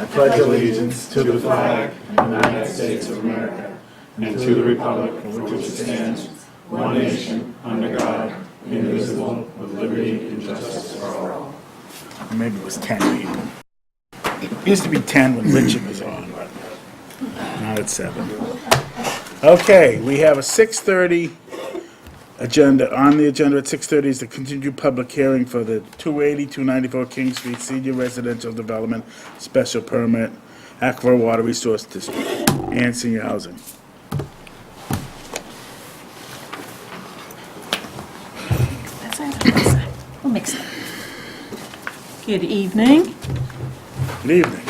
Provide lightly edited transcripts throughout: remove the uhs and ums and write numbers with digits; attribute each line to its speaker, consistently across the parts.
Speaker 1: I pledge allegiance to the flag of the United States of America and to the republic for which it stands, one nation, under God, indivisible, with liberty and justice for all. Maybe it was 10 people. It used to be 10 when Richard was on, but now it's 7. Okay, we have a 6:30 agenda. On the agenda at 6:30 is the continued public hearing for the 280-294 King Street Senior Residential Development Special Permit, Aquifer Water Resource District, and Senior Housing.
Speaker 2: We'll mix it. Good evening.
Speaker 1: Good evening.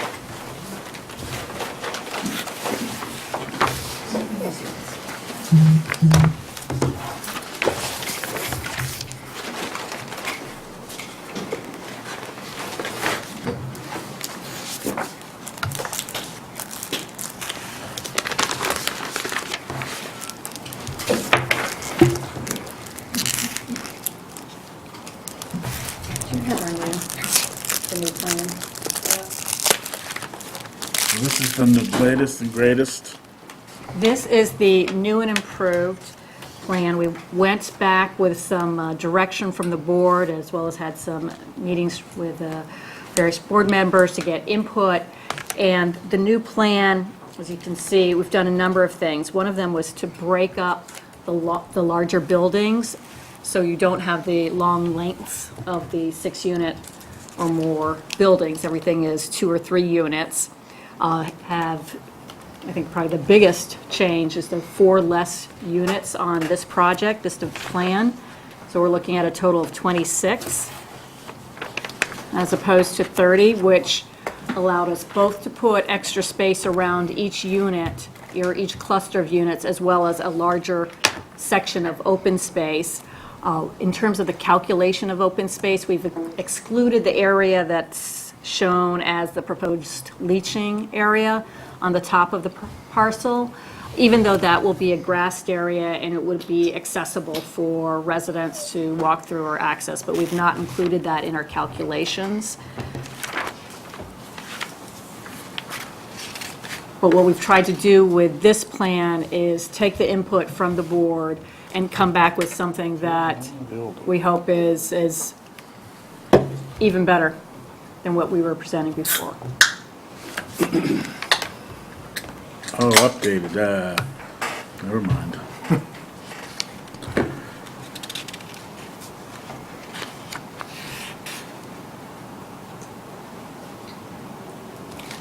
Speaker 2: Do you have the new plan?
Speaker 1: This is from the latest and greatest.
Speaker 2: This is the new and improved plan. We went back with some direction from the board, as well as had some meetings with various board members to get input. And the new plan, as you can see, we've done a number of things. One of them was to break up the larger buildings, so you don't have the long lengths of the 6-unit or more buildings. Everything is 2 or 3 units. I think probably the biggest change is the 4 less units on this project, this plan. So we're looking at a total of 26 as opposed to 30, which allowed us both to put extra space around each unit or each cluster of units, as well as a larger section of open space. In terms of the calculation of open space, we've excluded the area that's shown as the proposed leaching area on the top of the parcel, even though that will be a grassed area and it would be accessible for residents to walk through or access, but we've not included that in our calculations. But what we've tried to do with this plan is take the input from the board and come back with something that we hope is even better than what we were presenting before.
Speaker 1: Oh, updated. Never mind.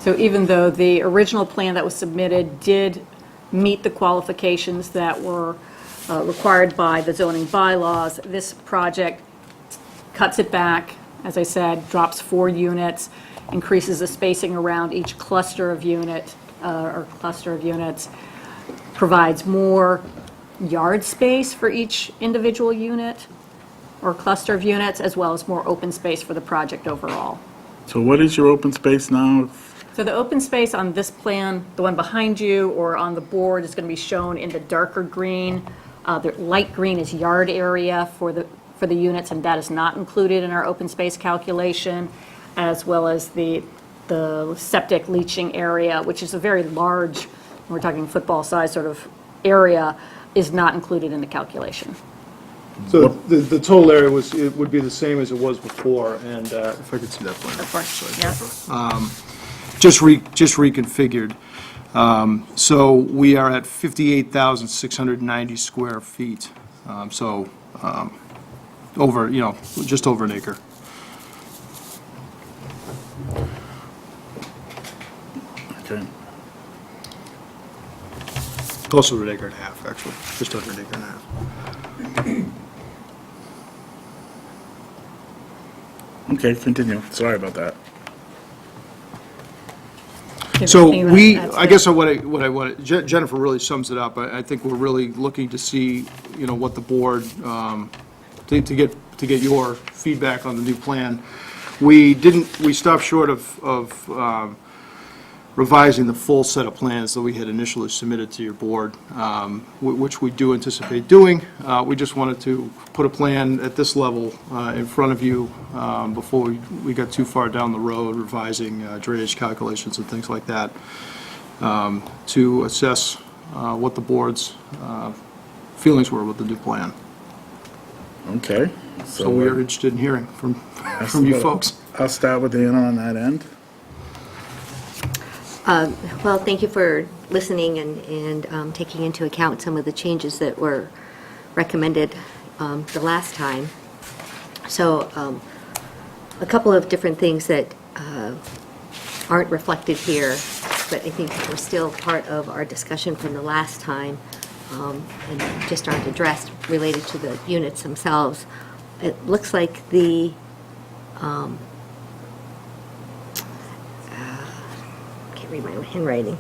Speaker 2: So even though the original plan that was submitted did meet the qualifications that were required by the zoning bylaws, this project cuts it back, as I said, drops 4 units, increases the spacing around each cluster of units, provides more yard space for each individual unit or cluster of units, as well as more open space for the project overall.
Speaker 1: So what is your open space now?
Speaker 2: So the open space on this plan, the one behind you or on the board, is going to be shown in the darker green. The light green is yard area for the units, and that is not included in our open space calculation, as well as the septic leaching area, which is a very large, we're talking football size sort of area, is not included in the calculation.
Speaker 3: So the total area would be the same as it was before, and if I could see that plan.
Speaker 2: Of course, yes.
Speaker 3: Just reconfigured. So we are at 58,690 square feet. Over, just over an acre.
Speaker 1: Okay.
Speaker 3: Closer to an acre and a half, actually. Just over an acre and a half.
Speaker 1: Okay, continue. Sorry about that.
Speaker 3: So I guess what I want, Jennifer really sums it up. I think we're really looking to see, what the board, to get your feedback on the new plan. We stopped short of revising the full set of plans that we had initially submitted to your board, which we do anticipate doing. We just wanted to put a plan at this level in front of you before we got too far down the road, revising drainage calculations and things like that, to assess what the board's feelings were with the new plan.
Speaker 4: Okay.
Speaker 3: So we are interested in hearing from you folks.
Speaker 4: I'll start with Anna on that end.
Speaker 5: Well, thank you for listening and taking into account some of the changes that were recommended the last time. So a couple of different things that aren't reflected here, but I think were still part of our discussion from the last time and just aren't addressed related to the units themselves. It looks like the read my own handwriting.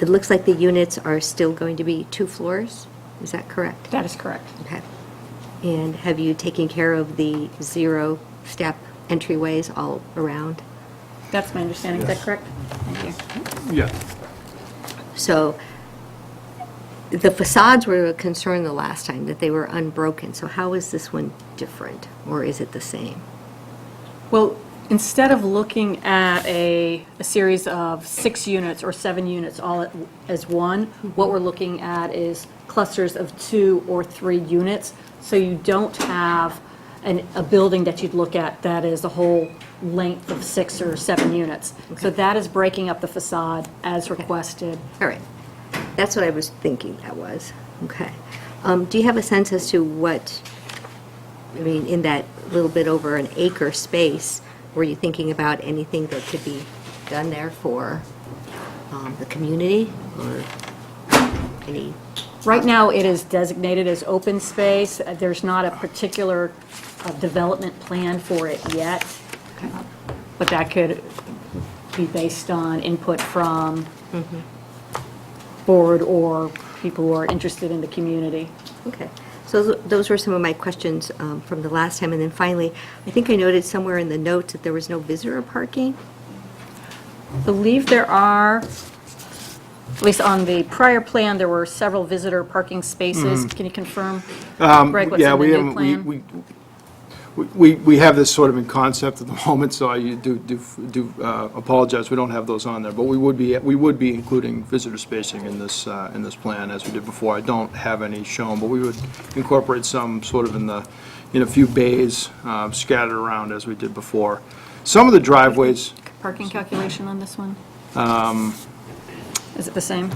Speaker 5: It looks like the units are still going to be 2 floors. Is that correct?
Speaker 2: That is correct.
Speaker 5: Okay. And have you taken care of the 0-step entryways all around?
Speaker 2: That's my understanding. Is that correct? Thank you.
Speaker 3: Yeah.
Speaker 5: So the facades were a concern the last time, that they were unbroken. So how is this one different, or is it the same?
Speaker 2: Well, instead of looking at a series of 6 units or 7 units all as one, what we're looking at is clusters of 2 or 3 units. So you don't have a building that you'd look at that is a whole length of 6 or 7 units. So that is breaking up the facade as requested.
Speaker 5: All right. That's what I was thinking that was. Okay. Do you have a sense as to what, I mean, in that little bit over an acre space, were you thinking about anything that could be done there for the community or any?
Speaker 2: Right now, it is designated as open space. There's not a particular development plan for it yet, but that could be based on input from board or people who are interested in the community.
Speaker 5: Okay. So those were some of my questions from the last time. And then finally, I think I noted somewhere in the notes that there was no visitor parking.
Speaker 2: I believe there are, at least on the prior plan, there were several visitor parking spaces. Can you confirm, Greg, what's in the new plan?
Speaker 3: We have this sort of in concept at the moment, so I do apologize, we don't have those on there, but we would be including visitor spacing in this plan as we did before. I don't have any shown, but we would incorporate some sort of in a few bays scattered around as we did before. Some of the driveways.
Speaker 2: Parking calculation on this one? Is it the same?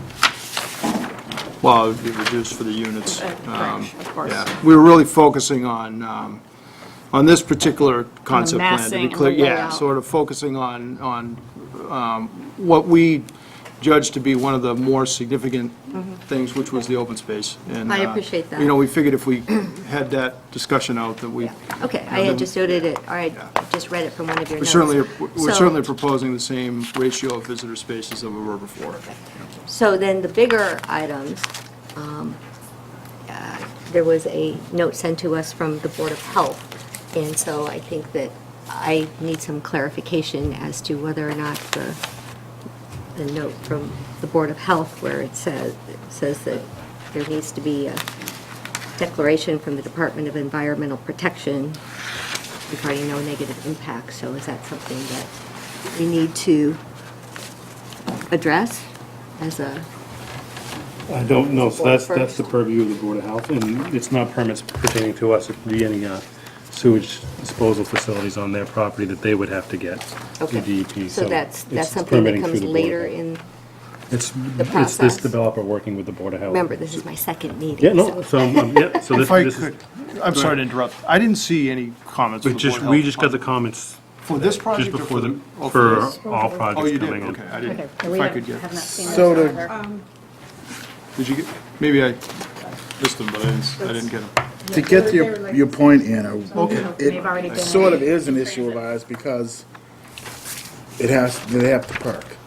Speaker 3: Well, it would be reduced for the units.
Speaker 2: Of course.
Speaker 3: Yeah, we were really focusing on this particular concept plan, to
Speaker 2: massing
Speaker 3: be
Speaker 2: and
Speaker 3: clear.
Speaker 2: the
Speaker 3: Yeah,
Speaker 2: layout.
Speaker 3: sort of focusing on what we judged to be one of the more significant things, which was the open space. And,
Speaker 5: I appreciate that.
Speaker 3: You know, we figured if we had that discussion out, that we.
Speaker 5: Yeah. Okay, I had just noted it, or I just read it from one of your
Speaker 3: We're
Speaker 5: notes.
Speaker 3: we're
Speaker 5: So-
Speaker 3: certainly proposing the same ratio of visitor spaces that we were before.
Speaker 5: So then the bigger items, there was a note sent to us from the Board of Health. And so I think that I need some clarification as to whether or not the note from the Board of Health where it says that there needs to be a declaration from the Department of Environmental Protection regarding no negative impact. So is that something that we need to address as a?
Speaker 1: I don't know, so that's
Speaker 5: First.
Speaker 1: the purview of the Board of Health, and it's not permits pertaining to us, it'd be any sewage disposal facilities on their property that they would have to get through DEP.
Speaker 5: So that's
Speaker 1: it's
Speaker 5: something that
Speaker 1: permitting
Speaker 5: comes
Speaker 1: through the Board of
Speaker 5: later
Speaker 1: Health.
Speaker 5: in,
Speaker 1: It's
Speaker 5: process.
Speaker 1: this developer working with the Board of Health.
Speaker 5: remember, this is my second meeting.
Speaker 1: Yeah, no, so
Speaker 3: If I
Speaker 1: this is,
Speaker 3: could, I'm sorry to interrupt. I didn't see any comments from
Speaker 1: we
Speaker 3: the Board
Speaker 1: just,
Speaker 3: of
Speaker 1: we
Speaker 3: Health
Speaker 1: just got the comments
Speaker 3: for this project
Speaker 1: just
Speaker 3: or
Speaker 1: before the,
Speaker 3: oh,
Speaker 1: for
Speaker 3: this?
Speaker 1: all
Speaker 3: Oh,
Speaker 1: projects
Speaker 3: you did,
Speaker 1: coming in.
Speaker 3: okay, I didn't,
Speaker 2: Okay, we
Speaker 3: if I could get.
Speaker 2: have not seen
Speaker 4: So
Speaker 2: those
Speaker 4: to-
Speaker 2: either.
Speaker 3: Did you get, maybe I missed them, but I didn't get them.
Speaker 4: To get to your point, Anna,
Speaker 3: Okay.
Speaker 2: They've already
Speaker 4: it
Speaker 2: been-
Speaker 4: sort of is an issue of ours because they have to perk.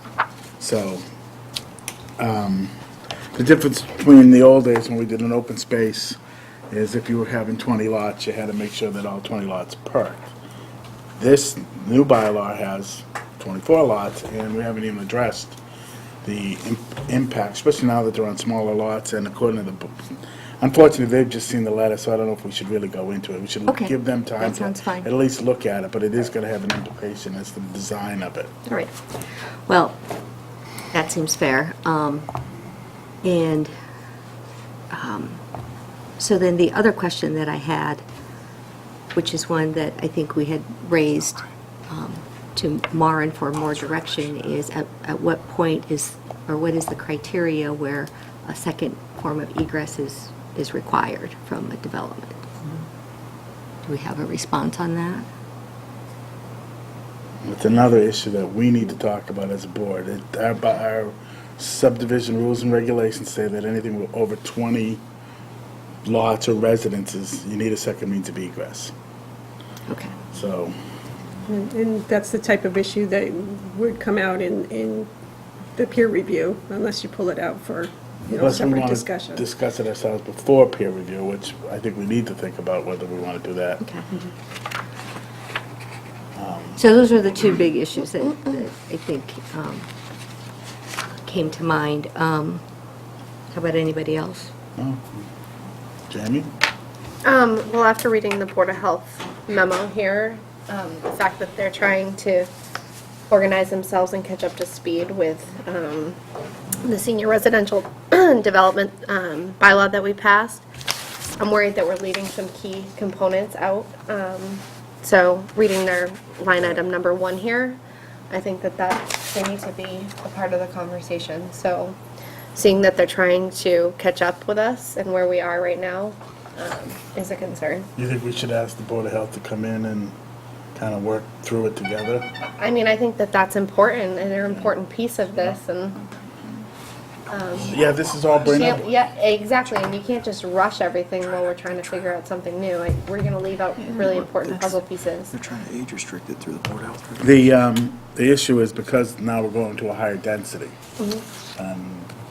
Speaker 4: So, the difference between the old days when we did an open space is if you were having 20 lots, you had to make sure that all 20 lots perked. This new bylaw has 24 lots, and we haven't even addressed the impact, especially now that they're on smaller lots, and according to the, unfortunately, they've just seen the letter, so I don't know if we should really go into it. We should
Speaker 5: Okay,
Speaker 4: give them time
Speaker 5: that
Speaker 4: to
Speaker 5: sounds fine.
Speaker 4: at least look at it, but it is gonna have an implication as to the design of it.
Speaker 5: All right. Well, that seems fair. And so then the other question that I had, which is one that I think we had raised to Maren for more direction, is at what point is, or what is the criteria where a second form of egress is required from a development? Do we have a response on that?
Speaker 4: It's another issue that we need to talk about as a board. Our subdivision rules and regulations say that anything with over 20 lots or residences, you need a second means of egress.
Speaker 5: Okay.
Speaker 4: So,
Speaker 6: And that's the type of issue that would come out in the peer review, unless you pull it out for,
Speaker 4: unless we
Speaker 6: separate
Speaker 4: want to
Speaker 6: discussion.
Speaker 4: discuss it ourselves before peer review, which I think we need to think about whether we want to do that.
Speaker 5: Okay. So those are the two big issues that I think came to mind. How about anybody else?
Speaker 4: Jamie?
Speaker 7: Well, after reading the Board of Health memo here, the fact that they're trying to organize themselves and catch up to speed with the senior residential development bylaw that we passed, I'm worried that we're leaving some key components out. So reading their line item number 1 here, I think that they need to be a part of the conversation. So seeing that they're trying to catch up with us and where we are right now is a concern.
Speaker 4: You think we should ask the Board of Health to come in and kind of work through it together?
Speaker 7: I mean, I think that that's important, and they're an important piece of this, and
Speaker 4: Yeah, this is all brand
Speaker 7: can't,
Speaker 4: new.
Speaker 7: yeah, exactly, and you can't just rush everything while we're trying to figure out something new. We're gonna leave out really important puzzle pieces.
Speaker 8: They're trying to age restrict it through the Board of Health.
Speaker 4: The issue is because now we're going to a higher density.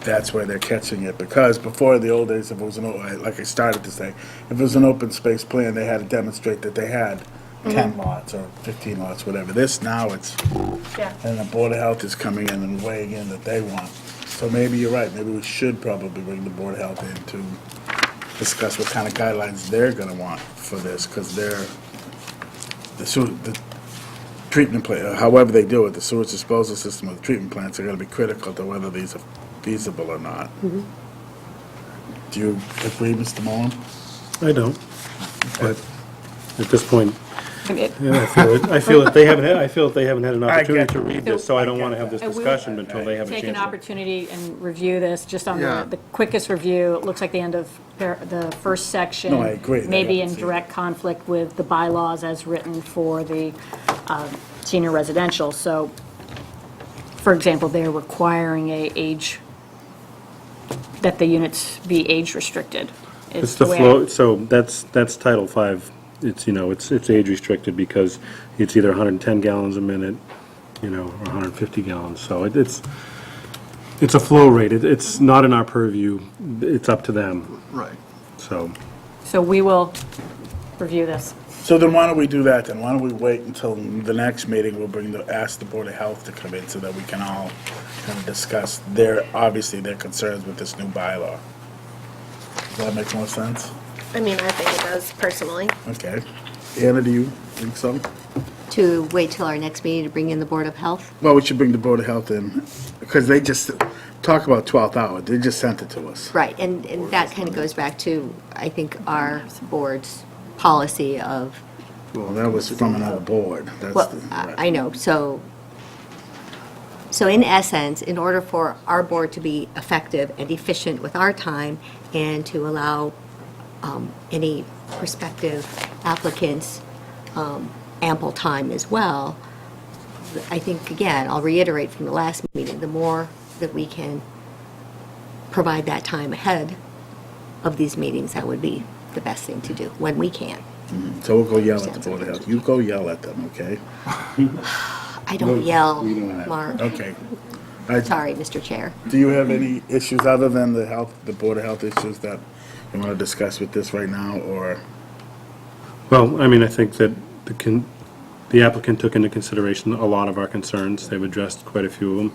Speaker 4: That's where they're catching it, because before, the old days, if it was like I started to say, if it was an open space plan, they had to demonstrate that they had 10 lots or 15 lots, whatever. This now it's,
Speaker 7: Yeah.
Speaker 4: and the Board of Health is coming in and weighing in that they want. So maybe you're right, maybe we should probably bring the Board of Health in to discuss what kind of guidelines they're gonna want for this, because the treatment plant, however they do it, the sewage disposal system or the treatment plants are gonna be critical to whether these are feasible or not. Do you agree, Mr. Mullen?
Speaker 1: I don't, but at this point,
Speaker 2: And it-
Speaker 1: I feel that they haven't had an
Speaker 4: I
Speaker 1: opportunity
Speaker 4: get
Speaker 1: to
Speaker 4: it.
Speaker 1: read this, so I don't want to have this
Speaker 2: And we-
Speaker 1: discussion until they have a
Speaker 2: Take an
Speaker 1: chance.
Speaker 2: opportunity and review this, just on
Speaker 3: Yeah.
Speaker 2: the quickest review. It looks like the end of the first section.
Speaker 4: No, I agree.
Speaker 2: May be
Speaker 4: I
Speaker 2: in
Speaker 4: see it.
Speaker 2: direct conflict with the bylaws as written for the senior residential. So, for example, they're requiring that the units be age restricted. is
Speaker 1: It's the
Speaker 2: way I-
Speaker 1: flow, so that's Title V. It's, it's age restricted because it's either 110 gallons a minute, or 150 gallons. So it's a flow rate. It's not in our purview. It's up to them,
Speaker 3: Right.
Speaker 1: so.
Speaker 2: So we will review this.
Speaker 4: So then why don't we do that then? Why don't we wait until the next meeting, we'll ask the Board of Health to come in so that we can all kind of discuss obviously their concerns with this new bylaw. Does that make more sense?
Speaker 7: I mean, I think it does personally.
Speaker 4: Okay. Anna, do you think so?
Speaker 5: To wait till our next meeting to bring in the Board of Health?
Speaker 4: Well, we should bring the Board of Health in, because they just, talk about 12th hour, they just sent it to us.
Speaker 5: Right, and that kind of goes back to, I think, our board's policy of,
Speaker 4: Well, that was from another board. That's
Speaker 5: well,
Speaker 4: the-
Speaker 5: I know, so in essence, in order for our board to be effective and efficient with our time and to allow any prospective applicants ample time as well, I think, again, I'll reiterate from the last meeting, the more that we can provide that time ahead of these meetings, that would be the best thing to do, when we can.
Speaker 4: So we'll go yell at the Board of Health. You go yell at them, okay?
Speaker 5: I don't yell,
Speaker 4: We don't have-
Speaker 5: Mark.
Speaker 4: Okay.
Speaker 5: Sorry, Mr. Chair.
Speaker 4: Do you have any issues other than the Board of Health issues that you want to discuss with this right now, or?
Speaker 1: Well, I mean, I think that The applicant took into consideration a lot of our concerns. They've addressed quite a few of them.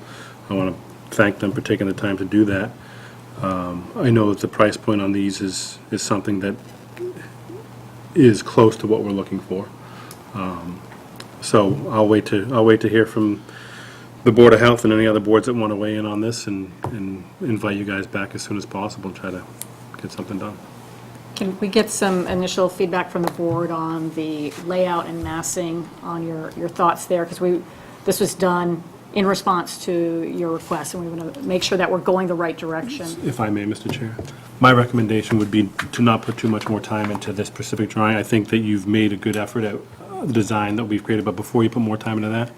Speaker 1: I want to thank them for taking the time to do that. I know that the price point on these is something that is close to what we're looking for. So I'll wait to hear from the Board of Health and any other boards that want to weigh in on this and invite you guys back as soon as possible and try to get something done.
Speaker 2: Can we get some initial feedback from the board on the layout and massing, on your thoughts there? Because this was done in response to your request, and we want to make sure that we're going the right direction.
Speaker 1: If I may, Mr. Chair, my recommendation would be to not put too much more time into this specific drawing. I think that you've made a good effort at the design that we've created, but before you put more time into that,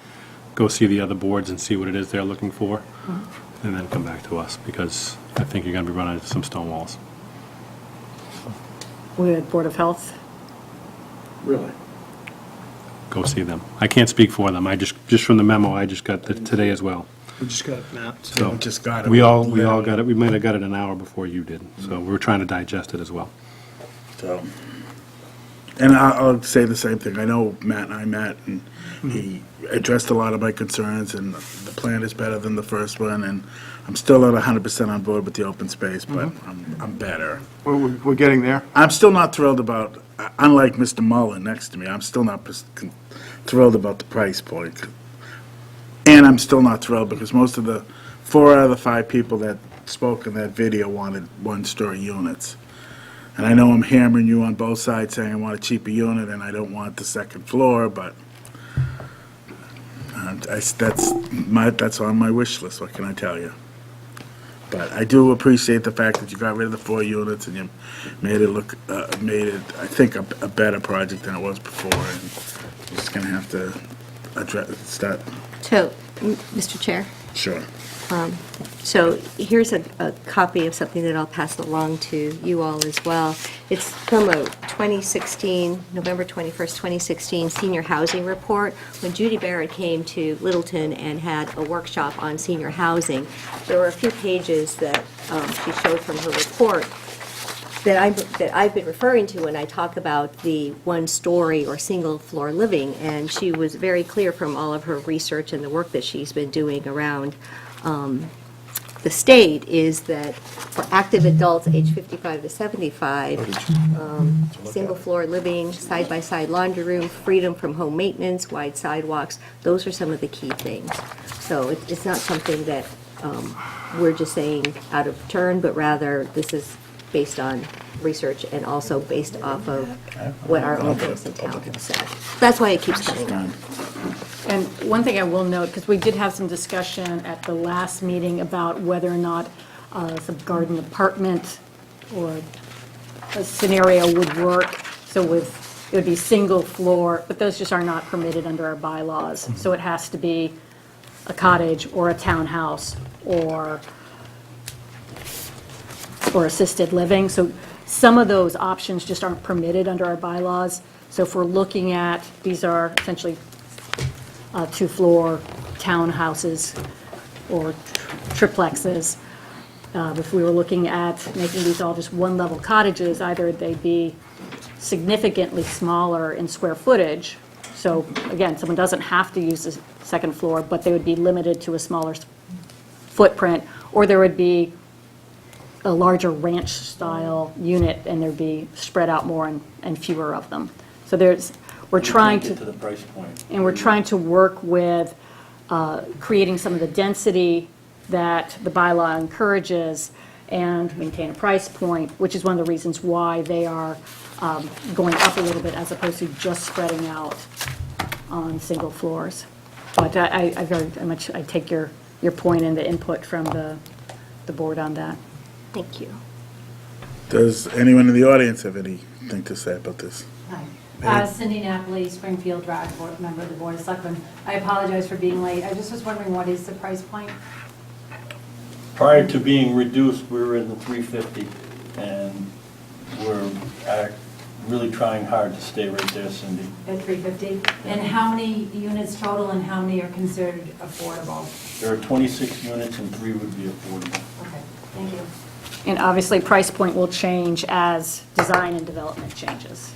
Speaker 1: go see the other boards and see what it is they're looking for, and then come back to us, because I think you're going to be running into some stone walls.
Speaker 2: With Board of Health?
Speaker 8: Really?
Speaker 1: Go see them. I can't speak for them. I just from the memo I just got today as well.
Speaker 3: We just got it mapped.
Speaker 1: So
Speaker 4: We just got it.
Speaker 1: We all got it. We might have got it an hour before you did. So we're trying to digest it as well.
Speaker 4: So, and I'll say the same thing. I know Matt and I met, and he addressed a lot of my concerns, and the plan is better than the first one, and I'm still not 100% on board with the open space, but I'm better.
Speaker 3: We're getting there.
Speaker 4: I'm still not thrilled about, unlike Mr. Mullen next to me, I'm still not thrilled about the price point. And I'm still not thrilled because most of the 4 out of the 5 people that spoke in that video wanted one-story units. And I know I'm hammering you on both sides saying I want a cheaper unit and I don't want the second floor, but that's on my wish list, what can I tell you? But I do appreciate the fact that you got rid of the 4 units and you made it look, I think, a better project than it was before. And you're just gonna have to start,
Speaker 5: So, Mr. Chair,
Speaker 4: sure.
Speaker 5: so here's a copy of something that I'll pass along to you all as well. It's from a 2016, November 21st, 2016 senior housing report. When Judy Barrett came to Littleton and had a workshop on senior housing, there were a few pages that she showed from her report that I've been referring to when I talk about the one-story or single-floor living, and she was very clear from all of her research and the work that she's been doing around the state is that for active adults age 55 to 75, single-floor living, side-by-side laundry room, freedom from home maintenance, wide sidewalks, those are some of the key things. So it's not something that we're just saying out of turn, but rather this is based on research and also based off of what our own folks in town have said. That's why it keeps coming up.
Speaker 2: And one thing I will note, because we did have some discussion at the last meeting about whether or not some garden apartment or a scenario would work. So it would be single floor, but those just are not permitted under our bylaws. So it has to be a cottage or a townhouse or assisted living. So some of those options just aren't permitted under our bylaws. So if we're looking at, these are essentially 2-floor townhouses or triplexes. If we were looking at making these all just one-level cottages, either they'd be significantly smaller in square footage. So again, someone doesn't have to use the second floor, but they would be limited to a smaller footprint, or there would be a larger ranch-style unit, and there'd be spread out more and fewer of them. So we're trying to,
Speaker 8: the price point.
Speaker 2: and we're trying to work with creating some of the density that the bylaw encourages and maintain a price point, which is one of the reasons why they are going up a little bit as opposed to just spreading out on single floors. But I very much, I take your point and the input from the board on that.
Speaker 5: Thank you.
Speaker 4: Does anyone in the audience have anything to say about this?
Speaker 9: Hi. Cindy Napoli, Springfield Drive, member of the Board of Selectmen. I apologize for being late. I just was wondering, what is the price point?
Speaker 10: Prior to being reduced, we were in the 350, and we're really trying hard to stay right there, Cindy.
Speaker 9: At 350? And how many units total and how many are considered affordable?
Speaker 10: There are 26 units and 3 would be affordable.
Speaker 9: Okay, thank you.
Speaker 2: And obviously, price point will change as design and development changes.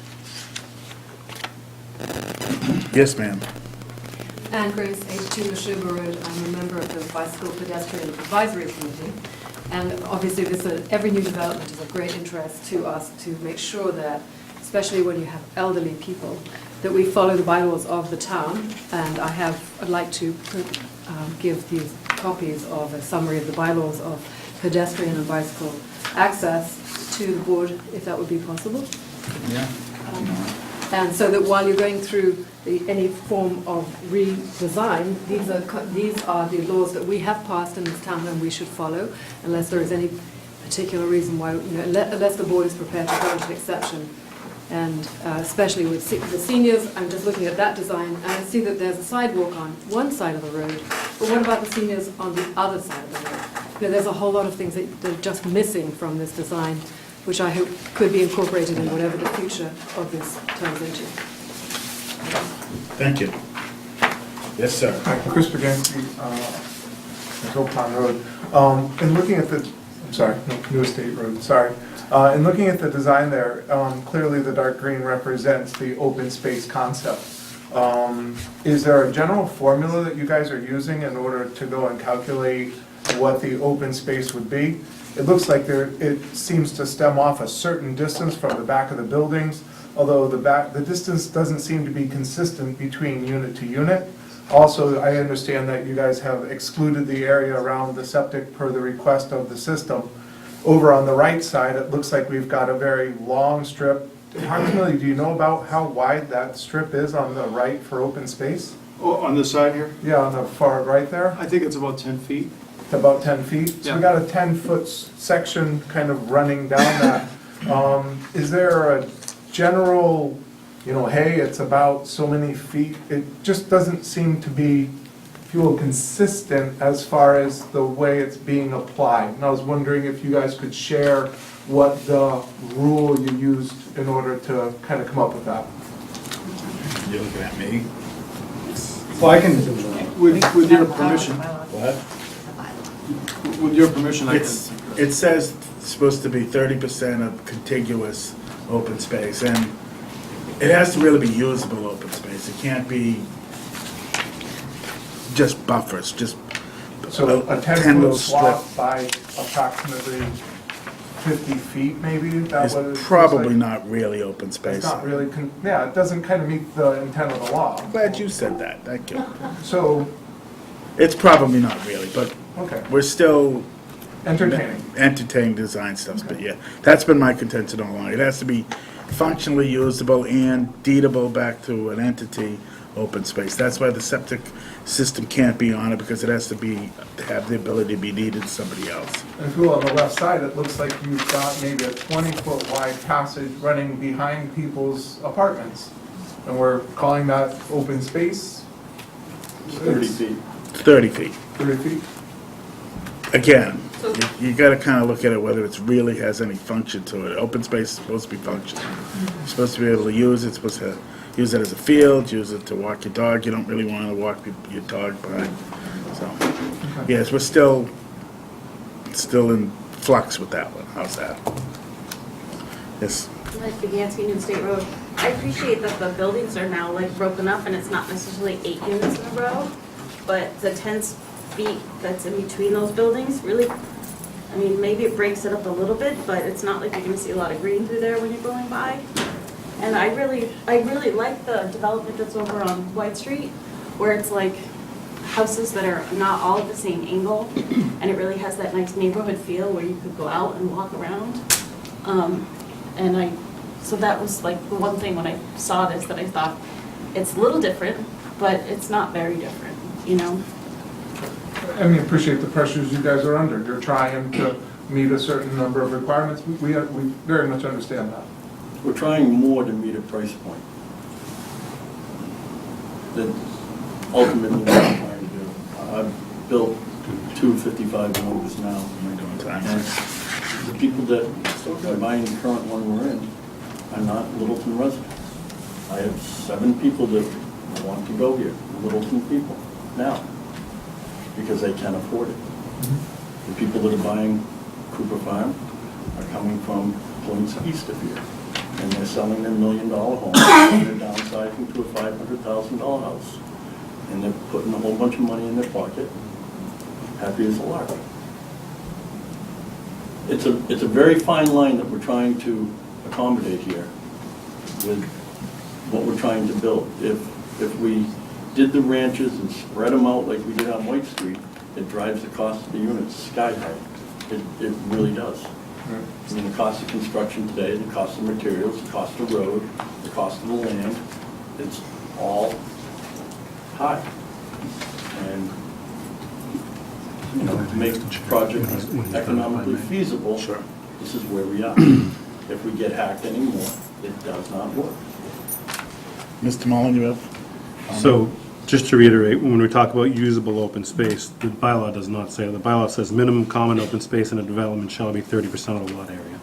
Speaker 4: Yes, ma'am.
Speaker 11: Anne Grace, 82 Neshoba Road. I'm a member of the Bicycle Pedestrian Advisory Committee. And obviously, every new development is of great interest to us to make sure that, especially when you have elderly people, that we follow the bylaws of the town. And I'd like to give these copies of a summary of the bylaws of pedestrian and bicycle access to the board, if that would be possible.
Speaker 4: Yeah.
Speaker 11: And so that while you're going through any form of redesign, these are the laws that we have passed in this town and we should follow, unless there is any particular reason why, unless the board is prepared to grant an exception. And especially with the seniors, I'm just looking at that design, and I see that there's a sidewalk on one side of the road, but what about the seniors on the other side of the road? There's a whole lot of things that are just missing from this design, which I hope could be incorporated in whatever the future of this turns into.
Speaker 4: Thank you. Yes, sir.
Speaker 12: Hi, Chris Bergansky, Hill Pond Road. In looking at the, I'm sorry, no, New Estate Road, sorry. In looking at the design there, clearly the dark green represents the open space concept. Is there a general formula that you guys are using in order to go and calculate what the open space would be? It looks like it seems to stem off a certain distance from the back of the buildings, although the distance doesn't seem to be consistent between unit to unit. Also, I understand that you guys have excluded the area around the septic per the request of the system. Over on the right side, it looks like we've got a very long strip. Approximately, do you know about how wide that strip is on the right for open space?
Speaker 3: Oh, on this side here?
Speaker 12: Yeah, on the far right there?
Speaker 3: I think it's about 10 feet.
Speaker 12: It's about 10 feet? So
Speaker 3: Yeah.
Speaker 12: we got a 10-foot section kind of running down that. Is there a general, hey, it's about so many feet? It just doesn't seem to be, if you will, consistent as far as the way it's being applied. And I was wondering if you guys could share what the rule you used in order to kind of come up with that.
Speaker 4: You're looking at me.
Speaker 3: Well, I can, with your permission,
Speaker 4: What?
Speaker 3: with your permission, I can.
Speaker 4: It says it's supposed to be 30% of contiguous open space, and it has to really be usable open space. It can't be just buffers, just
Speaker 12: So a
Speaker 4: 10
Speaker 12: 10-foot
Speaker 4: little strip.
Speaker 12: swath by approximately 50 feet, maybe? That what it
Speaker 4: It's
Speaker 12: looks
Speaker 4: probably
Speaker 12: like?
Speaker 4: not really open space.
Speaker 12: It's not really, yeah, it doesn't kind of meet the intent of the law.
Speaker 4: Glad you said that, thank you.
Speaker 12: So,
Speaker 4: It's probably not really, but
Speaker 12: okay,
Speaker 4: we're still
Speaker 12: entertaining.
Speaker 4: design stuff, but yeah, that's been my contention all along. It has to be functionally usable and deedable back to an entity open space. That's why the septic system can't be on it, because it has to have the ability to be deeded to somebody else.
Speaker 12: And if you go on the left side, it looks like you've got maybe a 20-foot wide passage running behind people's apartments. And we're calling that open space?
Speaker 10: 30 feet.
Speaker 4: 30 feet.
Speaker 12: 30 feet?
Speaker 4: Again, you gotta kind of look at it whether it really has any function to it. Open space is supposed to be functional. You're supposed to be able to use it, supposed to use it as a field, use it to walk your dog. You don't really want to walk your dog by. So, yes, we're still in flux with that one. How's that? Yes.
Speaker 13: Like Begansky, New State Road. I appreciate that the buildings are now like broken up and it's not necessarily 8 units in a row, but the 10 feet that's in between those buildings really, I mean, maybe it breaks it up a little bit, but it's not like you're gonna see a lot of green through there when you're going by. And I really like the development that's over on White Street, where it's like houses that are not all at the same angle, and it really has that nice neighborhood feel where you could go out and walk around. So that was like the one thing when I saw this that I thought, it's a little different, but it's not very different,
Speaker 12: And we appreciate the pressures you guys are under. You're trying to meet a certain number of requirements. We very much understand that.
Speaker 10: We're trying more to meet a price point. That's ultimately what I'm trying to do. I've built 2 55 homes now. And the people that are buying the current one we're in are not Littleton residents. I have 7 people that want to go here, Littleton people, now, because they can't afford it. The people that are buying Cooper Farm are coming from points east of here, and they're selling their $1 million homes in their downtown downsizing to a $500,000 house, and they're putting a whole bunch of money in their pocket, happy as a lark. It's a very fine line that we're trying to accommodate here with what we're trying to build. If we did the ranches and spread them out like we did on White Street, it drives the cost of the units sky high. It really does. I mean, the cost of construction today, the cost of materials, the cost of road, the cost of the land, it's all high. And, you know, to make the project economically feasible, this is where we are. If we get hacked anymore, it does not work.
Speaker 4: Mr. Mullen, you have?
Speaker 8: So, just to reiterate, when we talk about usable open space, the bylaw does not say, the bylaw says minimum common open space in a development shall be 30% of the lot area.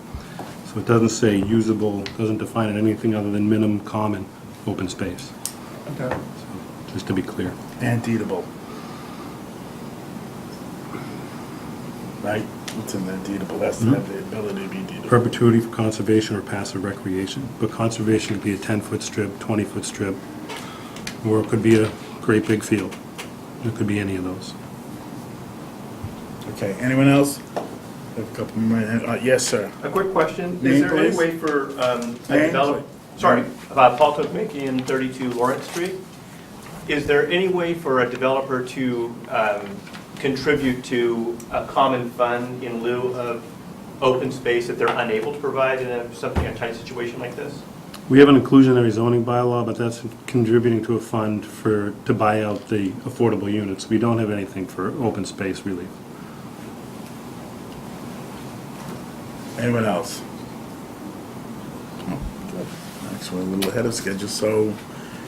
Speaker 8: So it doesn't say usable, doesn't define it anything other than minimum common open space.
Speaker 12: Okay.
Speaker 8: Just to be clear.
Speaker 4: And deedable. Right? What's in there, deedable? That's to have the ability to be deedable.
Speaker 8: Perpetuity for conservation or passive recreation. But conservation could be a 10-foot strip, 20-foot strip, or it could be a great big field. It could be any of those.
Speaker 4: Okay, anyone else? We have a couple more minutes. Yes, sir.
Speaker 14: A quick question.
Speaker 4: Name,
Speaker 14: Is there any
Speaker 4: please.
Speaker 14: way for a
Speaker 4: Name,
Speaker 14: developer,
Speaker 4: please.
Speaker 14: sorry, Paul Kokmakian, 32 Lawrence Street. Is there any way for a developer to contribute to a common fund in lieu of open space that they're unable to provide in a tight situation like this?
Speaker 8: We have an inclusionary zoning bylaw, but that's contributing to a fund to buy out the affordable units. We don't have anything for open space relief.
Speaker 4: Anyone else? Oh, good. Next, we're a little ahead of schedule, so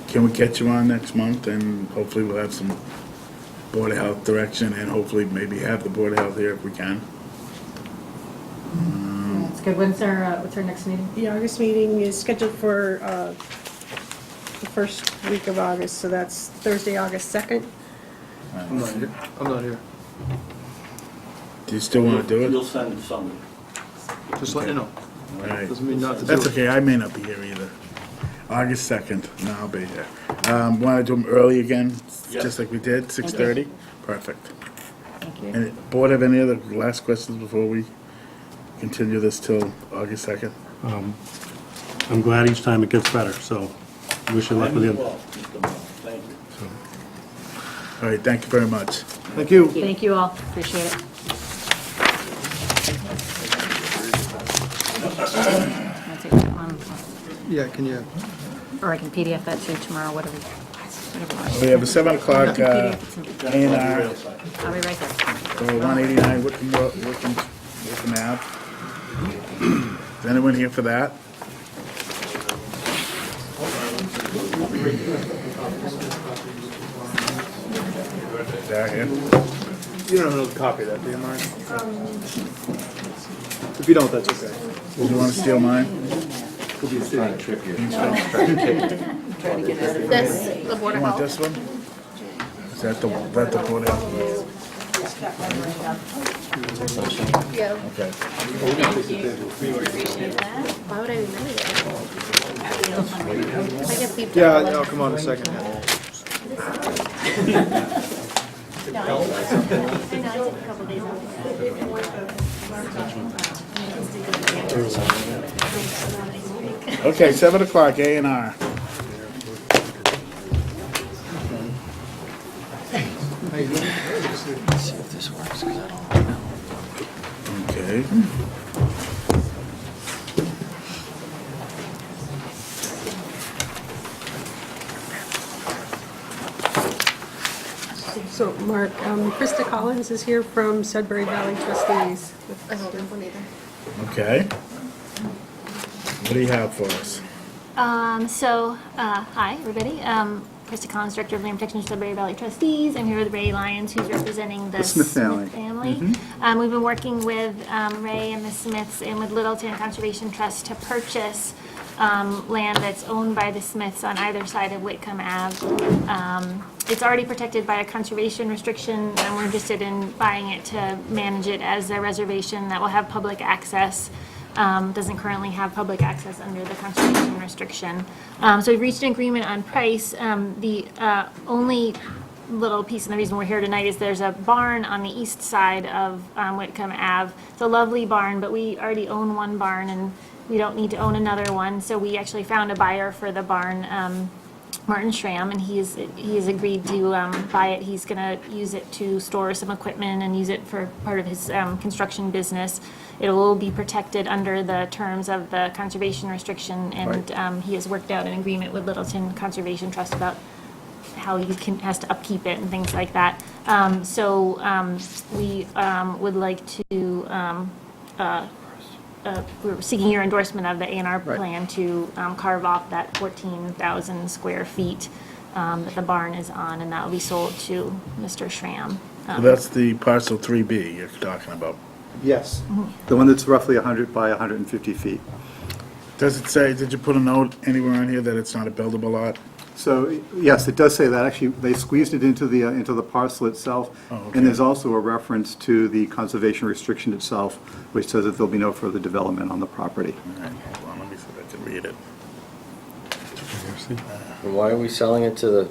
Speaker 4: can we catch you on next month, and hopefully we'll have some Board of Health direction, and hopefully maybe have the Board of Health here if we can.
Speaker 2: That's good. What's our next meeting?
Speaker 6: The August meeting is scheduled for the first week of August, so that's Thursday, August 2nd.
Speaker 3: I'm not here. I'm not here.
Speaker 4: Do you still want to do it?
Speaker 10: You'll send somebody.
Speaker 3: Just let you know.
Speaker 4: All right.
Speaker 3: Doesn't mean not to do
Speaker 4: That's
Speaker 3: it.
Speaker 4: okay, I may not be here either. August 2nd, no, I'll be here. Want to do them early again,
Speaker 10: Yes.
Speaker 4: just like we did, 6:30? Perfect.
Speaker 2: Thank you.
Speaker 4: And Board, have any other last questions before we continue this till August 2nd?
Speaker 8: I'm glad each time it gets better, so wish you luck with the
Speaker 10: Well, Mr. Mullen, thank you.
Speaker 4: All right, thank you very much.
Speaker 3: Thank you.
Speaker 2: Thank you all. Appreciate it. I'll take that one,
Speaker 3: Yeah, can you?
Speaker 2: or I can PDF that too tomorrow, whatever.
Speaker 4: We have a 7 o'clock A&R
Speaker 2: I'll be right there.
Speaker 4: for 189 Wickham Ave. Is anyone here for that? They're here.
Speaker 3: You don't have a copy of that, do you, Mark? If you don't, that's okay.
Speaker 4: Do you want to steal mine?
Speaker 7: This, the Board
Speaker 4: You
Speaker 7: of
Speaker 4: want
Speaker 7: Health.
Speaker 4: this one? Is that the Board of Health?
Speaker 7: Yeah.
Speaker 4: Okay.
Speaker 7: Why would I remember that? I guess we've
Speaker 3: Yeah,
Speaker 7: done
Speaker 3: I'll come on in a second.
Speaker 4: Okay, 7 o'clock, A&R.
Speaker 3: See if this works, because I don't know.
Speaker 4: Okay.
Speaker 6: So, Mark, Krista Collins is here from Sudbury Valley Trustees.
Speaker 7: I don't have one either.
Speaker 4: Okay. What do you have for us?
Speaker 15: Hi, everybody. Krista Collins, Director of Land Protection, Sudbury Valley Trustees. I'm here with Ray Lyons, who's representing the
Speaker 4: Smith family.
Speaker 15: We've been working with Ray and the Smiths and with Littleton Conservation Trust to purchase land that's owned by the Smiths on either side of Whitcomb Ave. It's already protected by a conservation restriction, and we're interested in buying it to manage it as a reservation that will have public access doesn't currently have public access under the conservation restriction. So we've reached an agreement on price. The only little piece, and the reason we're here tonight is there's a barn on the east side of Whitcomb Ave. It's a lovely barn, but we already own one barn and we don't need to own another one. So we actually found a buyer for the barn, Martin Schramm, and he has agreed to buy it. He's going to use it to store some equipment and use it for part of his construction business. It will be protected under the terms of the conservation restriction, and he has worked out an agreement with Littleton Conservation Trust about how he has to upkeep it and things like that. We would like to, we're seeking your endorsement of the A&R plan to carve off that 14,000 square feet that the barn is on, and that will be sold to Mr. Schramm.
Speaker 4: So that's the parcel 3B you're talking about.
Speaker 16: Yes, the one that's roughly 100 by 150 feet.
Speaker 4: Does it say, did you put a note anywhere on here that it's not a buildable lot?
Speaker 16: So, yes, it does say that. Actually, they squeezed it into the parcel itself.
Speaker 4: Oh, okay.
Speaker 16: And there's also a reference to the conservation restriction itself, which says that there'll be no further development on the property.
Speaker 4: All right, hold on, let me see if I can read it.
Speaker 17: And why are we selling it to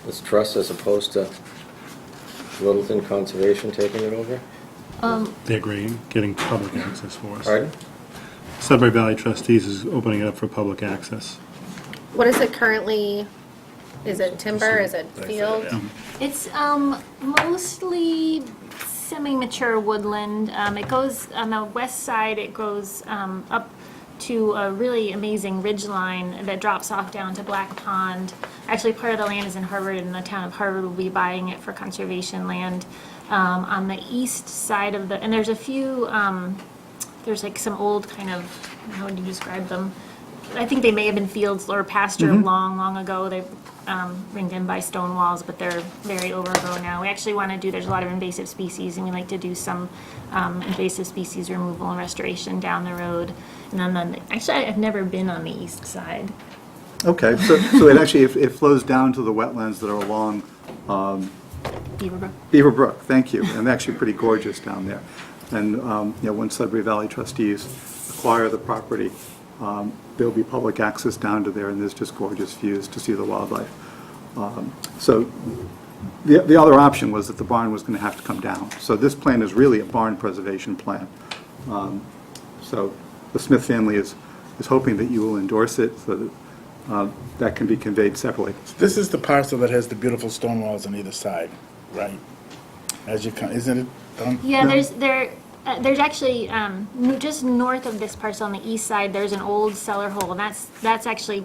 Speaker 17: this trust as opposed to Littleton Conservation taking it over?
Speaker 8: They're agreeing, getting public access for us.
Speaker 17: Pardon?
Speaker 8: Sudbury Valley Trustees is opening it up for public access.
Speaker 7: What is it currently? Is it timber? Is it field?
Speaker 15: It's mostly semi-mature woodland. It goes, on the west side, it goes up to a really amazing ridge line that drops off down to Black Pond. Actually, part of the land is in Harvard, and the town of Harvard will be buying it for conservation land. On the east side of the, and there's a few, there's like some old kind of, how would you describe them? I think they may have been fields or pasture long ago. They've ringed in by stone walls, but they're very overgrown now. We actually want to do, there's a lot of invasive species, and we like to do some invasive species removal and restoration down the road. And then, actually, I've never been on the east side.
Speaker 16: Okay, so it actually, it flows down to the wetlands that are along
Speaker 15: Beaverbrook.
Speaker 16: Beaver Brook, thank you, and actually pretty gorgeous down there. And, once Sudbury Valley trustees acquire the property, there'll be public access down to there, and there's just gorgeous views to see the wildlife. So the other option was that the barn was going to have to come down. So this plan is really a barn preservation plan. So the Smith family is hoping that you will endorse it so that that can be conveyed separately.
Speaker 4: This is the parcel that has the beautiful stone walls on either side, right? As you come, isn't it?
Speaker 15: Yeah, there's actually just north of this parcel on the east side. There's an old cellar hole, and that actually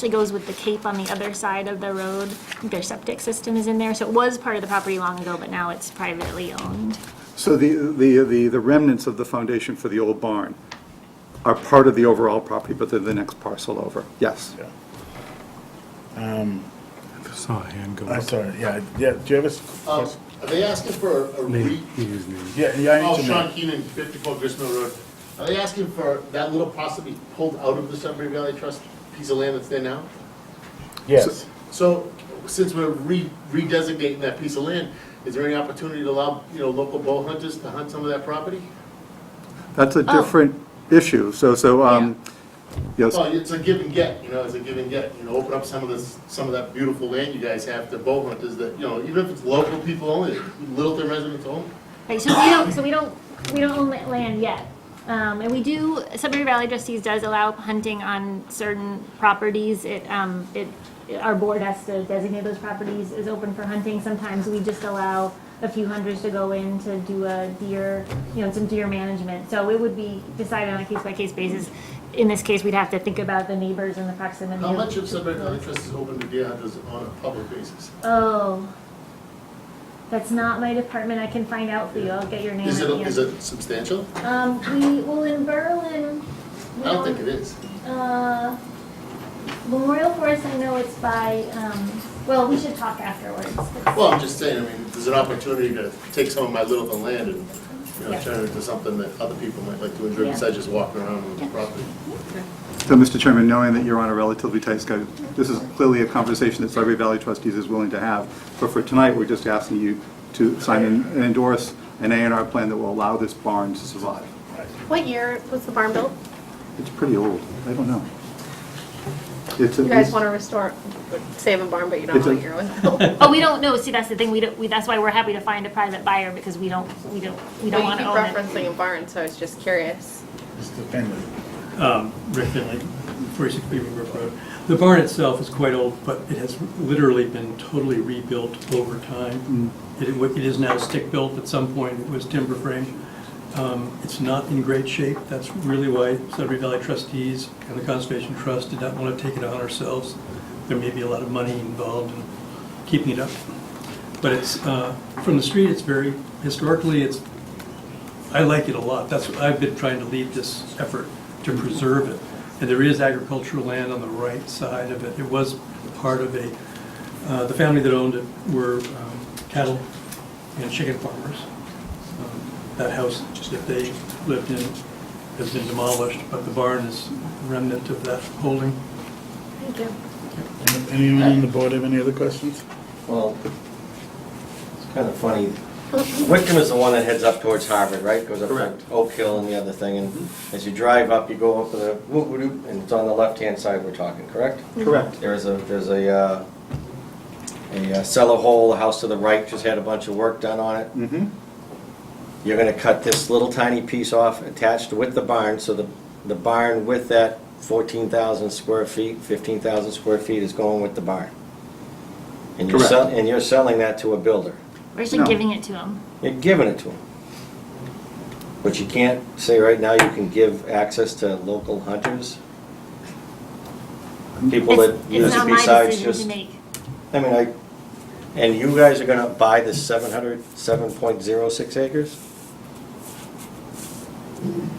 Speaker 15: goes with the cape on the other side of the road. I think their septic system is in there, so it was part of the property long ago, but now it's privately owned.
Speaker 16: So the remnants of the foundation for the old barn are part of the overall property, but they're the next parcel over. Yes.
Speaker 4: Yeah.
Speaker 8: I saw a hand go up.
Speaker 4: I'm sorry, yeah. Do you have a question?
Speaker 1: Are they asking for a
Speaker 4: Yeah, I need to
Speaker 1: Sean
Speaker 4: know.
Speaker 1: Keenan, 54 Gristmill Road. Are they asking for that little parcel to be pulled out of the Sudbury Valley Trust piece of land that's there now?
Speaker 4: Yes.
Speaker 1: So, since we're redesignating that piece of land, is there any opportunity to allow, local bow hunters to hunt some of that property?
Speaker 16: That's a different issue.
Speaker 1: Well, it's a give and get, it's a give and get. Open up some of that beautiful land you guys have to bow hunters that, even if it's local people only, Littleton residents only.
Speaker 15: Right, so we don't own that land yet. And we do, Sudbury Valley Trustees does allow hunting on certain properties. Our board has to designate those properties as open for hunting. Sometimes we just allow a few hunters to go in to do a deer, some deer management. So it would be decided on a case-by-case basis. In this case, we'd have to think about the neighbors and the proximity.
Speaker 1: How much of Sudbury Valley Trust is open to deer hunters on a public basis?
Speaker 15: Oh, that's not my department. I can find out for you. I'll get your name.
Speaker 1: Is
Speaker 15: at the end.
Speaker 1: it substantial?
Speaker 15: In Berlin.
Speaker 1: I don't think it is.
Speaker 15: Memorial Forest, I know it's by, well, we should talk afterwards.
Speaker 1: Well, I'm just saying, there's an opportunity to take some of my Littleton land and, turn it into something that other people might like to enjoy besides just walking around on the property.
Speaker 16: So, Mr. Chairman, knowing that you're on a relatively tight schedule, this is clearly a conversation that Sudbury Valley Trustees is willing to have. But for tonight, we're just asking you to sign and endorse an A&R plan that will allow this barn to survive.
Speaker 7: What year was the barn built?
Speaker 16: It's pretty old. I don't know. It's
Speaker 7: You guys want to restore, save a barn, but you don't know what year it was built.
Speaker 15: Oh, we don't know. See, that's the thing. That's why we're happy to find a private buyer because we don't want to
Speaker 7: You
Speaker 15: own
Speaker 7: keep
Speaker 15: it.
Speaker 7: referencing a barn, so I was just curious.
Speaker 4: Mr. Finley.
Speaker 18: Rick Finley, 46 Plnbrd Road. The barn itself is quite old, but it has literally been totally rebuilt over time. It is now stick-built. At some point, it was timber frame. It's not in great shape. That's really why Sudbury Valley trustees and the Conservation Trust did not want to take it on ourselves. There may be a lot of money involved in keeping it up. But it's, from the street, it's very, historically, I like it a lot. That's what I've been trying to lead this effort to preserve it. And there is agricultural land on the right side of it. It was part of the family that owned it were cattle and chicken farmers. That house that they lived in has been demolished, but the barn is a remnant of that holding.
Speaker 7: Thank you.
Speaker 4: Anyone on the board have any other questions?
Speaker 17: Well, it's kind of funny. Wickham is the one that heads up towards Harvard, right? Goes up to Oak Hill and the other thing, and as you drive up, you go up to the whoop-a-doop, and it's on the left-hand side we're talking, correct?
Speaker 16: Correct.
Speaker 17: There's a cellar hole, the house to the right just had a bunch of work done on it.
Speaker 16: Mm-hmm.
Speaker 17: You're gonna cut this little tiny piece off attached with the barn, so the barn with that 14,000 square feet, 15,000 square feet is going with the barn. And you're
Speaker 16: Correct.
Speaker 17: you're selling that to a builder.
Speaker 15: We're actually
Speaker 16: No.
Speaker 15: giving it to them.
Speaker 17: You're giving it to them. But you can't say right now you can give access to local hunters? People that
Speaker 15: It's
Speaker 17: use it
Speaker 15: not my
Speaker 17: besides
Speaker 15: decision
Speaker 17: just...
Speaker 15: to make.
Speaker 17: I mean, and you guys are gonna buy this 707.06 acres?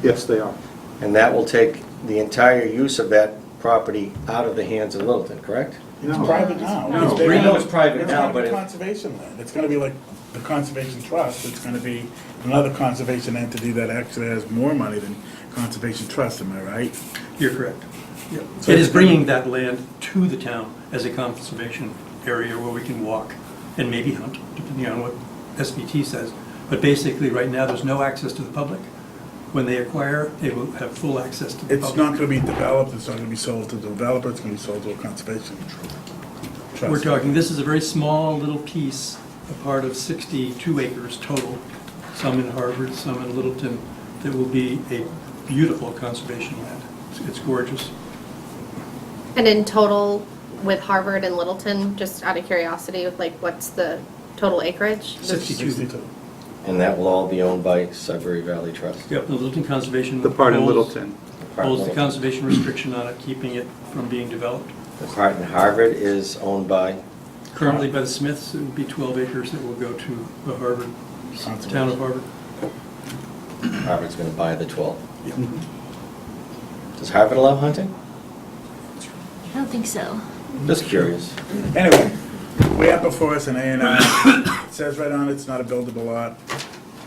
Speaker 16: Yes, they are.
Speaker 17: And that will take the entire use of that property out of the hands of Littleton, correct?
Speaker 4: It's private now.
Speaker 17: No,
Speaker 4: It's
Speaker 17: we
Speaker 4: big.
Speaker 17: know it's private
Speaker 4: It's
Speaker 17: now,
Speaker 4: gonna
Speaker 17: but
Speaker 4: be
Speaker 17: if-
Speaker 4: conservation land. It's gonna be like the Conservation Trust. It's gonna be another conservation entity that actually has more money than Conservation Trust, am I right?
Speaker 18: You're correct. Yep.
Speaker 4: So
Speaker 18: It
Speaker 4: it's
Speaker 18: is bringing that land to the town as a conservation area where we can walk and maybe hunt, depending on what SVT says. But basically, right now, there's no access to the public. When they acquire, they will have full access to the
Speaker 4: It's
Speaker 18: public.
Speaker 4: not gonna be developed, it's not gonna be sold to the developer, it's gonna be sold to a conservation trust.
Speaker 18: We're talking, this is a very small little piece, a part of 62 acres total, some in Harvard, some in Littleton, that will be a beautiful conservation land. It's gorgeous.
Speaker 7: And in total, with Harvard and Littleton, just out of curiosity, like, what's the total acreage?
Speaker 18: 62.
Speaker 17: And that will all be owned by Sudbury Valley Trust.
Speaker 18: Yep, the Littleton Conservation.
Speaker 16: The part in
Speaker 18: holds-
Speaker 16: Littleton.
Speaker 18: Holds the conservation restriction on it, keeping it from being developed.
Speaker 17: The part in Harvard is owned by,
Speaker 18: Currently by the Smiths, it would be 12 acres that will go to the Harvard, town of Harvard.
Speaker 17: Harvard's gonna buy the 12.
Speaker 18: Yep.
Speaker 17: Does Harvard allow hunting?
Speaker 15: I don't think so.
Speaker 17: Just curious.
Speaker 4: Anyway, we have before us an A&R. It says right on it, it's not a buildable lot.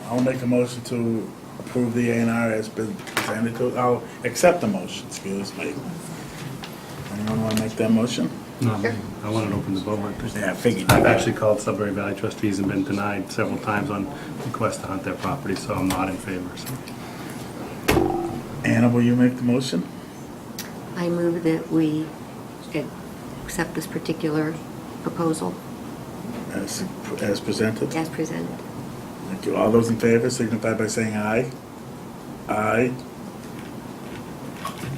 Speaker 4: I'll make a motion to approve the A&R as been presented to, I'll accept the motion, excuse me. Anyone want to make that motion?
Speaker 8: No, I want it open to vote.
Speaker 4: Yeah, I figured.
Speaker 8: I've actually called Sudbury Valley trustees and been denied several times on requests to hunt their property, so I'm not in favor. So.
Speaker 4: Anna, will you make the motion?
Speaker 5: I move that we accept this particular proposal
Speaker 4: As presented?
Speaker 5: as presented.
Speaker 4: Thank you. All those in favor signify by saying aye. Aye.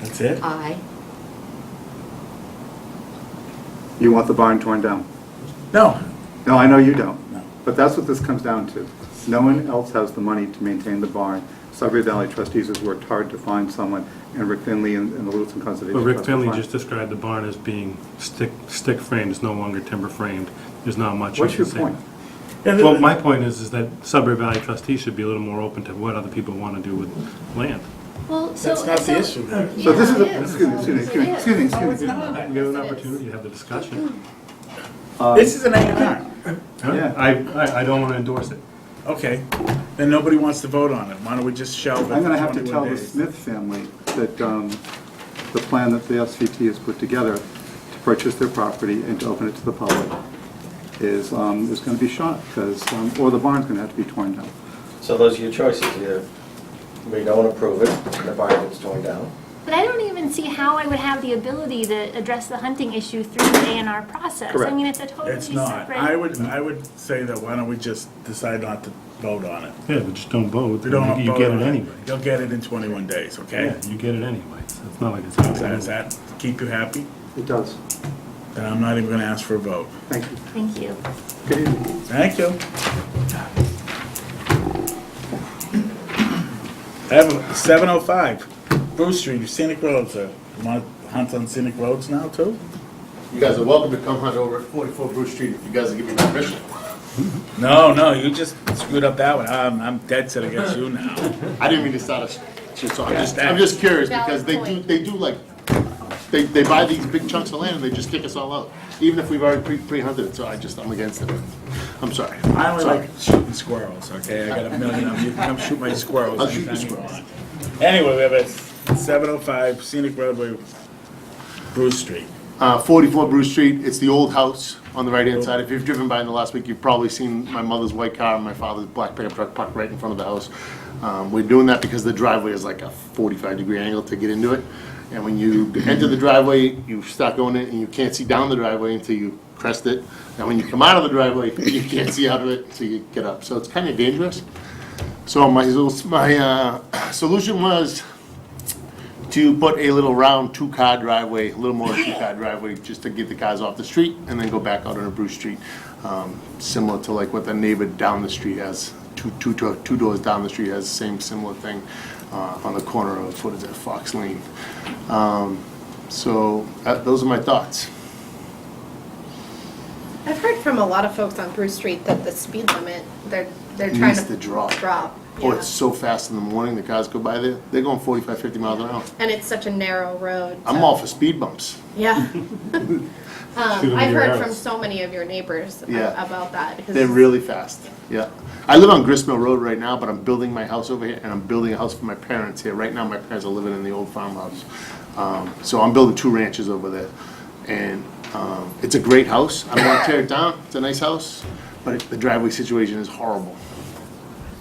Speaker 4: That's it?
Speaker 5: Aye.
Speaker 16: You want the barn torn down?
Speaker 4: No.
Speaker 16: No, I know you don't.
Speaker 4: No.
Speaker 16: But that's what this comes down to. No one else has the money to maintain the barn. Sudbury Valley trustees has worked hard to find someone, and Rick Finley and the Littleton Conservation
Speaker 8: But Rick
Speaker 16: Trust
Speaker 8: Finley
Speaker 16: to find-
Speaker 8: just described the barn as being stick framed, it's no longer timber framed. There's not much.
Speaker 16: What's
Speaker 8: you
Speaker 16: your
Speaker 8: can say.
Speaker 16: point?
Speaker 8: Well, my point is that Sudbury Valley trustees should be a little more open to what other people want to do with land.
Speaker 15: Well, so
Speaker 4: That's not the issue.
Speaker 16: So this is,
Speaker 15: Yeah, it is.
Speaker 16: excuse me.
Speaker 8: You have an opportunity to have the discussion.
Speaker 4: This is an A&R.
Speaker 16: Yeah.
Speaker 8: I don't want to endorse it.
Speaker 4: Okay, then nobody wants to vote on it. Why don't we just shelve it?
Speaker 16: I'm going to have
Speaker 4: for
Speaker 16: to
Speaker 4: 21
Speaker 16: tell the
Speaker 4: days?
Speaker 16: Smith family that the plan that the SVT has put together to purchase their property and to open it to the public is going to be shot, because, or the barn's going to have to be torn down.
Speaker 17: So those are your choices, either We don't approve it, the barn gets torn down.
Speaker 15: But I don't even see how I would have the ability to address the hunting issue through the A&R process.
Speaker 17: Correct.
Speaker 15: I mean, it's a totally
Speaker 4: It's not.
Speaker 15: separate.
Speaker 4: I would say that why don't we just decide not to vote on it?
Speaker 8: Yeah, but just don't vote.
Speaker 4: We don't
Speaker 8: You
Speaker 4: vote
Speaker 8: get
Speaker 4: on
Speaker 8: it anyway.
Speaker 4: You'll get it in 21 days, okay?
Speaker 8: Yeah, you get it anyway. So it's not like it's.
Speaker 4: Does that keep you happy?
Speaker 16: It does.
Speaker 4: Then I'm not even gonna ask for a vote.
Speaker 16: Thank you.
Speaker 15: Thank you.
Speaker 16: Good evening.
Speaker 4: Thank you. I have a 705 Bruce Street, scenic roads. You want to hunt on scenic roads now too?
Speaker 1: You guys are welcome to come hunt over at 44 Bruce Street if you guys will give me permission.
Speaker 4: No, you just screwed up that one. I'm dead set against you now.
Speaker 1: I didn't mean to start a shit, so I'm just curious because they do like, they buy these big chunks of land and they just kick us all out. Even if we've already pre-hunted it, so I'm against it. I'm sorry.
Speaker 4: I only
Speaker 1: Sorry.
Speaker 4: like shooting squirrels, okay? I got a million of them. You can come shoot my squirrels.
Speaker 1: I'll shoot your
Speaker 4: anytime you
Speaker 1: squirrels.
Speaker 4: want. Anyway, we have a 705 scenic roadway, Bruce Street.
Speaker 1: 44 Bruce Street, it's the old house on the right-hand side. If you've driven by in the last week, you've probably seen my mother's white car and my father's black pickup truck parked right in front of the house. We're doing that because the driveway is like a 45-degree angle to get into it. And when you enter the driveway, you start going in and you can't see down the driveway until you crest it. And when you come out of the driveway, you can't see out of it until you get up. So it's kind of dangerous. So my solution was to put a little round two-car driveway, a little more two-car driveway, just to get the cars off the street and then go back out on a Bruce Street. Similar to like what the neighbor down the street has, two doors down the street has the same similar thing on the corner of, what is it, Fox Lane. Those are my thoughts.
Speaker 7: I've heard from a lot of folks on Bruce Street that the speed limit, they're trying
Speaker 1: Needs
Speaker 7: to
Speaker 1: to drop.
Speaker 7: yeah.
Speaker 1: Oh, it's so fast in the morning, the cars go by there, they're going 45, 50 miles an hour.
Speaker 7: And it's such a narrow road.
Speaker 1: I'm
Speaker 7: so-
Speaker 1: all for speed bumps.
Speaker 7: Yeah.
Speaker 8: Shoot 'em
Speaker 7: I've
Speaker 8: in your
Speaker 7: heard
Speaker 8: house.
Speaker 7: from so many of your neighbors
Speaker 1: Yeah.
Speaker 7: about that. because
Speaker 1: They're really fast, yeah. I live on Grist Mill Road right now, but I'm building my house over here, and I'm building a house for my parents here. Right now, my parents are living in the old farmhouse. So I'm building 2 ranches over there. And it's a great house. I don't want to tear it down. It's a nice house, but the driveway situation is horrible.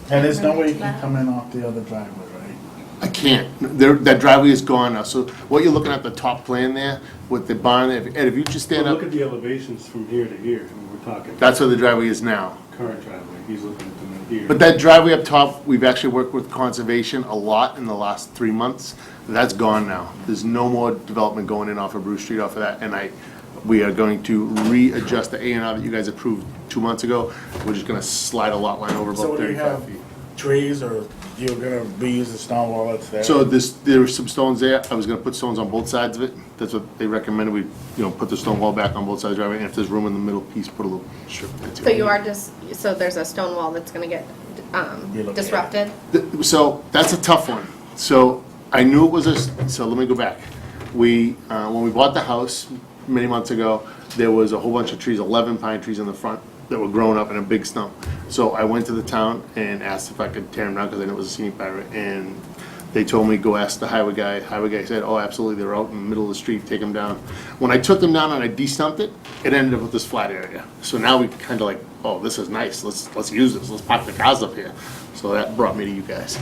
Speaker 4: And there's no way you can come in off the other driveway, right?
Speaker 1: I can't. That driveway is gone now. So what you're looking at, the top plan there, with the barn, Ed, if you just stand
Speaker 8: Well,
Speaker 1: up,
Speaker 8: look at the elevations from here to here, and we're talking.
Speaker 1: that's where the driveway is now.
Speaker 8: Current driveway, he's looking at them in here.
Speaker 1: But that driveway up top, we've actually worked with conservation a lot in the last 3 months. That's gone now. There's no more development going in off of Bruce Street off of that, and we are going to readjust the A&R that you guys approved 2 months ago. We're just gonna slide a lot line over
Speaker 4: So
Speaker 1: about
Speaker 4: what do you
Speaker 1: 35
Speaker 4: have,
Speaker 1: feet.
Speaker 4: trees, or you're gonna reuse the stone wall that's there?
Speaker 1: So there were some stones there. I was gonna put stones on both sides of it. That's what they recommended. We, put the stone wall back on both sides of the driveway, and if there's room in the middle piece, put a little strip. That's
Speaker 7: So
Speaker 1: it.
Speaker 7: you are so there's a stone wall that's gonna get disrupted?
Speaker 1: So that's a tough one. So I knew it was so let me go back. When we bought the house many months ago, there was a whole bunch of trees, 11 pine trees in the front that were growing up in a big stump. So I went to the town and asked if I could tear them down because I knew it was a scenic byway. And they told me, go ask the highway guy. Highway guy said, oh, absolutely, they're out in the middle of the street, take them down. When I took them down and I de-stumped it, it ended up with this flat area. So now we kind of like, oh, this is nice, let's use this, let's park the cars up here. So that brought me to you guys.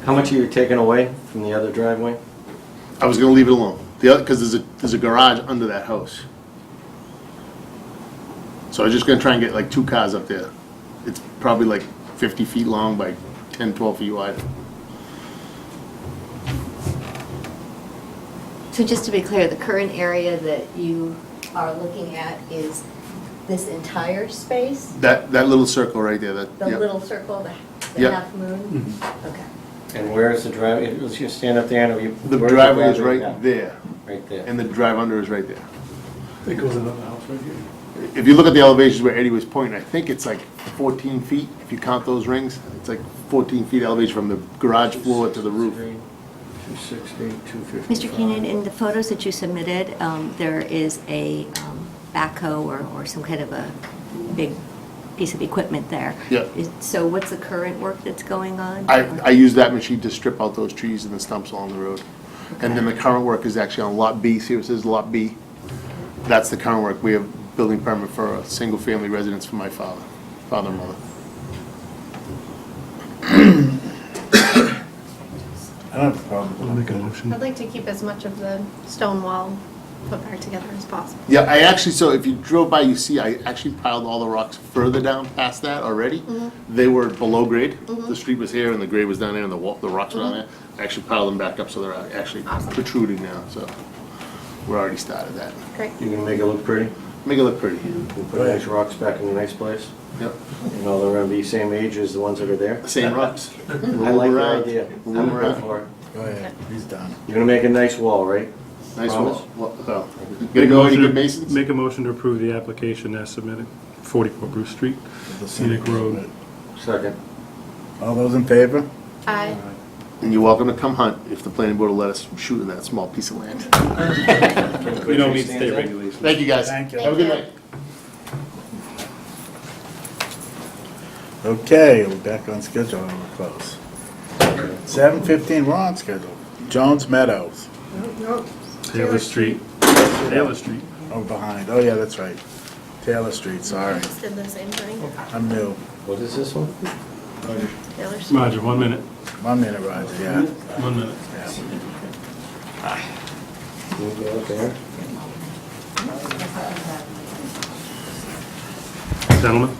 Speaker 17: How much are you taking away from the other driveway?
Speaker 1: I was gonna leave it alone, because there's a garage under that house. So I was just gonna try and get like 2 cars up there. It's probably like 50 feet long by 10, 12 feet wide.
Speaker 5: So just to be clear, the current area that you are looking at is this entire space?
Speaker 1: That little circle right there,
Speaker 5: The
Speaker 1: yeah.
Speaker 5: little circle, the
Speaker 1: Yep.
Speaker 5: half moon? Okay.
Speaker 17: And where is the driveway? Let's just stand up there and
Speaker 1: The
Speaker 17: where's
Speaker 1: driveway is
Speaker 17: driveway
Speaker 1: right
Speaker 17: now?
Speaker 1: there,
Speaker 17: Right there.
Speaker 1: and the drive under is right there.
Speaker 8: It goes into the house right here.
Speaker 1: If you look at the elevations where Eddie was pointing, I think it's like 14 feet, if you count those rings. It's like 14 feet elevation from the garage floor to the roof.
Speaker 17: 260, 250.
Speaker 5: Mr. Keenan, in the photos that you submitted, there is a backhoe or some kind of a big piece of equipment there.
Speaker 1: Yeah.
Speaker 5: So what's the current work that's going on?
Speaker 1: I use that machine to strip out those trees and the stumps along the road. And then the current work is actually on Lot B. See what it says, Lot B? That's the current work. We have building permit for a single-family residence for my father and mother.
Speaker 4: I don't have a problem with
Speaker 8: I'll make a motion.
Speaker 7: I'd like to keep as much of the stone wall put back together as possible.
Speaker 1: Yeah, I actually, so if you drove by, you see, I actually piled all the rocks further down past that already. They were below grade. The street was here and the grade was down there and the rocks were down there. I actually piled them back up so they're actually protruding now, so we're already started that.
Speaker 7: Great.
Speaker 17: You're gonna make it look pretty?
Speaker 1: Make it look pretty.
Speaker 17: We'll put nice rocks back in a nice place?
Speaker 1: Yep.
Speaker 17: You know, they're gonna be same age as the ones that are there?
Speaker 1: Same rocks.
Speaker 17: I like the
Speaker 1: around.
Speaker 17: idea.
Speaker 1: Move
Speaker 17: I'm good
Speaker 1: around.
Speaker 17: for it.
Speaker 4: Go ahead, he's done.
Speaker 17: You're gonna make a nice wall, right?
Speaker 1: Nice
Speaker 17: Promise?
Speaker 1: wall. Well, gonna go any good masons?
Speaker 8: Make a motion to approve the application as submitted, 44 Bruce Street, Scenic Road.
Speaker 17: Second.
Speaker 4: All those in favor?
Speaker 7: Aye.
Speaker 1: And you're welcome to come hunt if the planning board will let us shoot in that small piece of land.
Speaker 8: We don't meet state regulations.
Speaker 1: Thank you, guys.
Speaker 4: Thank you.
Speaker 1: Have a good night.
Speaker 4: Okay, we're back on schedule, we're close. 7:15, we're on schedule. Jones Meadows.
Speaker 6: No,
Speaker 8: Taylor Street. Taylor Street.
Speaker 4: Oh, behind, oh yeah, that's right. Taylor Street, sorry,
Speaker 7: Just did the same thing.
Speaker 4: I'm new.
Speaker 17: What is this one?
Speaker 7: Taylor Street.
Speaker 8: Roger, 1 minute.
Speaker 4: 1 minute, Roger, yeah.
Speaker 8: 1 minute.
Speaker 17: Can we go up there?
Speaker 8: Gentlemen,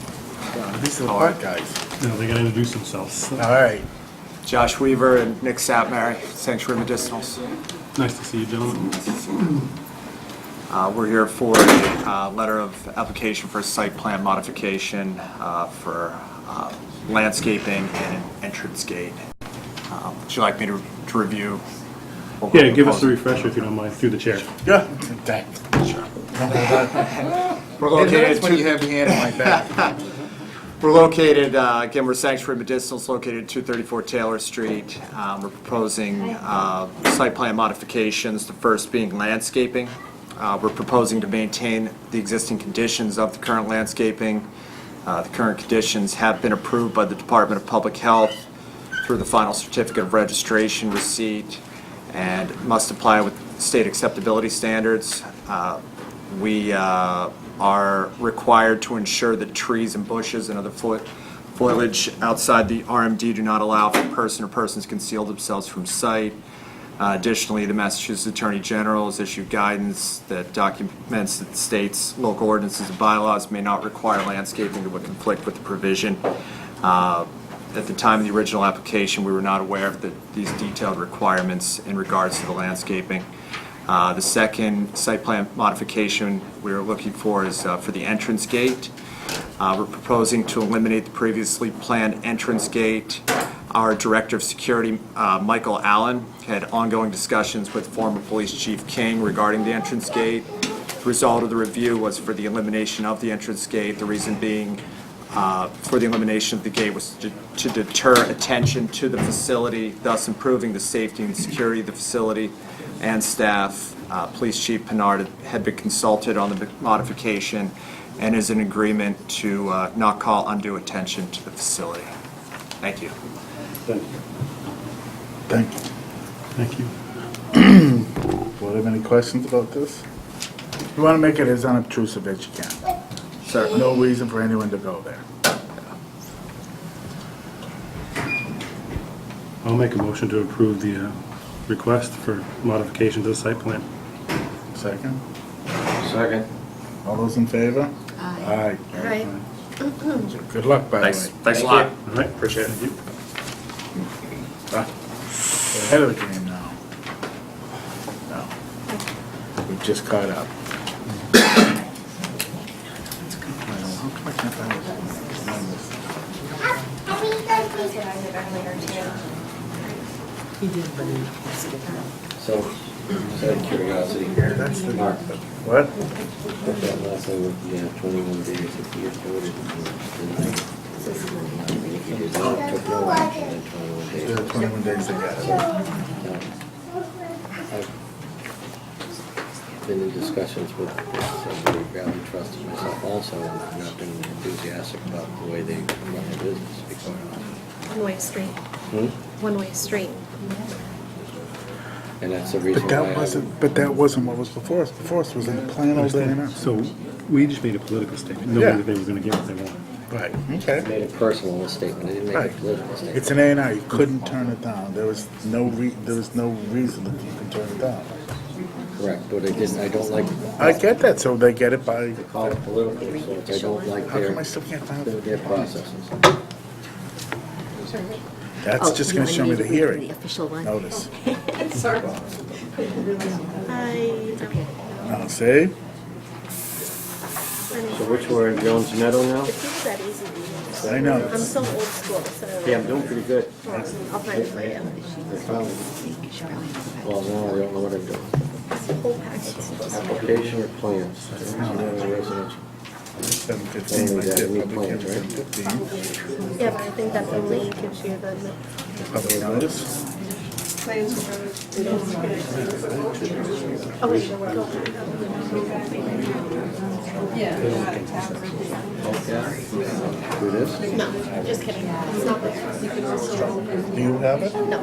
Speaker 4: These are the hard guys.
Speaker 8: now they gotta introduce themselves.
Speaker 4: All right,
Speaker 19: Josh Weaver and Nick Sapmary, Sanctuary Medicinals.
Speaker 8: Nice to see you, gentlemen.
Speaker 19: We're here for a letter of application for a site plan modification for landscaping and an entrance gate. Would you like me to review? what we're
Speaker 8: Yeah, give us a
Speaker 19: proposing?
Speaker 8: refresher if you don't mind, through the chair.
Speaker 4: yeah, thanks.
Speaker 19: We're located.
Speaker 4: when you have your hand in my back.
Speaker 19: We're located, again, we're Sanctuary Medicinals, located at 234 Taylor Street. We're proposing site plan modifications, the first being landscaping. We're proposing to maintain the existing conditions of the current landscaping. The current conditions have been approved by the Department of Public Health through the final certificate of registration receipt and must apply with state acceptability standards. We are required to ensure that trees and bushes and other foliage outside the RMD do not allow for person or persons to conceal themselves from sight. Additionally, the Massachusetts Attorney General has issued guidance that documents that states local ordinances and bylaws may not require landscaping that would conflict with the provision. At the time of the original application, we were not aware of these detailed requirements in regards to the landscaping. The second site plan modification we're looking for is for the entrance gate. We're proposing to eliminate the previously planned entrance gate. Our Director of Security, Michael Allen, had ongoing discussions with former Police Chief King regarding the entrance gate. The result of the review was for the elimination of the entrance gate. The reason being for the elimination of the gate was to deter attention to the facility, thus improving the safety and security of the facility and staff. Police Chief Plnbrd had been consulted on the modification and is in agreement to not call undue attention to the facility. Thank you.
Speaker 4: Thank you.
Speaker 8: Thank you.
Speaker 4: Board have any questions about this? You want to make it as unobtrusive as you can.
Speaker 19: Sir.
Speaker 4: No reason for anyone to go there.
Speaker 8: I'll make a motion to approve the request for modification to the site plan.
Speaker 4: Second?
Speaker 17: Second.
Speaker 4: All those in favor?
Speaker 5: Aye.
Speaker 4: Aye.
Speaker 7: Right.
Speaker 4: Good luck, by the way.
Speaker 19: Thanks a lot.
Speaker 8: All right, appreciate it.
Speaker 4: We're ahead of the game now. No. We've just caught up. How come I can't find this?
Speaker 7: That's what I did earlier too.
Speaker 11: He did, but he has to get that.
Speaker 17: So, just out of curiosity,
Speaker 4: That's the,
Speaker 17: Mark,
Speaker 4: what?
Speaker 17: put that last thing with the 21 days if you voted. If you did not, took no action in 21 days.
Speaker 4: Yeah, 21 days to get it.
Speaker 17: I've been in discussions with the Valley Trust and myself also, and I've not been enthusiastic about the way they run their business, to be quite honest.
Speaker 7: One-way street. One-way street.
Speaker 17: And that's the reason
Speaker 4: But
Speaker 17: why
Speaker 4: that wasn't what was before us. Before us was in the plan all day and
Speaker 8: So we just made a political statement,
Speaker 4: Yeah.
Speaker 8: knowing that they were going to get what they wanted.
Speaker 4: Right, okay.
Speaker 17: Made a personal statement, I didn't make a
Speaker 4: Right.
Speaker 17: political statement.
Speaker 4: It's an A&R, you couldn't turn it down. There was no reason that you could turn it down.
Speaker 17: Correct, but I don't like.
Speaker 4: I get that, so they get it by,
Speaker 17: Call it political, so I don't like
Speaker 4: how come I still can't find it?
Speaker 17: their processes.
Speaker 4: That's
Speaker 5: Oh,
Speaker 4: just
Speaker 5: you
Speaker 4: gonna show me
Speaker 5: want
Speaker 4: the
Speaker 5: to read
Speaker 4: hearing
Speaker 5: The official one.
Speaker 4: notice.
Speaker 7: Sorry.
Speaker 4: Now, see?
Speaker 17: So which we're in Jones Meadow now?
Speaker 7: It's not that easy to
Speaker 4: I know.
Speaker 7: I'm so old school, so.
Speaker 17: Yeah, I'm doing pretty good.
Speaker 7: I'll find it for you.
Speaker 17: I found it. Well, now I don't know what I'm doing.
Speaker 7: This whole packet's supposed to be.
Speaker 17: Application or plans? Residential.
Speaker 4: 7:15,
Speaker 17: Only
Speaker 4: like
Speaker 17: that,
Speaker 4: that,
Speaker 17: new
Speaker 4: public
Speaker 17: plans,
Speaker 4: hearing,
Speaker 17: right?
Speaker 4: 7:15.
Speaker 7: Yeah, but I think that only gives you the.
Speaker 4: Public notice?
Speaker 7: Oh, wait, no, we're going.
Speaker 17: Do this?
Speaker 7: No, just kidding. It's not there.
Speaker 4: Do you have it?
Speaker 7: No,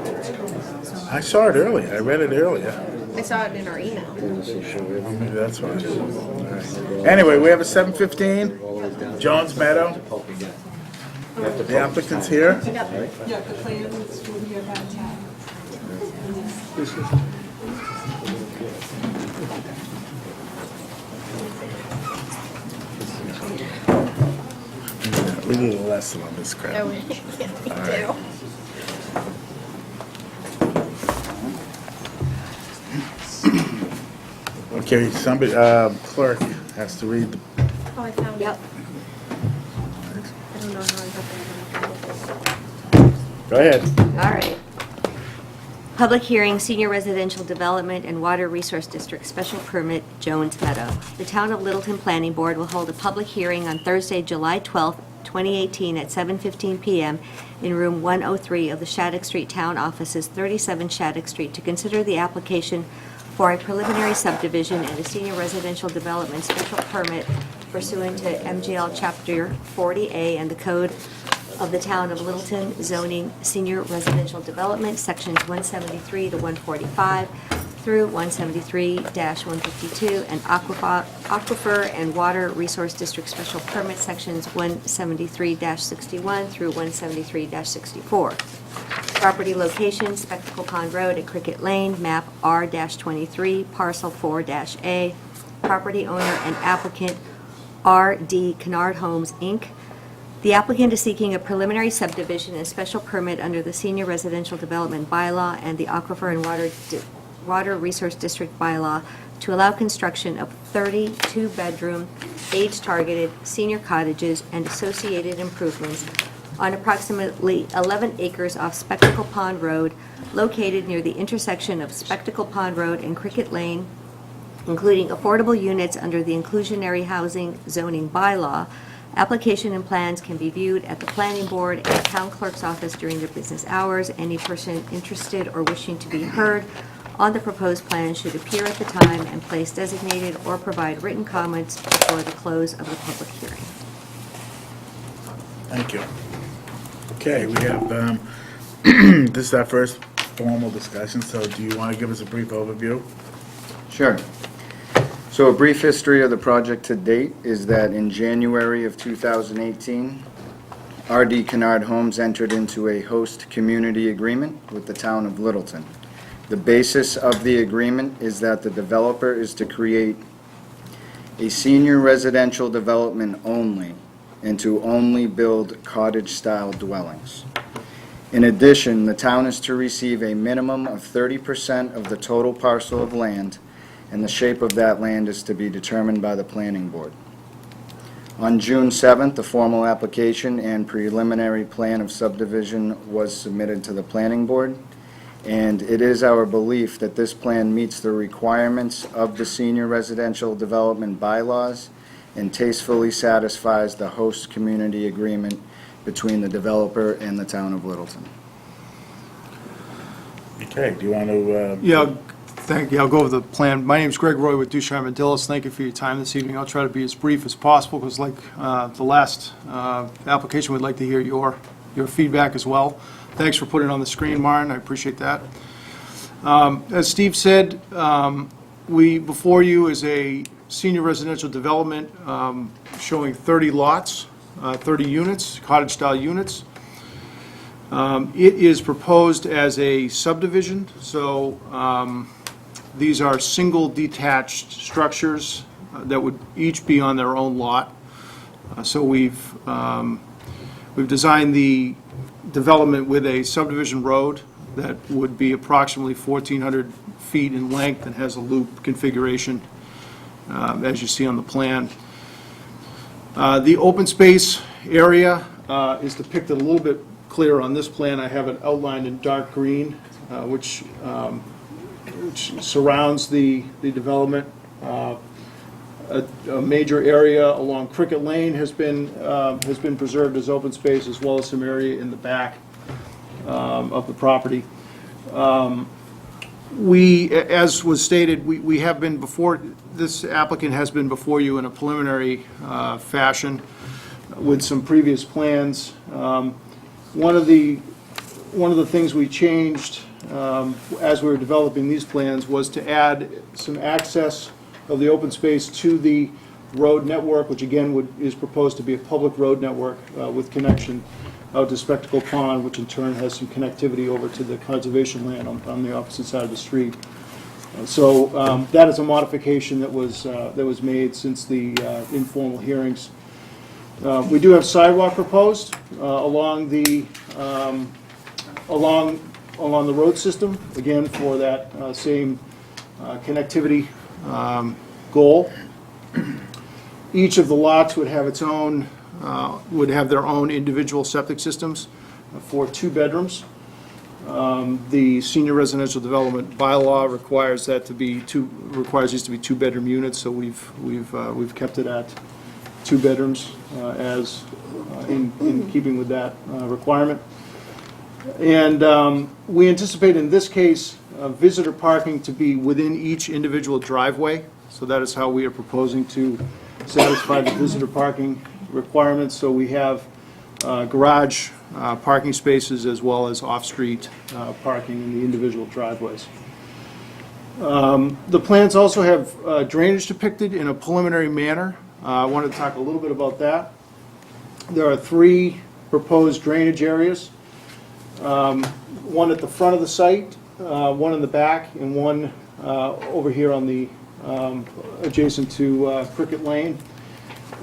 Speaker 4: I saw it earlier, I read it earlier.
Speaker 7: I saw it in our email.
Speaker 4: Maybe that's why. All right. Anyway, we have a 7:15, Jones Meadow. The applicant's here.
Speaker 6: Yeah, the plans will be about time.
Speaker 4: We need a lesson on this crap.
Speaker 7: Oh, we do.
Speaker 4: Okay, somebody, clerk has to read the,
Speaker 7: Oh, I found it.
Speaker 5: Yep.
Speaker 7: I don't know how I got that.
Speaker 4: go ahead.
Speaker 5: All right. Public hearing, Senior Residential Development and Water Resource District Special Permit, Jones Meadow. The Town of Littleton Planning Board will hold a public hearing on Thursday, July 12th, 2018, at 7:15 p.m. in Room 103 of the Shattuck Street Town Offices, 37 Shattuck Street, to consider the application for a preliminary subdivision and a senior residential development special permit pursuant to MGL Chapter 40A and the Code of the Town of Littleton zoning senior residential development, Sections 173 to 145 through 173-152, and Aquifer and Water Resource District Special Permit, Sections 173-61 through 173-64. Property location, Spectacle Pond Road at Cricket Lane, map R-23, parcel 4-A. Property owner and applicant R.D. Kennard Homes, Inc. The applicant is seeking a preliminary subdivision and special permit under the Senior Residential Development Bylaw and the Aquifer and Water Resource District Bylaw to allow construction of 32-bedroom, age-targeted senior cottages and associated improvements on approximately 11 acres off Spectacle Pond Road, located near the intersection of Spectacle Pond Road and Cricket Lane, including affordable units under the inclusionary housing zoning bylaw. Application and plans can be viewed at the planning board and town clerk's office during their business hours. Any person interested or wishing to be heard on the proposed plan should appear at the time and place designated or provide written comments before the close of the public hearing.
Speaker 4: Thank you. Okay, we have, this is our first formal discussion, so do you want to give us a brief overview?
Speaker 20: Sure. So a brief history of the project to date is that in January of 2018, R.D. Kennard Homes entered into a host community agreement with the town of Littleton. The basis of the agreement is that the developer is to create a senior residential development only and to only build cottage-style dwellings. In addition, the town is to receive a minimum of 30% of the total parcel of land, and the shape of that land is to be determined by the planning board. On June 7th, the formal application and preliminary plan of subdivision was submitted to the planning board, and it is our belief that this plan meets the requirements of the senior residential development bylaws and tastefully satisfies the host community agreement between the developer and the town of Littleton.
Speaker 4: Okay, do you want to?
Speaker 3: Yeah, thank you. I'll go over the plan. My name's Greg Roy with Dushar Dillis. Thank you for your time this evening. I'll try to be as brief as possible because like the last application, we'd like to hear your feedback as well. Thanks for putting it on the screen, Martin. I appreciate that. As Steve said, before you is a senior residential development showing 30 lots 30 units, cottage-style units. It is proposed as a subdivision, so these are single detached structures that would each be on their own lot. So we've designed the development with a subdivision road that would be approximately 1,400 feet in length and has a loop configuration, as you see on the plan. The open space area is depicted a little bit clearer on this plan. I have it outlined in dark green, which surrounds the development. A major area along Cricket Lane has been preserved as open space, as well as some area in the back of the property. As was stated, we have been before, this applicant has been before you in a preliminary fashion with some previous plans. One of the things we changed as we were developing these plans was to add some access of the open space to the road network, which again is proposed to be a public road network with connection out to Spectacle Pond, which in turn has some connectivity over to the conservation land on the opposite side of the street. So that is a modification that was made since the informal hearings. We do have sidewalk proposed along the road system, again for that same connectivity goal. Each of the lots would have its own, would have their own individual septic systems for 2 bedrooms. The senior residential development bylaw requires that to be requires these to be 2-bedroom units, so we've kept it at 2 bedrooms as in keeping with that requirement. And we anticipate in this case visitor parking to be within each individual driveway. So that is how we are proposing to satisfy the visitor parking requirements. So we have garage parking spaces as well as off-street parking in the individual driveways. The plans also have drainage depicted in a preliminary manner. I wanted to talk a little bit about that. There are 3 proposed drainage areas. One at the front of the site, one in the back, and one over here on the adjacent to Cricket Lane.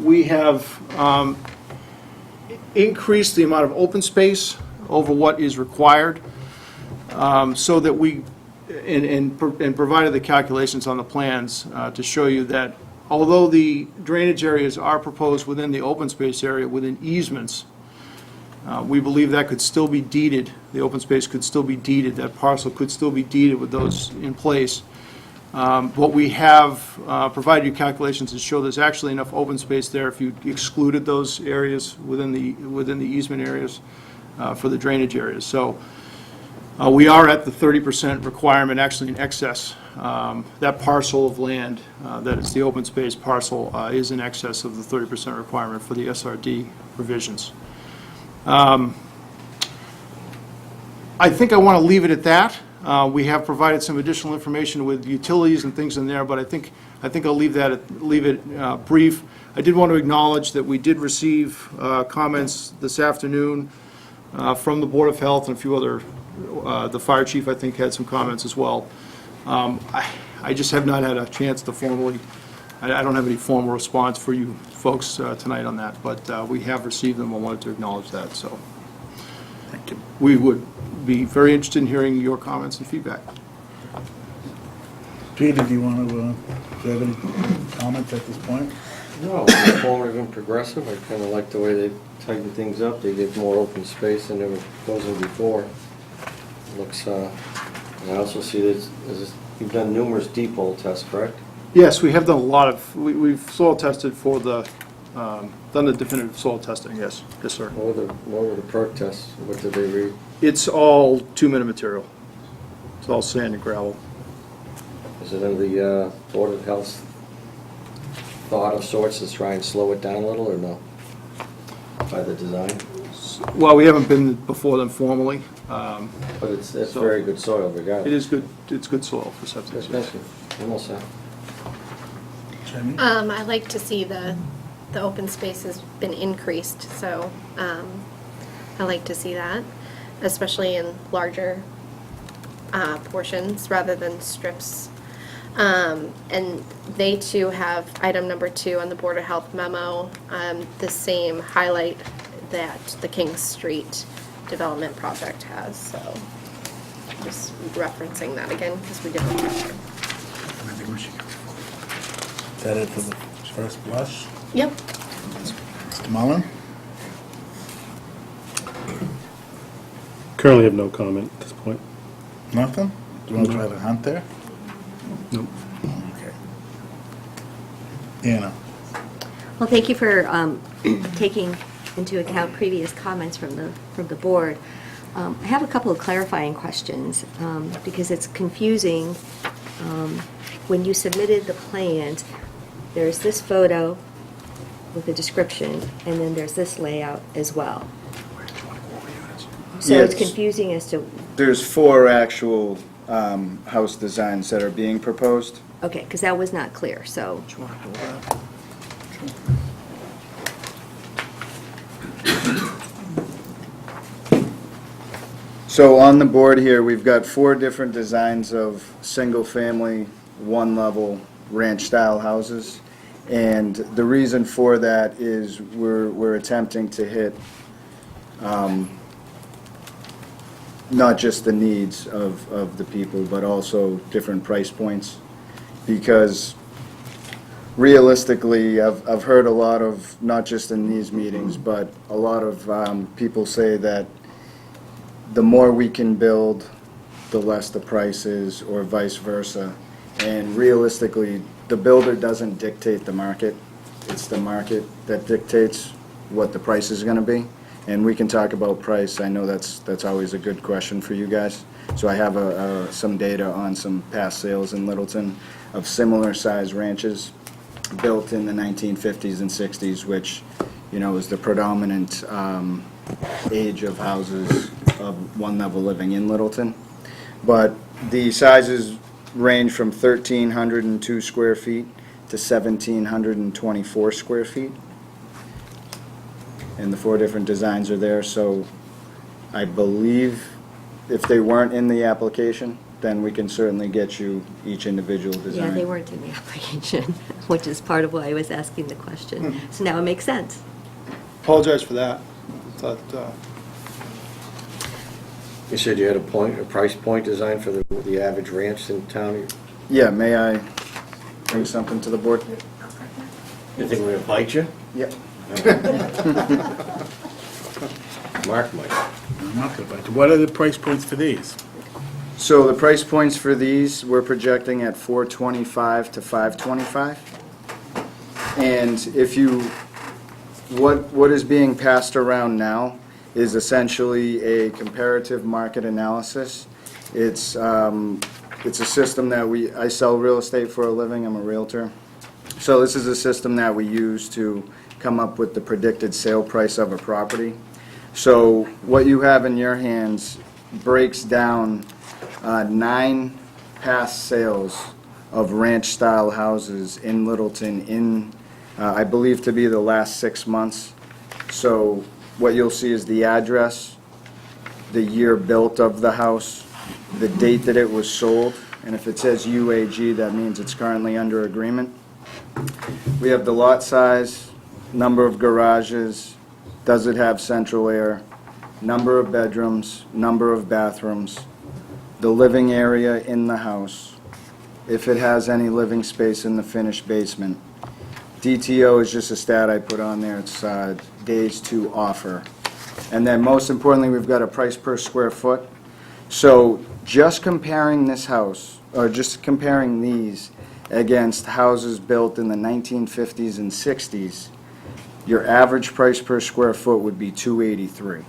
Speaker 3: We have increased the amount of open space over what is required, so that we and provided the calculations on the plans to show you that although the drainage areas are proposed within the open space area within easements, we believe that could still be deeded, the open space could still be deeded, that parcel could still be deeded with those in place. What we have provided you calculations to show there's actually enough open space there if you excluded those areas within the easement areas for the drainage areas. So we are at the 30% requirement, actually in excess. That parcel of land, that is the open space parcel, is in excess of the 30% requirement for the SRD provisions. I think I want to leave it at that. We have provided some additional information with utilities and things in there, but I think I'll leave it brief. I did want to acknowledge that we did receive comments this afternoon from the Board of Health and a few other, the fire chief I think had some comments as well. I just have not had a chance to formally, I don't have any formal response for you folks tonight on that, but we have received them. I wanted to acknowledge that. So
Speaker 4: thank you.
Speaker 3: We would be very interested in hearing your comments and feedback.
Speaker 4: Peter, do you want to, do you have any comments at this point?
Speaker 17: No, informative and progressive. I kind of like the way they tighten things up. They give more open space than they were proposing before. Looks, and I also see that you've done numerous deep hole tests, correct?
Speaker 3: Yes, we have done a lot of, we've soil tested for the, done the definitive soil testing, yes. Yes, sir.
Speaker 17: What were the perk tests? What did they read?
Speaker 3: It's all 2-minute material. It's all sand and gravel.
Speaker 17: Is it in the Board of Health's thought of sorts to try and slow it down a little, or no? By the design?
Speaker 3: Well, we haven't been before them formally.
Speaker 17: But it's so very good soil regardless.
Speaker 3: It is good. It's good soil for septic.
Speaker 17: Thank you. I'm all set.
Speaker 7: I like to see the the open space has been increased, so I like to see that, especially in larger portions rather than strips. And they too have item number 2 on the Board of Health memo, the same highlight that the King Street development project has, so just referencing that again because we didn't cover it.
Speaker 4: Is that it for the first blush?
Speaker 7: Yep.
Speaker 4: Mr. Mullen?
Speaker 8: Currently have no comment at this point.
Speaker 4: Nothing? Do you want to try to hunt there?
Speaker 8: Nope.
Speaker 4: Okay. Anna?
Speaker 5: Well, thank you for taking into account previous comments from the board. I have a couple of clarifying questions because it's confusing. When you submitted the plans, there's this photo with the description, and then there's this layout as well. So it's
Speaker 20: Yes.
Speaker 5: confusing as to,
Speaker 20: There's 4 actual house designs that are being proposed.
Speaker 5: okay, because that was not clear, so.
Speaker 20: So on the board here, we've got 4 different designs of single-family, one-level ranch-style houses. And the reason for that is we're attempting to hit not just the needs of the people, but also different price points. Because realistically, I've heard a lot of, not just in these meetings, but a lot of people say that the more we can build, the less the price is, or vice versa. And realistically, the builder doesn't dictate the market. It's the market that dictates what the price is going to be. And we can talk about price. I know that's always a good question for you guys. So I have some data on some past sales in Littleton of similar size ranches built in the 1950s and 60s, which, you know, is the predominant age of houses of one-level living in Littleton. But the sizes range from 1,302 square feet to 1,724 square feet. And the 4 different designs are there, so I believe if they weren't in the application, then we can certainly get you each individual design.
Speaker 5: Yeah, they weren't in the application, which is part of why I was asking the question. So now it makes sense.
Speaker 3: Apologize for that. Thought,
Speaker 17: You said you had a price point design for the average ranch in town?
Speaker 20: Yeah, may I bring something to the board?
Speaker 17: You think we're gonna bite you?
Speaker 20: Yep.
Speaker 17: Mark might.
Speaker 4: I'm not going to bite you. What are the price points for these?
Speaker 20: So the price points for these, we're projecting at $425 to $525. And if you, what is being passed around now is essentially a comparative market analysis. It's a system that I sell real estate for a living. I'm a realtor. So this is a system that we use to come up with the predicted sale price of a property. So what you have in your hands breaks down 9 past sales of ranch-style houses in Littleton in, I believe to be the last 6 months. So what you'll see is the address, the year built of the house, the date that it was sold, and if it says UAG, that means it's currently under agreement. We have the lot size, number of garages, does it have central air, number of bedrooms, number of bathrooms, the living area in the house, if it has any living space in the finished basement. DTO is just a stat I put on there, it's days to offer. And then most importantly, we've got a price per square foot. So just comparing this house, or just comparing these against houses built in the 1950s and 60s, your average price per square foot would be $283.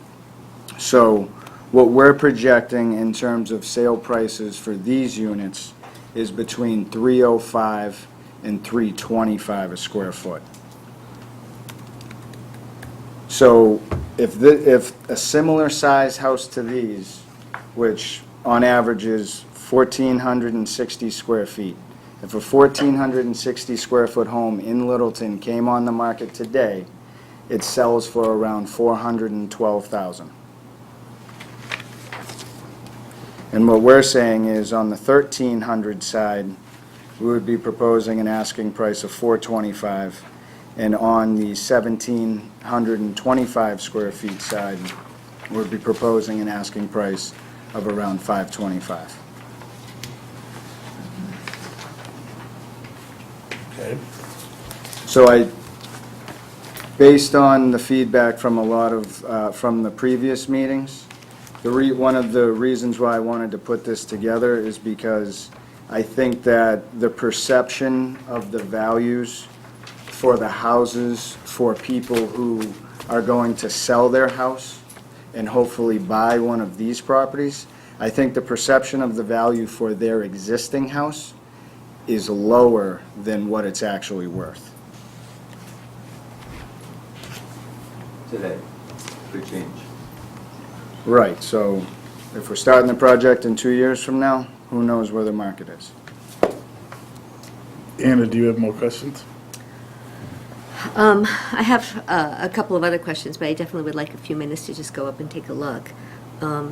Speaker 20: So what we're projecting in terms of sale prices for these units is between $305 and $325 a square foot. So if a similar size house to these, which on average is 1,460 square feet, If a 1,460 square foot home in Littleton came on the market today, it sells for around $412,000. And what we're saying is on the 1,300 side, we would be proposing an asking price of $425,000, and on the 1,725 square feet side, we'd be proposing an asking price of around $525,000.
Speaker 4: Okay.
Speaker 20: So based on the feedback from a lot of, from the previous meetings, one of the reasons why I wanted to put this together is because I think that the perception of the values for the houses for people who are going to sell their house and hopefully buy one of these properties, I think the perception of the value for their existing house is lower than what it's actually worth.
Speaker 21: Today, could change.
Speaker 20: Right, so if we're starting the project in 2 years from now, who knows where the market is?
Speaker 4: Anna, do you have more questions?
Speaker 5: I have a couple of other questions, but I definitely would like a few minutes to just go up and take a look. I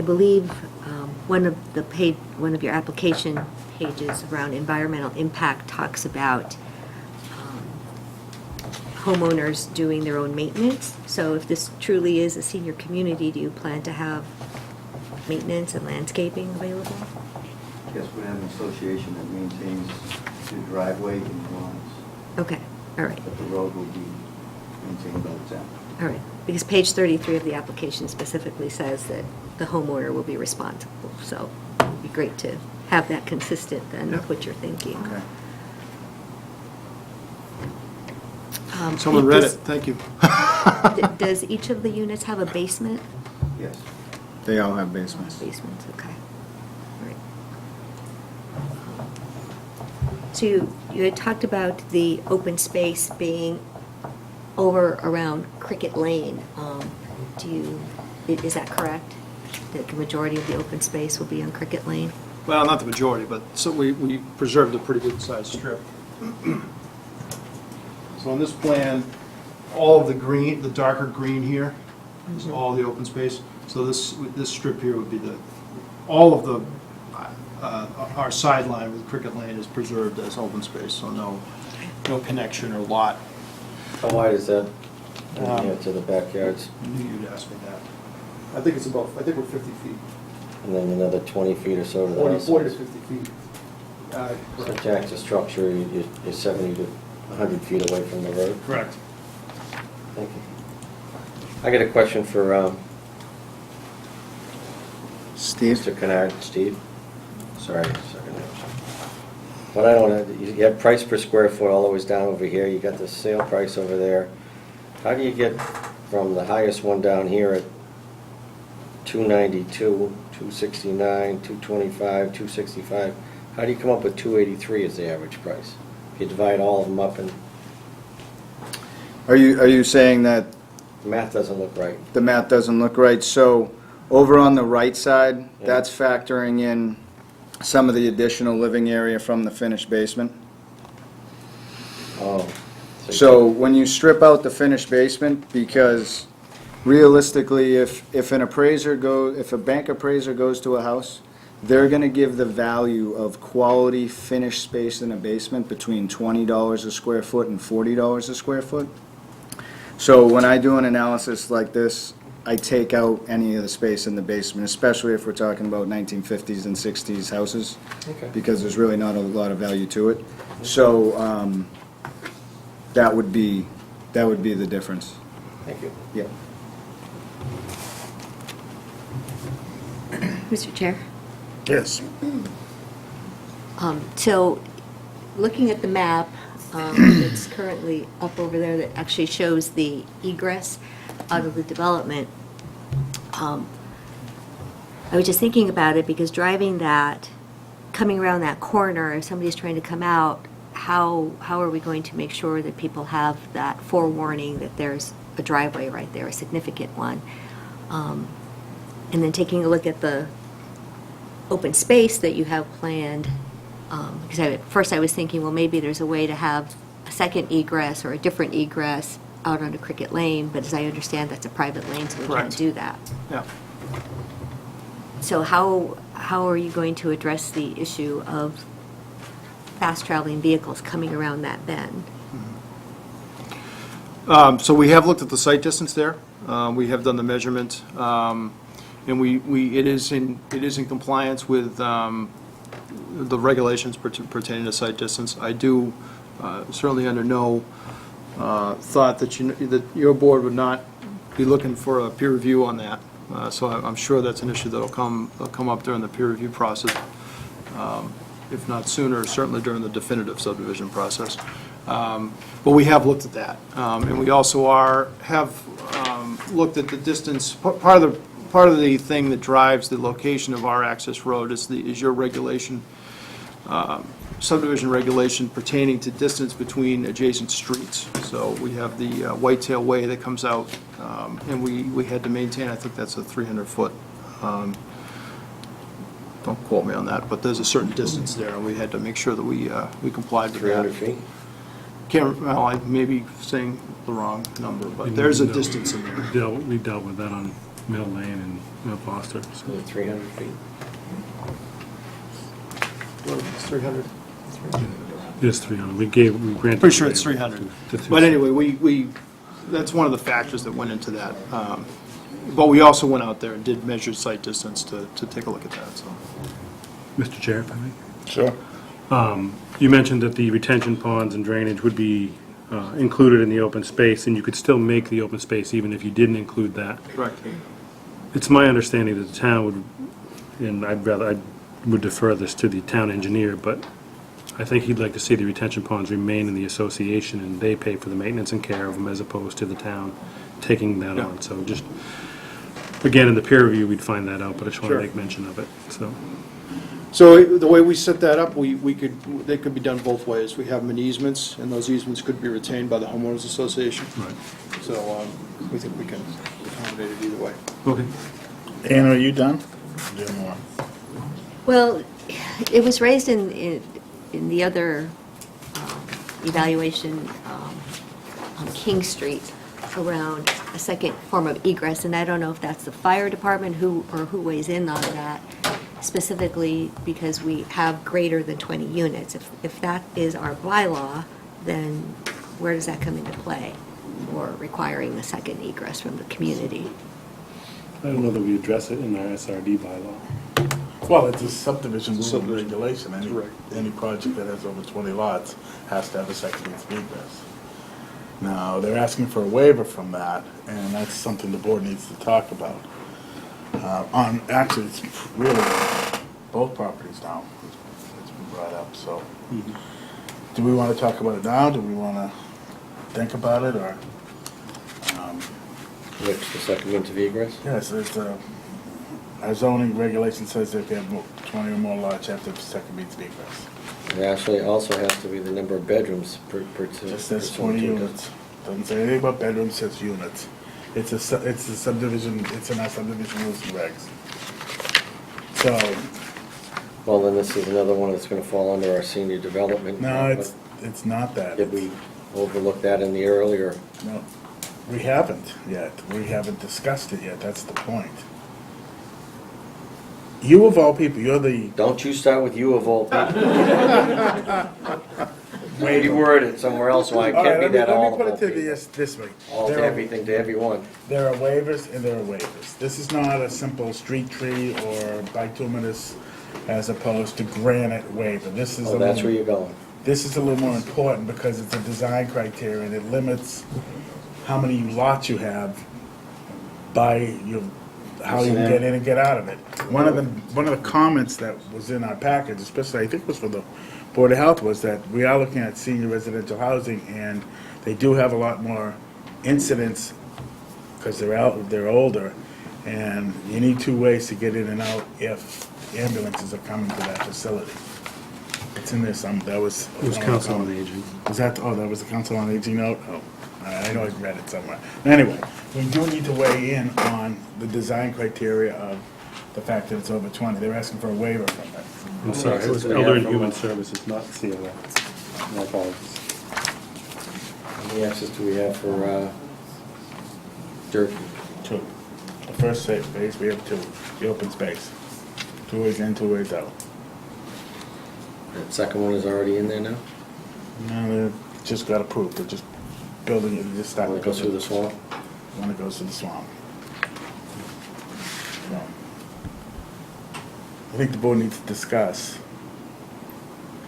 Speaker 5: believe one of your application pages around environmental impact talks about homeowners doing their own maintenance. So if this truly is a senior community, do you plan to have maintenance and landscaping available?
Speaker 21: Yes, we have an association that maintains the driveway and the lawns.
Speaker 5: Okay, all right.
Speaker 21: But the road will be maintained by the town.
Speaker 5: All right, because page 33 of the application specifically says that the homeowner will be responsible. So it would be great to have that consistent then with what you're thinking.
Speaker 20: Okay.
Speaker 3: Someone read it, thank you.
Speaker 5: Does each of the units have a basement?
Speaker 21: Yes.
Speaker 20: They all have basements.
Speaker 5: Basements, okay. All right. So you had talked about the open space being over around Cricket Lane. Is that correct? That the majority of the open space will be on Cricket Lane?
Speaker 3: Well, not the majority, but so we preserved a pretty good sized strip. So on this plan, all of the green, the darker green here is all the open space. So this strip here would be all of the, our sideline with Cricket Lane is preserved as open space, so no connection or lot.
Speaker 17: How wide is that here to the backyards?
Speaker 3: I knew you'd ask me that. I think we're 50 feet.
Speaker 17: And then another 20 feet or so to the house?
Speaker 3: 40 to 50 feet.
Speaker 17: So to access structure, you're 70 to 100 feet away from the road?
Speaker 3: Correct.
Speaker 17: Thank you. I got a question for
Speaker 20: Steve?
Speaker 17: Mr. Kennard. Steve? Sorry, second. What I don't know, you have price per square foot all the way down over here. You got the sale price over there. How do you get from the highest one down here at 292, 269, 225, 265? How do you come up with 283 as the average price? If you divide all of them up and...
Speaker 20: Are you saying that
Speaker 17: the math doesn't look right?
Speaker 20: The math doesn't look right. So over on the right side, that's factoring in some of the additional living area from the finished basement.
Speaker 17: Oh.
Speaker 20: So when you strip out the finished basement, because realistically, if a bank appraiser goes to a house, they're going to give the value of quality finished space in a basement between $20 a square foot and $40 a square foot. So when I do an analysis like this, I take out any of the space in the basement, especially if we're talking about 1950s and 60s houses, because there's really not a lot of value to it. So that would be the difference.
Speaker 17: Thank you.
Speaker 20: Yeah.
Speaker 5: Mr. Chair?
Speaker 4: Yes.
Speaker 5: So, looking at the map that's currently up over there that actually shows the egress out of the development, I was just thinking about it because driving that, coming around that corner, if somebody's trying to come out, how are we going to make sure that people have that forewarning that there's a driveway right there, a significant one? And then taking a look at the open space that you have planned, because at first I was thinking, well, maybe there's a way to have a second egress or a different egress out onto Cricket Lane, but as I understand, that's a private lane, so we can't
Speaker 3: Correct.
Speaker 5: do that.
Speaker 3: Yeah.
Speaker 5: So how are you going to address the issue of fast-traveling vehicles coming around that bend?
Speaker 3: So we have looked at the site distance there. We have done the measurement, and it is in compliance with the regulations pertaining to site distance. I do certainly under no thought that your board would not be looking for a peer review on that. So I'm sure that's an issue that'll come up during the peer review process, if not sooner, certainly during the definitive subdivision process. But we have looked at that, and we also have looked at the distance. Part of the thing that drives the location of our access road is your regulation, subdivision regulation pertaining to distance between adjacent streets. So we have the Whitetail Way that comes out, and we had to maintain, I think that's a 300-foot. Don't quote me on that, but there's a certain distance there, and we had to make sure that we complied with that.
Speaker 17: 300 feet?
Speaker 3: Well, I may be saying the wrong number, but there's a distance in there.
Speaker 8: We dealt with that on Mill Lane and Mill Foster.
Speaker 17: So 300 feet?
Speaker 3: It's 300.
Speaker 8: It is 300. We granted.
Speaker 3: Pretty sure it's 300.
Speaker 8: to two
Speaker 3: But anyway, that's one of the factors that went into that. But we also went out there and did measure site distance to take a look at that, so.
Speaker 8: Mr. Chair, if I may?
Speaker 4: Sure.
Speaker 8: You mentioned that the retention ponds and drainage would be included in the open space, and you could still make the open space even if you didn't include that.
Speaker 3: Correct.
Speaker 8: It's my understanding that the town would, and I would defer this to the town engineer, but I think he'd like to see the retention ponds remain in the association, and they pay for the maintenance and care of them as opposed to the town taking that on. So just, again, in the peer review, we'd find that out, but I just want to
Speaker 3: Sure.
Speaker 8: make mention of it, so.
Speaker 3: So the way we set that up, they could be done both ways. We have them in easements, and those easements could be retained by the homeowners association.
Speaker 8: Right.
Speaker 3: So we think we can accommodate it either way.
Speaker 8: Okay.
Speaker 4: Anna, are you done? Do you have more?
Speaker 5: Well, it was raised in the other evaluation on King Street around a second form of egress, and I don't know if that's the fire department who weighs in on that, specifically because we have greater than 20 units. If that is our bylaw, then where does that come into play for requiring a second egress from the community?
Speaker 8: I don't know that we address it in our SRD bylaw.
Speaker 4: Well, it's a subdivision rule and regulation. Any project that has over 20 lots has to have a second means of egress. Now, they're asking for a waiver from that, and that's something the board needs to talk about. Actually, it's really both properties now. It's been brought up, so. Do we want to talk about it now? Do we want to think about it, or?
Speaker 17: Which, the second means of egress?
Speaker 4: Yes, our zoning regulation says that if you have 20 or more lots, you have to have a second means of egress.
Speaker 17: It actually also has to be the number of bedrooms per.
Speaker 4: Just says 20 units. Doesn't say anything about bedrooms, says units. It's a subdivision, it's in our subdivision rules and regs. So,
Speaker 17: Well, then this is another one that's gonna fall under our senior development.
Speaker 4: no, it's not that.
Speaker 17: Did we overlook that in the earlier?
Speaker 4: No, we haven't yet. We haven't discussed it yet, that's the point. You of all people, you're the...
Speaker 17: Don't you start with you of all people. Maybe word it somewhere else, so I can't be that all
Speaker 4: Let me put
Speaker 17: about
Speaker 4: it to
Speaker 17: people.
Speaker 4: this way.
Speaker 17: All to everything, to everyone.
Speaker 4: There are waivers and there are waivers. This is not a simple street tree or bituminous as opposed to granite waiver. This is
Speaker 17: Oh, that's where you're going.
Speaker 4: This is a little more important because it's a design criteria and it limits how many lots you have by how you can get in and get out of it. One of the comments that was in our package, especially I think it was for the Board of Health, was that we are looking at senior residential housing and they do have a lot more incidents because they're older, and you need two ways to get in and out if ambulances are coming to that facility. It's in there some, that was...
Speaker 8: It was Council on Aging.
Speaker 4: Was that, that was the Council on Aging note? Oh, I know I read it somewhere. Anyway, we do need to weigh in on the design criteria of the fact that it's over 20. They were asking for a waiver from it.
Speaker 8: I'm sorry, it was Elder and Human Services, not CLA. My apologies.
Speaker 17: How many access do we have for dirt?
Speaker 4: 2. The first safe space, we have 2. The open space. 2 ways in, 2 ways out.
Speaker 17: That second one is already in there now?
Speaker 4: No, they just got approved. They're just building it. They just started.
Speaker 17: When it goes through the swamp?
Speaker 4: When it goes to the swamp. So, I think the board needs to discuss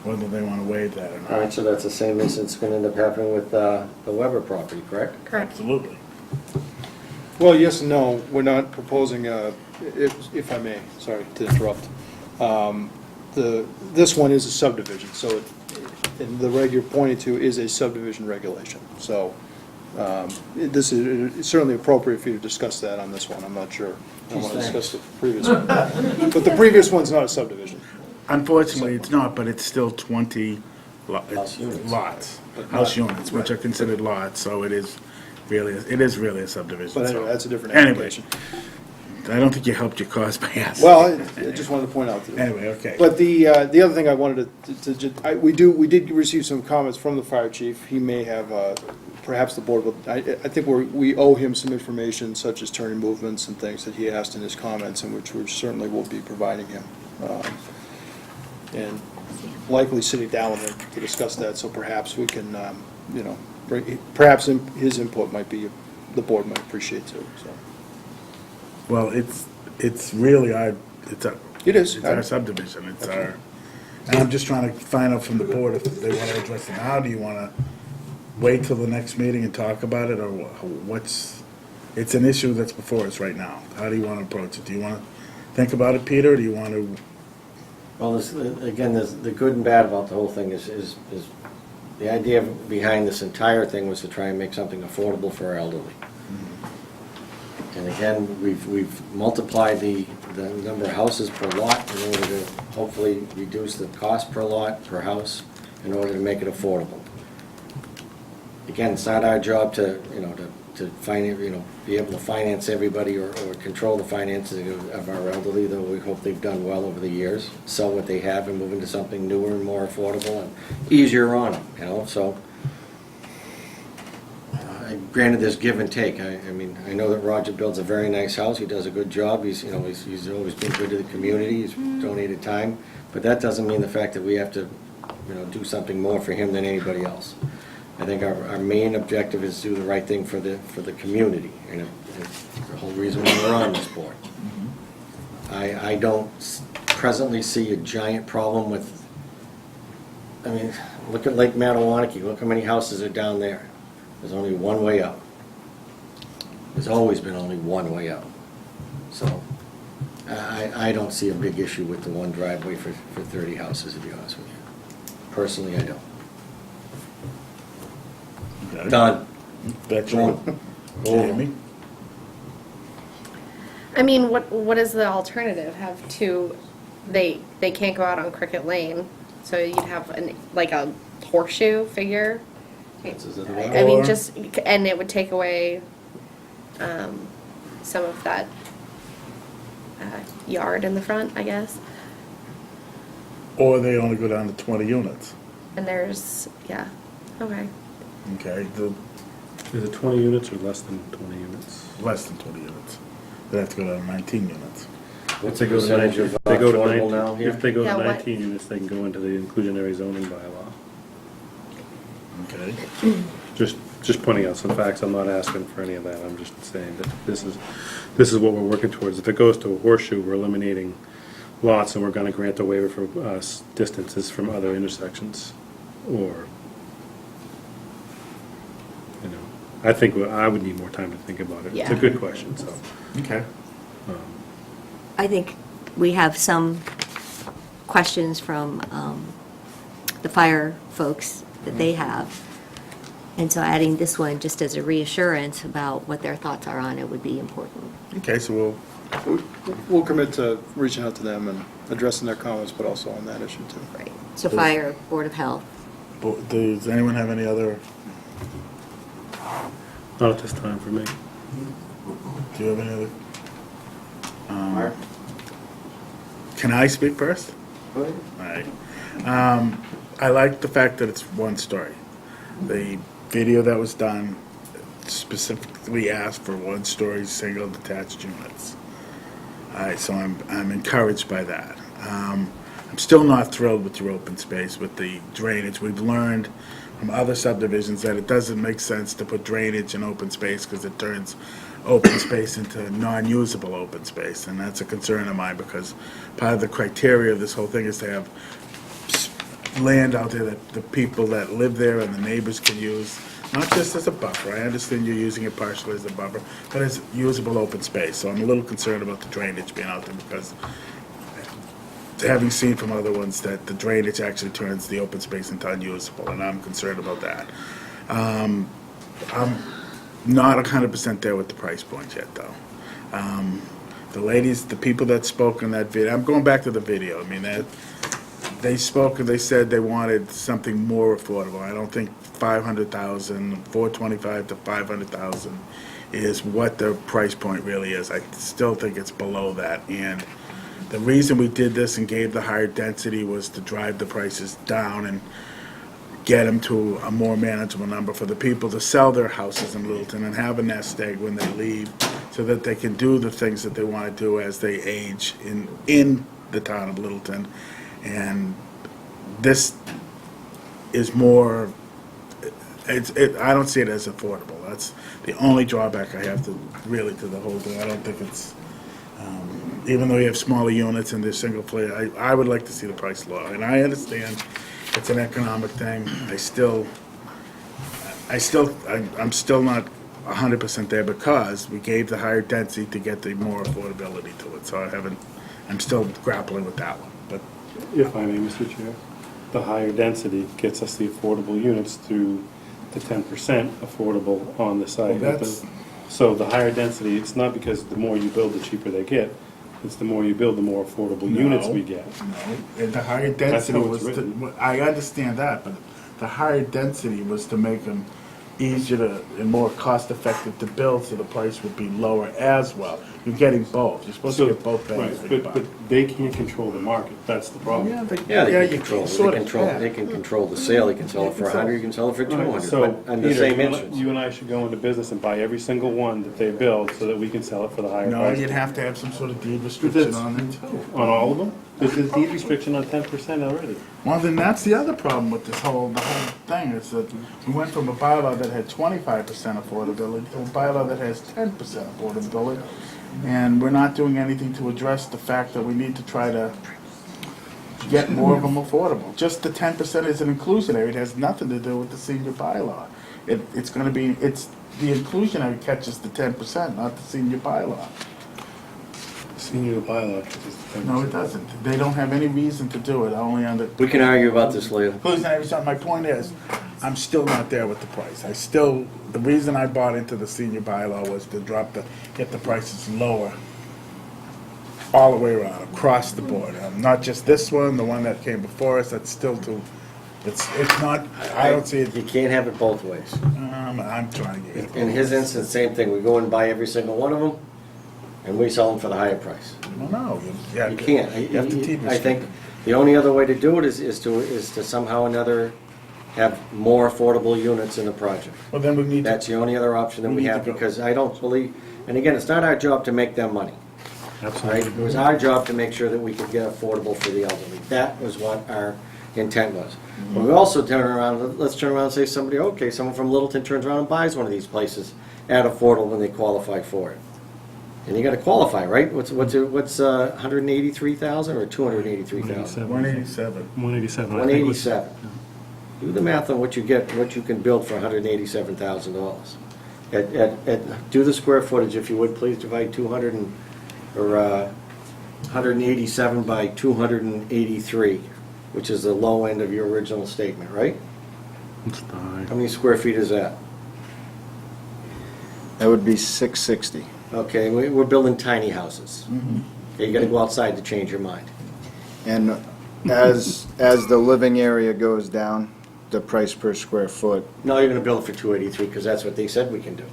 Speaker 4: whether they want to waive that or not.
Speaker 17: All right, so that's the same as it's going to end up happening with the Weber property, correct?
Speaker 7: Correct.
Speaker 4: Absolutely.
Speaker 3: Well, yes and no. We're not proposing, if I may, sorry to interrupt. This one is a subdivision, so, and the reg you're pointing to is a subdivision regulation. So this is it's certainly appropriate for you to discuss that on this one. I'm not sure. I want to discuss the previous one. But the previous one's not a subdivision.
Speaker 4: Unfortunately, it's not, but it's still 20
Speaker 17: House units.
Speaker 4: lots, house units, which are considered lots, so it is really a subdivision.
Speaker 3: But
Speaker 4: so-
Speaker 3: anyway, that's a different
Speaker 4: Anyway,
Speaker 3: application.
Speaker 4: I don't think you helped your cause by asking.
Speaker 3: Well, I just wanted to point out.
Speaker 4: Anyway, okay.
Speaker 3: But the other thing I wanted we did receive some comments from the fire chief. He may have, perhaps the board will, I think we owe him some information such as turning movements and things that he asked in his comments, and which we certainly will be providing him. And likely sitting down with him to discuss that, so perhaps we can, perhaps his input might be, the board might appreciate too, so.
Speaker 4: Well, it's really our,
Speaker 3: It is.
Speaker 4: It's our subdivision, it's our, and I'm just trying to find out from the board if they want to address it now. Do you want to wait till the next meeting and talk about it, or what's, it's an issue that's before us right now. How do you want to approach it? Do you want to think about it, Peter, or do you want to?
Speaker 17: Well, again, the good and bad about the whole thing is the idea behind this entire thing was to try and make something affordable for our elderly. And again, we've multiplied the number of houses per lot in order to hopefully reduce the cost per lot, per house, in order to make it affordable. Again, it's not our job to be able to finance everybody or control the finances of our elderly, though we hope they've done well over the years, sell what they have and move into something newer and more affordable and easier on them, so. Granted, there's give and take. I mean, I know that Roger builds a very nice house. He does a good job. He's always been good to the community. He's donated time, but that doesn't mean the fact that we have to, do something more for him than anybody else. I think our main objective is to do the right thing for the community, and it's the whole reason why we're on this board. I don't presently see a giant problem with. I mean, look at Lake Mattawanakee. Look how many houses are down there. There's only one way out. There's always been only one way out. So I don't see a big issue with the one driveway for 30 houses, to be honest with you. Personally, I don't.
Speaker 4: Okay.
Speaker 17: Done.
Speaker 4: That's right. Jamie?
Speaker 7: I mean, what is the alternative? Have two, they can't go out on Cricket Lane, so you'd have a horseshoe figure. I mean, and it would take away some of that yard in the front, I guess.
Speaker 4: Or they only go down to 20 units.
Speaker 7: And there's, yeah, okay.
Speaker 4: Okay,
Speaker 8: Is it 20 units or less than 20 units?
Speaker 4: less than 20 units. They have to go down to 19 units.
Speaker 17: What's the percentage of
Speaker 8: If they go to
Speaker 17: affordable
Speaker 8: 19
Speaker 17: now here?
Speaker 8: If they go
Speaker 7: Yeah,
Speaker 8: to
Speaker 7: what-
Speaker 8: 19 units, they can go into the inclusionary zoning bylaw.
Speaker 4: Okay.
Speaker 8: Just pointing out some facts. I'm not asking for any of that. I'm just saying that this is what we're working towards. If it goes to a horseshoe, we're eliminating lots, and we're going to grant a waiver for distances from other intersections. Or, I think I would need more time to think about it. It's a
Speaker 5: Yeah.
Speaker 8: good question, so.
Speaker 4: Okay.
Speaker 5: I think we have some questions from the fire folks that they have. And so adding this one just as a reassurance about what their thoughts are on it would be important.
Speaker 4: Okay, so
Speaker 3: We'll commit to reaching out to them and addressing their comments, but also on that issue too.
Speaker 5: Right. So fire, Board of Health.
Speaker 4: does anyone have any other,
Speaker 8: Not at this time for me.
Speaker 4: do you have any other?
Speaker 21: Mark?
Speaker 4: Can I speak first?
Speaker 17: Go ahead.
Speaker 4: All right. I like the fact that it's one story. The video that was done specifically asked for one-story, single detached units. All right, so I'm encouraged by that. I'm still not thrilled with your open space, with the drainage. We've learned from other subdivisions that it doesn't make sense to put drainage in open space because it turns open space into non-usable open space, and that's a concern of mine because part of the criteria of this whole thing is to have land out there that the people that live there and the neighbors can use, not just as a buffer. I understand you're using it partially as a buffer, but as usable open space. So I'm a little concerned about the drainage being out there because having seen from other ones that the drainage actually turns the open space into unusable, and I'm concerned about that. I'm not 100% there with the price point yet, though. The people that spoke in that video, I'm going back to the video. I mean, they spoke and they said they wanted something more affordable. I don't think 500,000, 425 to 500,000 is what the price point really is. I still think it's below that, and the reason we did this and gave the higher density was to drive the prices down and get them to a more manageable number for the people to sell their houses in Littleton and have a nest egg when they leave so that they can do the things that they want to do as they age in the town of Littleton. And this is more, I don't see it as affordable. That's the only drawback I have to the whole thing. I don't think it's, even though you have smaller units and they're single player, I would like to see the price lower. And I understand it's an economic thing. I'm still not 100% there because we gave the higher density to get the more affordability to it. So I'm still grappling with that one. But
Speaker 8: If I may, Mr. Chair, the higher density gets us the affordable units through the 10% affordable on the site.
Speaker 4: Well, that's-
Speaker 8: So the higher density, it's not because the more you build, the cheaper they get. It's the more you build, the more affordable units we get.
Speaker 4: No, and the higher density
Speaker 8: how
Speaker 4: was,
Speaker 8: it's written.
Speaker 4: I understand that, but the higher density was to make them easier and more cost-effective to build, so the price would be lower as well. You're getting both. You're supposed to get both
Speaker 8: Right,
Speaker 4: things for your buck.
Speaker 8: but they can't control the market, that's the problem.
Speaker 17: Yeah,
Speaker 4: you
Speaker 17: they control,
Speaker 4: sort of
Speaker 17: they can control the sale, you can sell it for 100, you can sell it for 200,
Speaker 8: So,
Speaker 17: but on the
Speaker 8: Peter,
Speaker 17: same instance.
Speaker 8: you and I should go into business and buy every single one that they build so that we can sell it for the higher
Speaker 4: No,
Speaker 8: price.
Speaker 4: you'd have to have some sort of deed restriction on it too.
Speaker 8: On all of them? There's a deed restriction on 10% already.
Speaker 4: Well, then that's the other problem with the whole thing, is that we went from a bylaw that had 25% affordability to a bylaw that has 10% affordability. And we're not doing anything to address the fact that we need to try to get more of them affordable. Just the 10% is an inclusionary, it has nothing to do with the senior bylaw. It's gonna be, the inclusionary catches the 10%, not the senior bylaw.
Speaker 8: Senior bylaw is the 10%.
Speaker 4: No, it doesn't. They don't have any reason to do it, only under.
Speaker 17: We can argue about this later.
Speaker 4: My point is, I'm still not there with the price. The reason I bought into the senior bylaw was to get the prices lower all the way around, across the board. Not just this one, the one that came before us, that's still too, it's not, I don't see it.
Speaker 17: You can't have it both ways.
Speaker 4: I'm trying to get it.
Speaker 17: In his instance, same thing, we go and buy every single one of them, and we sell them for the higher price.
Speaker 4: Well, no,
Speaker 17: You can't.
Speaker 4: You have to deed
Speaker 17: I think
Speaker 4: restrict.
Speaker 17: the only other way to do it is to somehow or another have more affordable units in the project.
Speaker 4: Well, then we need to.
Speaker 17: That's the only other option that
Speaker 4: we
Speaker 17: we
Speaker 4: need
Speaker 17: have,
Speaker 4: to go.
Speaker 17: because I don't believe, and again, it's not our job to make them money. Right? It was our job to make sure that we could get affordable for the elderly. That was what our intent was. But we also let's turn around and say someone from Littleton turns around and buys one of these places at affordable when they qualify for it. And you gotta qualify, right? What's 183,000 or 283,000?
Speaker 4: 187.
Speaker 8: 187.
Speaker 17: 187. Do the math on what you can build for $187,000. Do the square footage, if you would, please divide 187 by 283, which is the low end of your original statement, right? How many square feet is that?
Speaker 20: That would be 660.
Speaker 17: Okay, we're building tiny houses. Okay, you gotta go outside to change your mind.
Speaker 20: And as the living area goes down, the price per square foot.
Speaker 17: No, you're gonna build it for 283, because that's what they said we can do.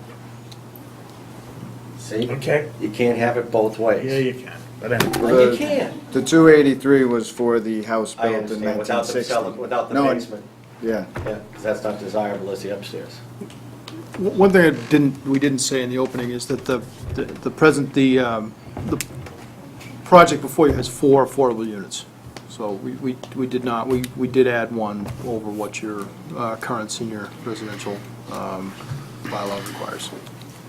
Speaker 17: See?
Speaker 4: Okay.
Speaker 17: You can't have it both ways.
Speaker 4: Yeah, you can. But anyway.
Speaker 17: Well, you can't.
Speaker 20: The 283 was for the house
Speaker 17: I
Speaker 20: built in
Speaker 17: understand, without the
Speaker 20: 1960.
Speaker 17: without the
Speaker 20: No,
Speaker 17: basement.
Speaker 20: Yeah.
Speaker 17: Yeah, because that's not desirable as the upstairs.
Speaker 3: One thing we didn't say in the opening is that the project before you has 4 affordable units. So we did not, we did add one over what your current senior residential bylaw requires.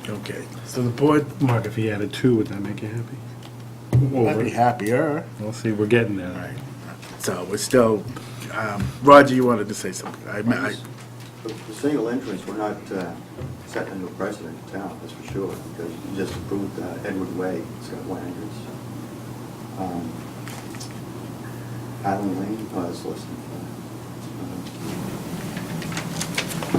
Speaker 4: Okay, so the board,
Speaker 8: Mark, if he added 2, would that make you happy?
Speaker 4: I'd be happier.
Speaker 8: We'll see, we're getting there.
Speaker 4: Right. So we're still, Roger, you wanted to say something?
Speaker 21: The single entrance, we're not setting a new precedent in town, that's for sure, because you just approved Edward Way, it's got one entrance. Island Lane, it's listed.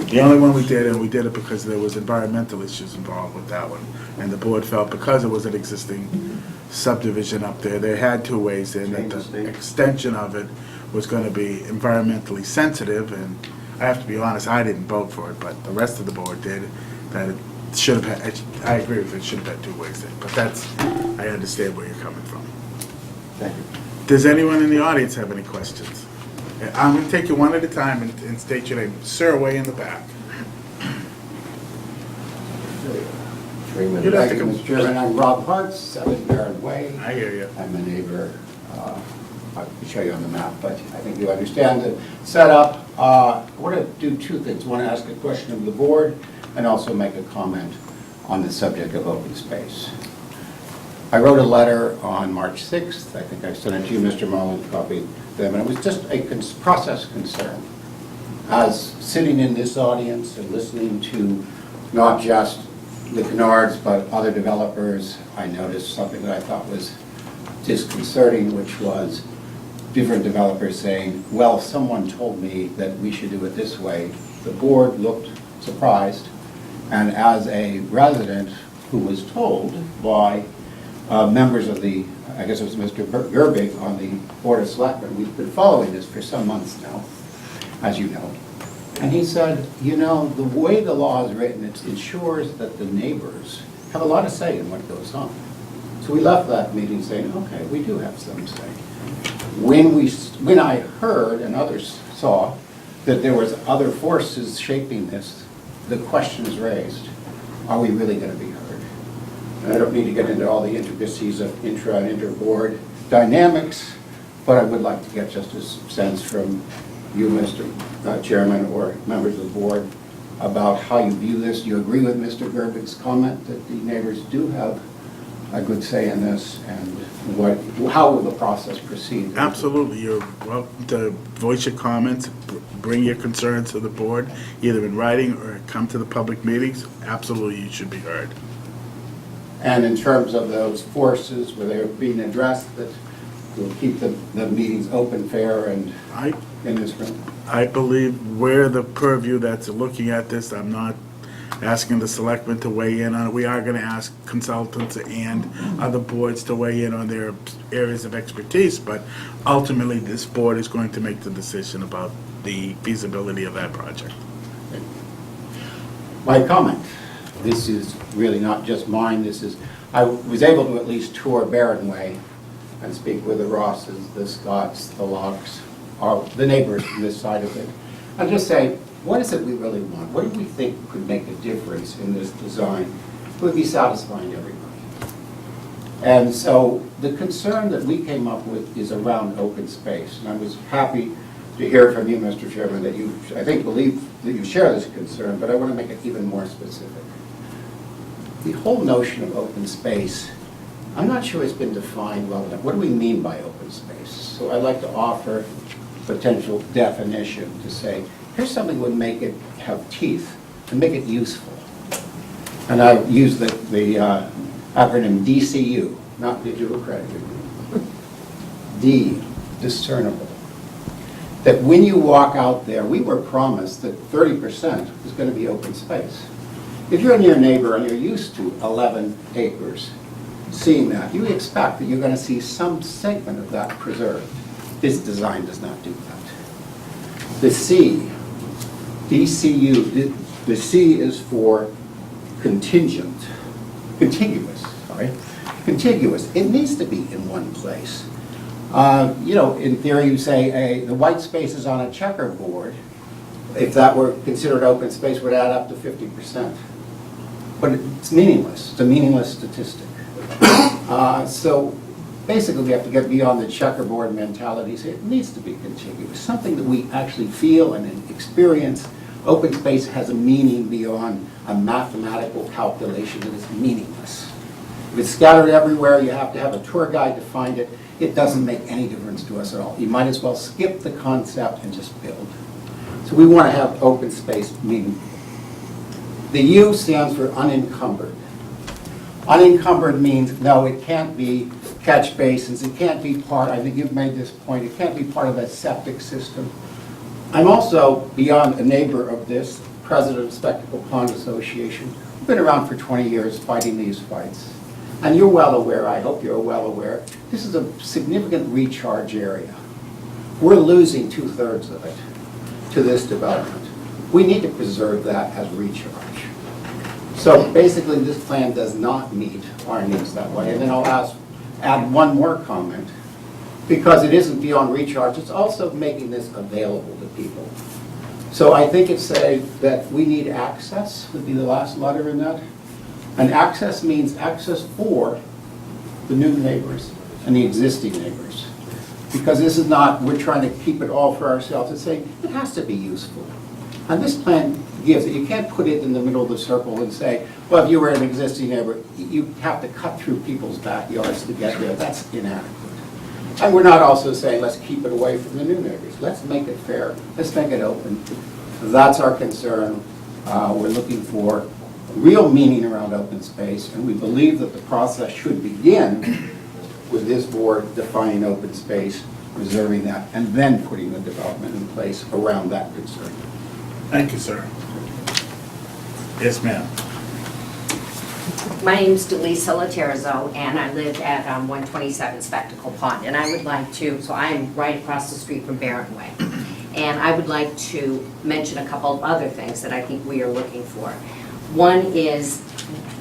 Speaker 4: The only one we did, and we did it because there was environmental issues involved with that one. And the board felt because it was an existing subdivision up there, they had 2 ways in, that the extension of it was going to be environmentally sensitive, and I have to be honest, I didn't vote for it, but the rest of the board did, that it should have had, I agree with it, should have had 2 ways in, but I understand where you're coming from.
Speaker 21: Thank you.
Speaker 4: Does anyone in the audience have any questions? I'm going to take you one at a time and state your name. Sir, way in the back. You'd have to come.
Speaker 9: Mr. Chairman, I'm Rob Hartz, 7 Barron Way.
Speaker 4: I hear you.
Speaker 9: I'm a neighbor. I can show you on the map, but I think you understand the setup. I want to do 2 things. I want to ask a question of the board and also make a comment on the subject of open space. I wrote a letter on March 6th. I think I sent it to you, Mr. Mullin, copied them, and it was just a process concern. As sitting in this audience and listening to not just the Plnbrds, but other developers, I noticed something that I thought was disconcerting, which was different developers saying, well, someone told me that we should do it this way. The board looked surprised, and as a resident who was told by members of the, I guess it was Mr. Gerbig on the Board of Selectmen, we've been following this for some months now, as you know. And he said, you know, the way the law is written, it ensures that the neighbors have a lot of say in what goes on. So we left that meeting saying, okay, we do have some say. When I heard and others saw that there was other forces shaping this, the question is raised, are we really going to be heard? And I don't need to get into all the intricacies of intra and inter-board dynamics, but I would like to get just a sense from you, Mr. Chairman, or members of the board, about how you view this. Do you agree with Mr. Gerbig's comment that the neighbors do have a good say in this, and how will the process proceed?
Speaker 4: Absolutely. You're welcome to voice your comments, bring your concerns to the board, either in writing or come to the public meetings. Absolutely, you should be heard.
Speaker 9: And in terms of those forces, were they being addressed, that will keep the meetings open, fair, and in this room?
Speaker 4: I believe we're the purview that's looking at this. I'm not asking the selectmen to weigh in on it. We are going to ask consultants and other boards to weigh in on their areas of expertise, but ultimately this board is going to make the decision about the feasibility of that project.
Speaker 9: My comment, this is really not just mine, I was able to at least tour Barron Way and speak with the Rosses, the Scotts, the Locks, the neighbors from this side of it, and just say, what is it we really want? What do we think could make a difference in this design? It would be satisfying to everybody. And so the concern that we came up with is around open space. And I was happy to hear from you, Mr. Chairman, that you, I think, believe that you share this concern, but I want to make it even more specific. The whole notion of open space, I'm not sure it's been defined well enough. What do we mean by open space? So I'd like to offer potential definition to say, here's something that would make it have teeth and make it useful. And I use the acronym DCU, not digital credit union. D, discernible. That when you walk out there, we were promised that 30% is going to be open space. If you're near a neighbor and you're used to 11 acres, seeing that, you expect that you're going to see some segment of that preserved. This design does not do that. The C, DCU, the C is for contiguous, sorry. contiguous. It needs to be in one place. In theory, you say the white spaces on a checkerboard, if that were considered open space, would add up to 50%. But it's meaningless. It's a meaningless statistic. So basically, we have to get beyond the checkerboard mentality. Say it needs to be contiguous, something that we actually feel and experience. Open space has a meaning beyond a mathematical calculation that is meaningless. If it's scattered everywhere, you have to have a tour guide to find it. It doesn't make any difference to us at all. You might as well skip the concept and just build. So we want to have open space meaningful. The U stands for unencumbered. Unencumbered means, no, it can't be catch basins. It can't be part, I think you've made this point, it can't be part of a septic system. I'm also, beyond a neighbor of this, president of Spectacle Pond Association. I've been around for 20 years fighting these fights. And you're well aware, I hope you're well aware, this is a significant recharge area. We're losing 2/3 of it to this development. We need to preserve that as recharge. So basically, this plan does not meet our needs that way. And then I'll add one more comment. Because it isn't beyond recharge, it's also making this available to people. So I think it's saying that we need access, would be the last letter in that. And access means access for the new neighbors and the existing neighbors. Because this is not, we're trying to keep it all for ourselves. It's saying it has to be useful. And this plan gives it. You can't put it in the middle of the circle and say, well, if you were an existing neighbor, you have to cut through people's backyards to get there. That's inadequate. And we're not also saying, let's keep it away from the new neighbors. Let's make it fair. Let's make it open. That's our concern. We're looking for real meaning around open space, and we believe that the process should begin with this board defining open space, reserving that, and then putting the development in place around that concern.
Speaker 4: Thank you, sir. Yes, ma'am.
Speaker 13: My name's Delisa Laterzo, and I live at 127 Spectacle Pond. And I would like to, so I am right across the street from Barron Way. And I would like to mention a couple of other things that I think we are looking for. One is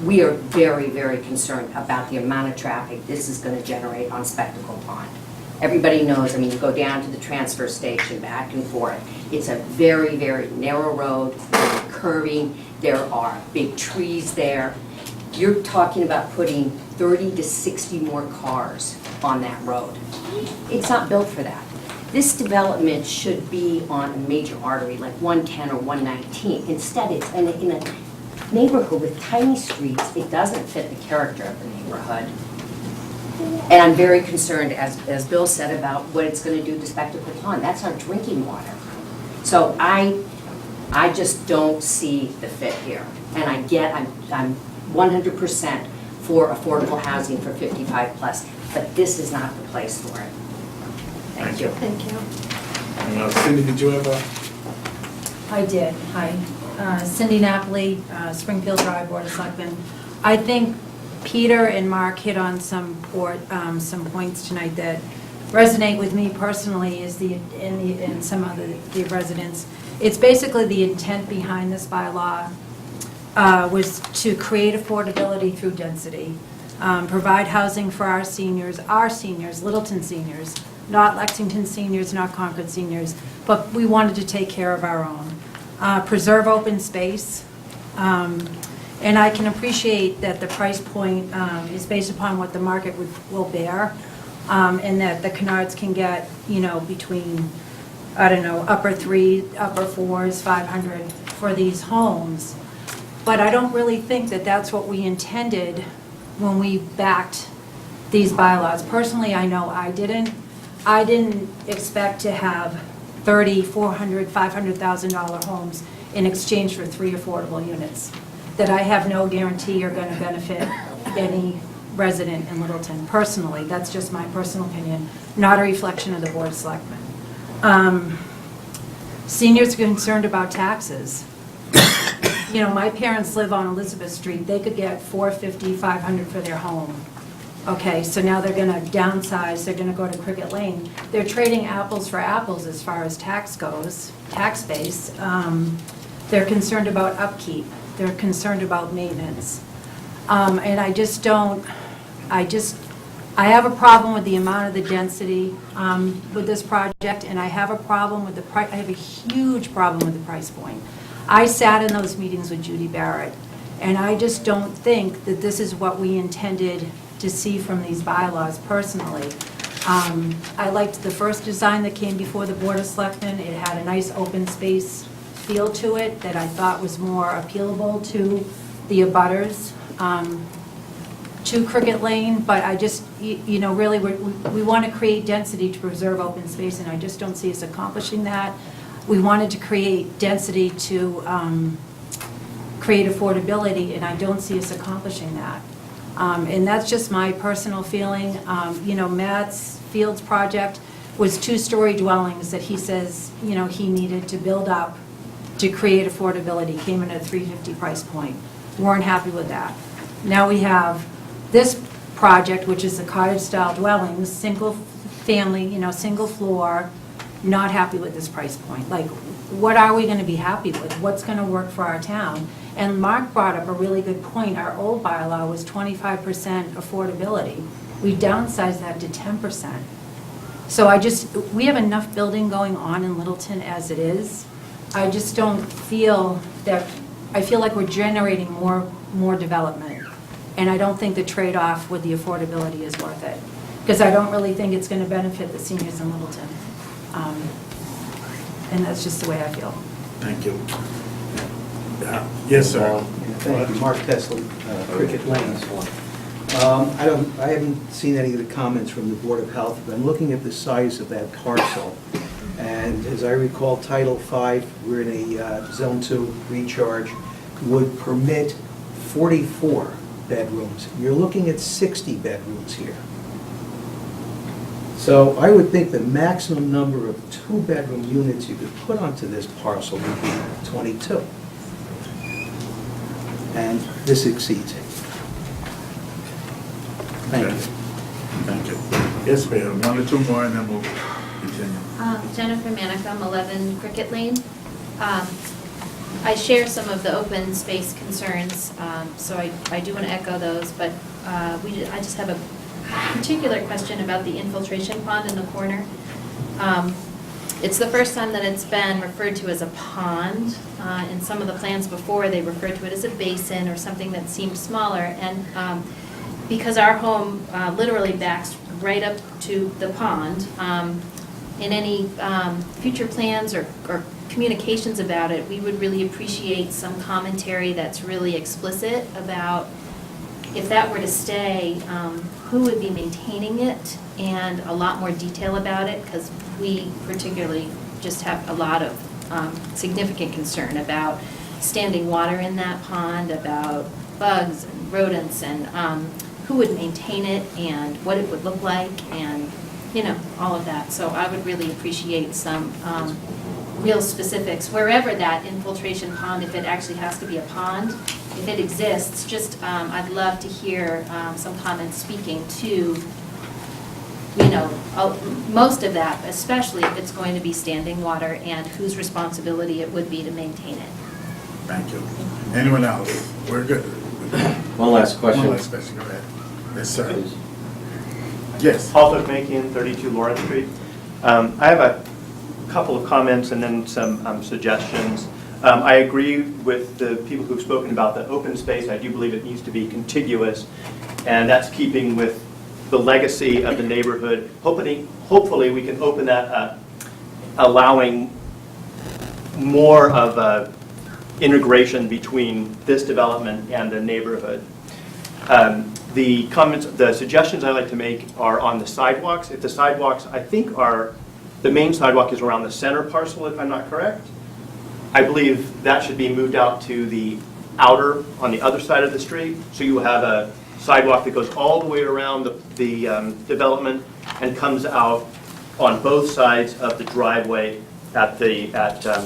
Speaker 13: we are very, very concerned about the amount of traffic this is going to generate on Spectacle Pond. Everybody knows, I mean, you go down to the transfer station, back and forth. It's a very, very narrow road, curving. There are big trees there. You're talking about putting 30 to 60 more cars on that road. It's not built for that. This development should be on a major artery like 110 or 119. Instead, it's in a neighborhood with tiny streets. It doesn't fit the character of the neighborhood. And I'm very concerned, as Bill said, about what it's going to do to Spectacle Pond. That's our drinking water. So I just don't see the fit here. And I'm 100% for affordable housing for 55 plus, but this is not the place for it. Thank you.
Speaker 7: Thank you.
Speaker 4: And Cindy, did you have a?
Speaker 22: I did. Hi. Cindy Napoli, Springfield Drive, Board of Selectmen. I think Peter and Mark hit on some points tonight that resonate with me personally is and some of the residents. It's basically the intent behind this bylaw was to create affordability through density, provide housing for our seniors, Littleton seniors, not Lexington seniors, not Concord seniors, but we wanted to take care of our own. Preserve open space, and I can appreciate that the price point is based upon what the market will bear, and that the Canards can get, between, I don't know, upper 3s, upper 4s, 500 for these homes. But I don't really think that that's what we intended when we backed these bylaws. Personally, I know I didn't. I didn't expect to have $30,000, $400,000, $500,000 homes in exchange for 3 affordable units that I have no guarantee are going to benefit any resident in Littleton. Personally, that's just my personal opinion, not a reflection of the Board of Selectmen. Seniors are concerned about taxes. My parents live on Elizabeth Street. They could get $450,000, $500,000 for their home. Okay, so now they're going to downsize. They're going to go to Cricket Lane. They're trading apples for apples as far as tax goes, tax base. They're concerned about upkeep. They're concerned about maintenance. And I just don't I have a problem with the amount of the density with this project, and I have a problem with the price. I have a huge problem with the price point. I sat in those meetings with Judy Barrett, and I just don't think that this is what we intended to see from these bylaws personally. I liked the first design that came before the Board of Selectmen. It had a nice open space feel to it that I thought was more appealable to the abutters, to Cricket Lane, but I just, you know, really, we want to create density to preserve open space, and I just don't see us accomplishing that. We wanted to create density to create affordability, and I don't see us accomplishing that. And that's just my personal feeling. You know, Matt's Fields project was 2-story dwellings that he says, you know, he needed to build up to create affordability, came in at a $350 price point. Weren't happy with that. Now we have this project, which is the cottage-style dwellings, single family, you know, single floor, not happy with this price point. Like, what are we going to be happy with? What's going to work for our town? And Mark brought up a really good point. Our old bylaw was 25% affordability. We downsized that to 10%. So we have enough building going on in Littleton as it is. I just don't feel that, I feel like we're generating more development. And I don't think the trade-off with the affordability is worth it. Because I don't really think it's going to benefit the seniors in Littleton. And that's just the way I feel.
Speaker 4: Thank you. Yes, sir.
Speaker 12: Thank you, Mark Tesla, Cricket Lane. I haven't seen any of the comments from the Board of Health, but I'm looking at the size of that parcel. And as I recall, Title V, we're in a Zone 2 recharge, would permit 44 bedrooms. You're looking at 60 bedrooms here. So I would think the maximum number of 2-bedroom units you could put onto this parcel would be 22. And this exceeds it. Thank you.
Speaker 4: Thank you. Yes, ma'am. 1 or 2 more, and then we'll continue.
Speaker 14: Jennifer Manicum, 11 Cricket Lane. I share some of the open space concerns, so I do want to echo those, but I just have a particular question about the infiltration pond in the corner. It's the first time that it's been referred to as a pond. In some of the plans before, they referred to it as a basin or something that seemed smaller, and because our home literally backs right up to the pond, in any future plans or communications about it, we would really appreciate some commentary that's really explicit about if that were to stay, who would be maintaining it, and a lot more detail about it, because we particularly just have a lot of significant concern about standing water in that pond, about bugs and rodents, and who would maintain it, and what it would look like, and you know, all of that. So I would really appreciate some real specifics, wherever that infiltration pond, if it actually has to be a pond, if it exists, just I'd love to hear some comments speaking to, you know, most of that, especially if it's going to be standing water, and whose responsibility it would be to maintain it.
Speaker 4: Thank you. Anyone else? We're good.
Speaker 17: One last question.
Speaker 4: One last question, go ahead. Yes, sir. Yes.
Speaker 23: Paul Tukmakian, 32 Lawrence Street. I have a couple of comments and then some suggestions. I agree with the people who've spoken about the open space. I do believe it needs to be contiguous, and that's keeping with the legacy of the neighborhood. Hopefully we can open that up, allowing more of a integration between this development and the neighborhood. The suggestions I like to make are on the sidewalks. If the sidewalks, I think, the main sidewalk is around the center parcel, if I'm not correct. I believe that should be moved out to the outer, on the other side of the street, so you have a sidewalk that goes all the way around the development and comes out on both sides of the driveway at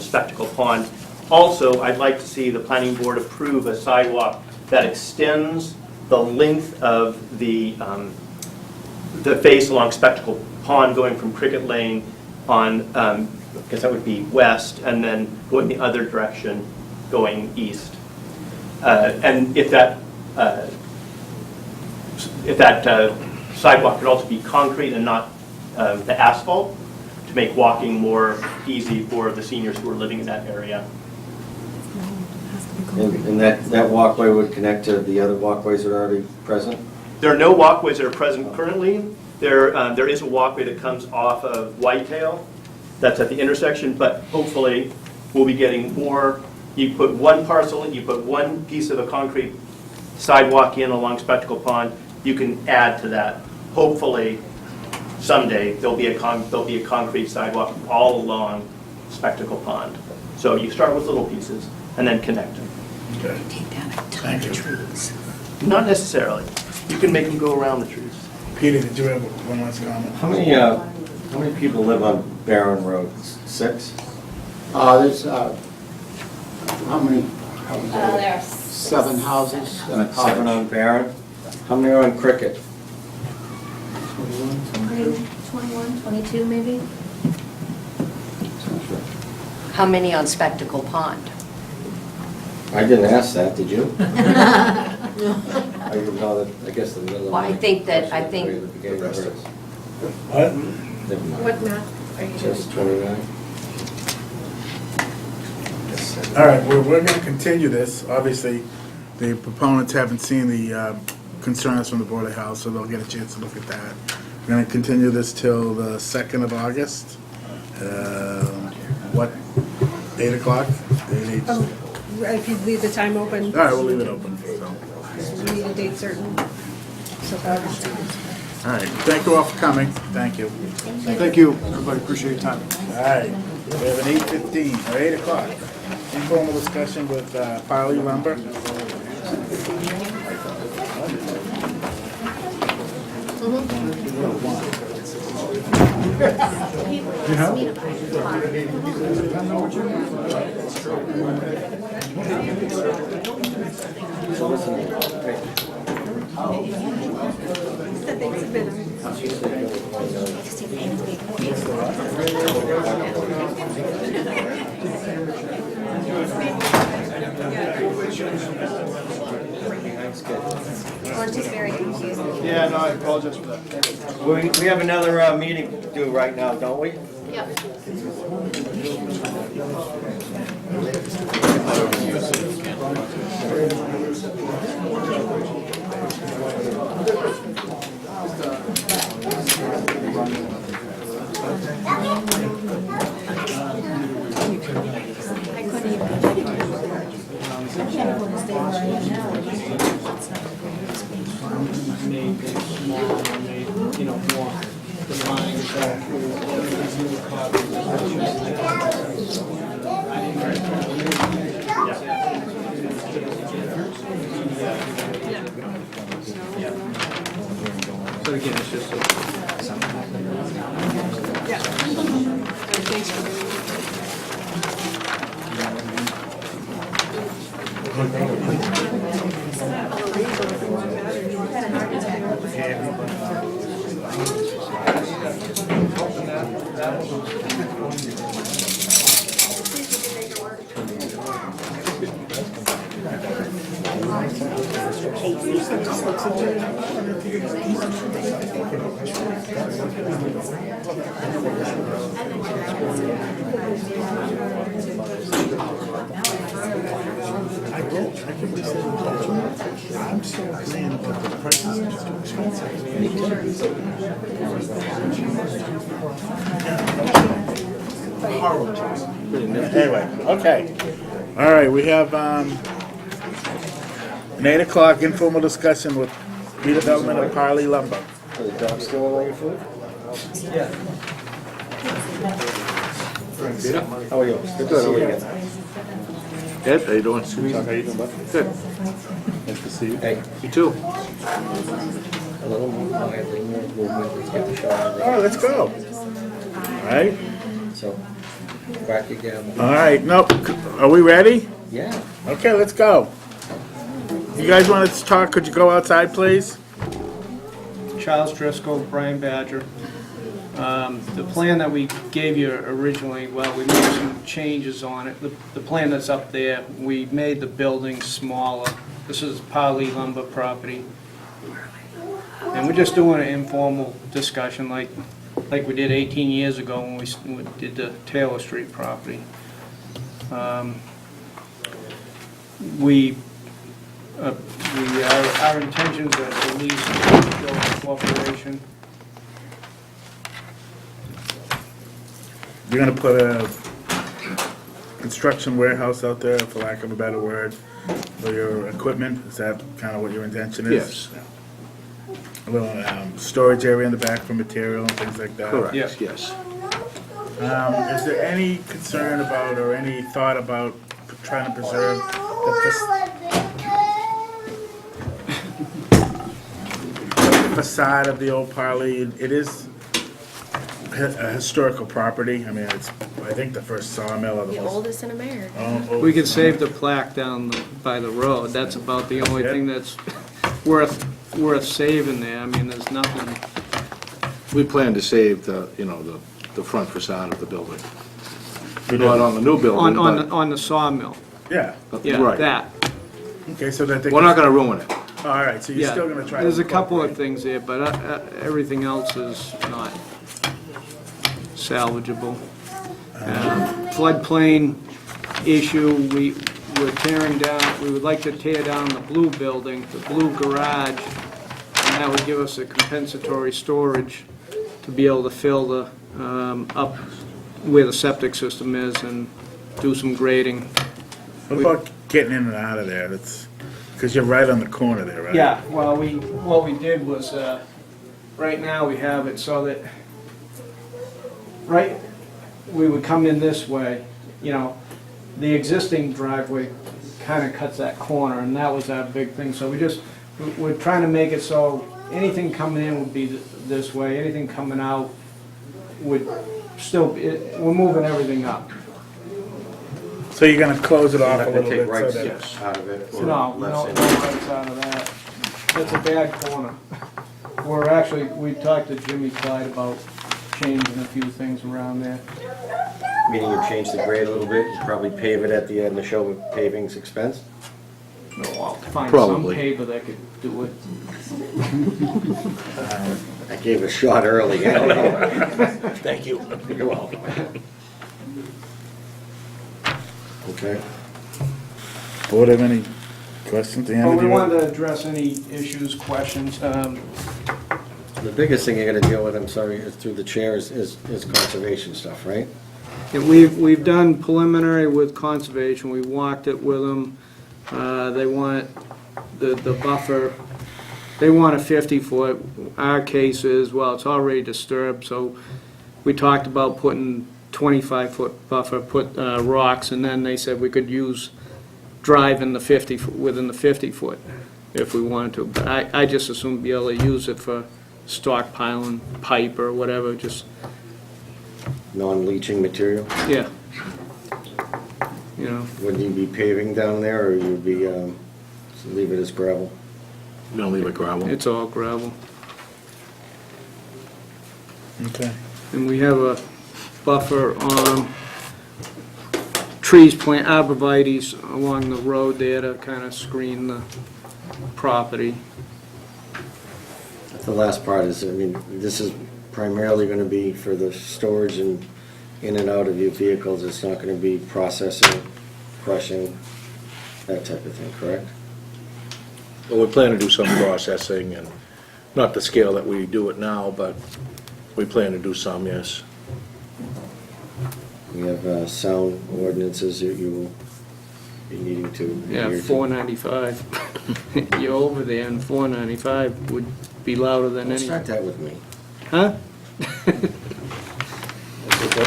Speaker 23: Spectacle Pond. Also, I'd like to see the planning board approve a sidewalk that extends the length of the face along Spectacle Pond, going from Cricket Lane on, I guess that would be west, and then going the other direction, going east. And if that if that sidewalk could also be concrete and not the asphalt, to make walking more easy for the seniors who are living in that area.
Speaker 17: And that walkway would connect to the other walkways that are already present?
Speaker 23: There are no walkways that are present currently. There is a walkway that comes off of Whitetail that's at the intersection, but hopefully we'll be getting more. You put one parcel, you put one piece of a concrete sidewalk in along Spectacle Pond, you can add to that. Hopefully, someday, there'll be a concrete sidewalk all along Spectacle Pond. So you start with little pieces and then connect them.
Speaker 5: Take down a ton of trees.
Speaker 23: Not necessarily. You can make them go around the trees.
Speaker 4: Peter, did you have one last comment?
Speaker 17: How many people live on Barron Road? 6?
Speaker 9: There's, how many?
Speaker 14: There are
Speaker 9: 7 houses.
Speaker 17: 7 on Barron? How many are on Cricket?
Speaker 14: 21, 22 maybe?
Speaker 13: How many on Spectacle Pond?
Speaker 17: I didn't ask that, did you? I guess the middle of
Speaker 13: Well, I
Speaker 17: my
Speaker 13: think that-
Speaker 17: question
Speaker 13: I think-
Speaker 17: was at the beginning of hers.
Speaker 4: What?
Speaker 17: Never mind.
Speaker 7: What map are you
Speaker 17: Just 29?
Speaker 4: All right, we're going to continue this. Obviously, the proponents haven't seen the concerns from the Board of Health, so they'll get a chance to look at that. We're going to continue this till the 2nd of August. What, 8 o'clock? 8.
Speaker 6: If you leave the time open.
Speaker 4: All right, we'll leave it open.
Speaker 6: We need a date certain. So August.
Speaker 4: All right, thank you all for coming. Thank you.
Speaker 3: Thank you, everybody, appreciate your time.
Speaker 4: All right, we have an 8:15, or 8 o'clock. Informal discussion with Farley Lumber. You know?
Speaker 3: Yeah, no, I apologize for that.
Speaker 17: We have another meeting to do right now, don't we?
Speaker 7: Yep.
Speaker 12: So again, it's just
Speaker 4: I'm still saying that the prices are just too expensive. Anyway, okay. All right, we have an 8 o'clock informal discussion with redevelopment of Parley Lumber.
Speaker 17: Are the dogs still on your food?
Speaker 12: Yeah.
Speaker 17: How are you? Good, how are you?
Speaker 4: Ed, how you doing? How you doing, bud? Good. Nice to see you.
Speaker 17: Hey.
Speaker 4: You too.
Speaker 17: A little more quietly, more movement, let's get the show on.
Speaker 4: All right, let's go. All right.
Speaker 17: So, crack your gavel.
Speaker 4: All right, nope. Are we ready?
Speaker 17: Yeah.
Speaker 4: Okay, let's go. You guys want to talk? Could you go outside, please?
Speaker 2: Charles Driscoll, Brian Badger. The plan that we gave you originally, well, we made some changes on it. The plan that's up there, we made the building smaller. This is Parley Lumber property. And we're just doing an informal discussion like we did 18 years ago when we did the Taylor Street property. Our intentions are to lease the corporation.
Speaker 4: You're gonna put a construction warehouse out there, for lack of a better word, for your equipment? Is that kind of what your intention is?
Speaker 1: Yes.
Speaker 4: A little storage area in the back for material and things like that?
Speaker 1: Correct,
Speaker 2: Yeah.
Speaker 1: yes.
Speaker 4: Is there any concern about or any thought about trying to preserve the facade of the old Parley? It is a historical property. I mean, it's, I think, the first sawmill of the
Speaker 7: The
Speaker 4: most.
Speaker 7: oldest in America.
Speaker 2: We could save the plaque down by the road. That's about the only thing that's worth saving there. I mean, there's nothing.
Speaker 1: We plan to save the front facade of the building. Not on the new building, but...
Speaker 2: On the sawmill.
Speaker 4: Yeah.
Speaker 2: Yeah,
Speaker 1: Right.
Speaker 2: that.
Speaker 4: Okay, so that they.
Speaker 1: We're not gonna ruin it.
Speaker 4: All right, so you're
Speaker 2: Yeah.
Speaker 4: still gonna try to.
Speaker 2: There's a couple of things there, but everything else is not salvageable. Floodplain issue, we're tearing down, we would like to tear down the blue building, the blue garage, and that would give us a compensatory storage to be able to fill the, up where the septic system is and do some grading.
Speaker 4: What about getting in and out of there? That's, because you're right on the corner there, right?
Speaker 2: Yeah, well, what we did was, right now we have it so that, right, we would come in this way, the existing driveway kind of cuts that corner, and that was our big thing, so we're trying to make it so anything coming in would be this way, anything coming out would still be, we're moving everything up.
Speaker 4: So you're gonna close it off a
Speaker 17: Not
Speaker 4: little
Speaker 17: gonna
Speaker 4: bit
Speaker 17: take
Speaker 4: so
Speaker 17: rights
Speaker 4: that.
Speaker 17: out of it? or
Speaker 2: No,
Speaker 17: lefts in?
Speaker 2: rights out of that. That's a bad corner. We talked to Jimmy Clyde about changing a few things around there.
Speaker 17: Meaning you change the grade a little bit, you probably pave it at the end to show paving's expense?
Speaker 2: No, I'll find some
Speaker 1: Probably.
Speaker 2: paver that could do it.
Speaker 17: I gave a shot early, I don't know.
Speaker 1: Thank you.
Speaker 17: You're welcome. Okay.
Speaker 4: Board have any questions?
Speaker 2: Well, we wanted to address any issues, questions.
Speaker 17: The biggest thing you're gonna deal with, I'm sorry, is through the chair is conservation stuff, right?
Speaker 2: And we've done preliminary with conservation, we walked it with them. They want the buffer, they want a 50-foot. Our case is, well, it's already disturbed, so we talked about putting 25-foot buffer, put rocks, and then they said we could drive in the 50, within the 50-foot if we wanted to. But I just assume be able to use it for stockpiling pipe or whatever, just,
Speaker 17: Non-leaching material?
Speaker 2: yeah.
Speaker 17: Would you be paving down there, or you'd be, leave it as gravel?
Speaker 1: We're gonna leave it gravel.
Speaker 2: It's all gravel.
Speaker 4: Okay.
Speaker 2: And we have a buffer on trees, plant arborvitae's along the road there to kind of screen the property.
Speaker 17: The last part is, this is primarily gonna be for the storage and in and out of your vehicles. It's not gonna be processing, crushing, that type of thing, correct?
Speaker 1: Well, we plan to do some processing, and not the scale that we do it now, but we plan to do some, yes.
Speaker 17: We have sound ordinances that you will be needing to
Speaker 2: Yeah,
Speaker 17: adhere to.
Speaker 2: 495. You're over there, and 495 would be louder than
Speaker 17: Don't
Speaker 2: any.
Speaker 17: start that with me.
Speaker 2: Huh?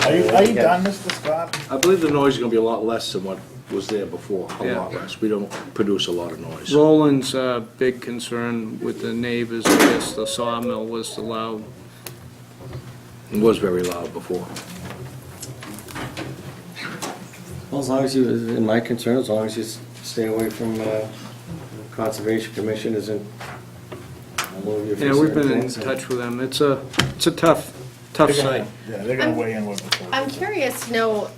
Speaker 4: Are you done, Mr. Scott?
Speaker 1: I believe the noise is gonna be a lot less than what was there before, a
Speaker 2: Yeah.
Speaker 1: lot less. We don't produce a lot of noise.
Speaker 2: Roland's big concern with the neighbors, I guess the sawmill was the loud.
Speaker 1: It was very loud before.
Speaker 17: Well, as long as you, in my concern, as long as you stay away from Conservation Commission isn't all over your face.
Speaker 2: Yeah, we've been in
Speaker 17: everything, so-
Speaker 2: touch with them. It's a tough site.
Speaker 4: Yeah, they're gonna weigh in with it.
Speaker 7: I'm curious to know,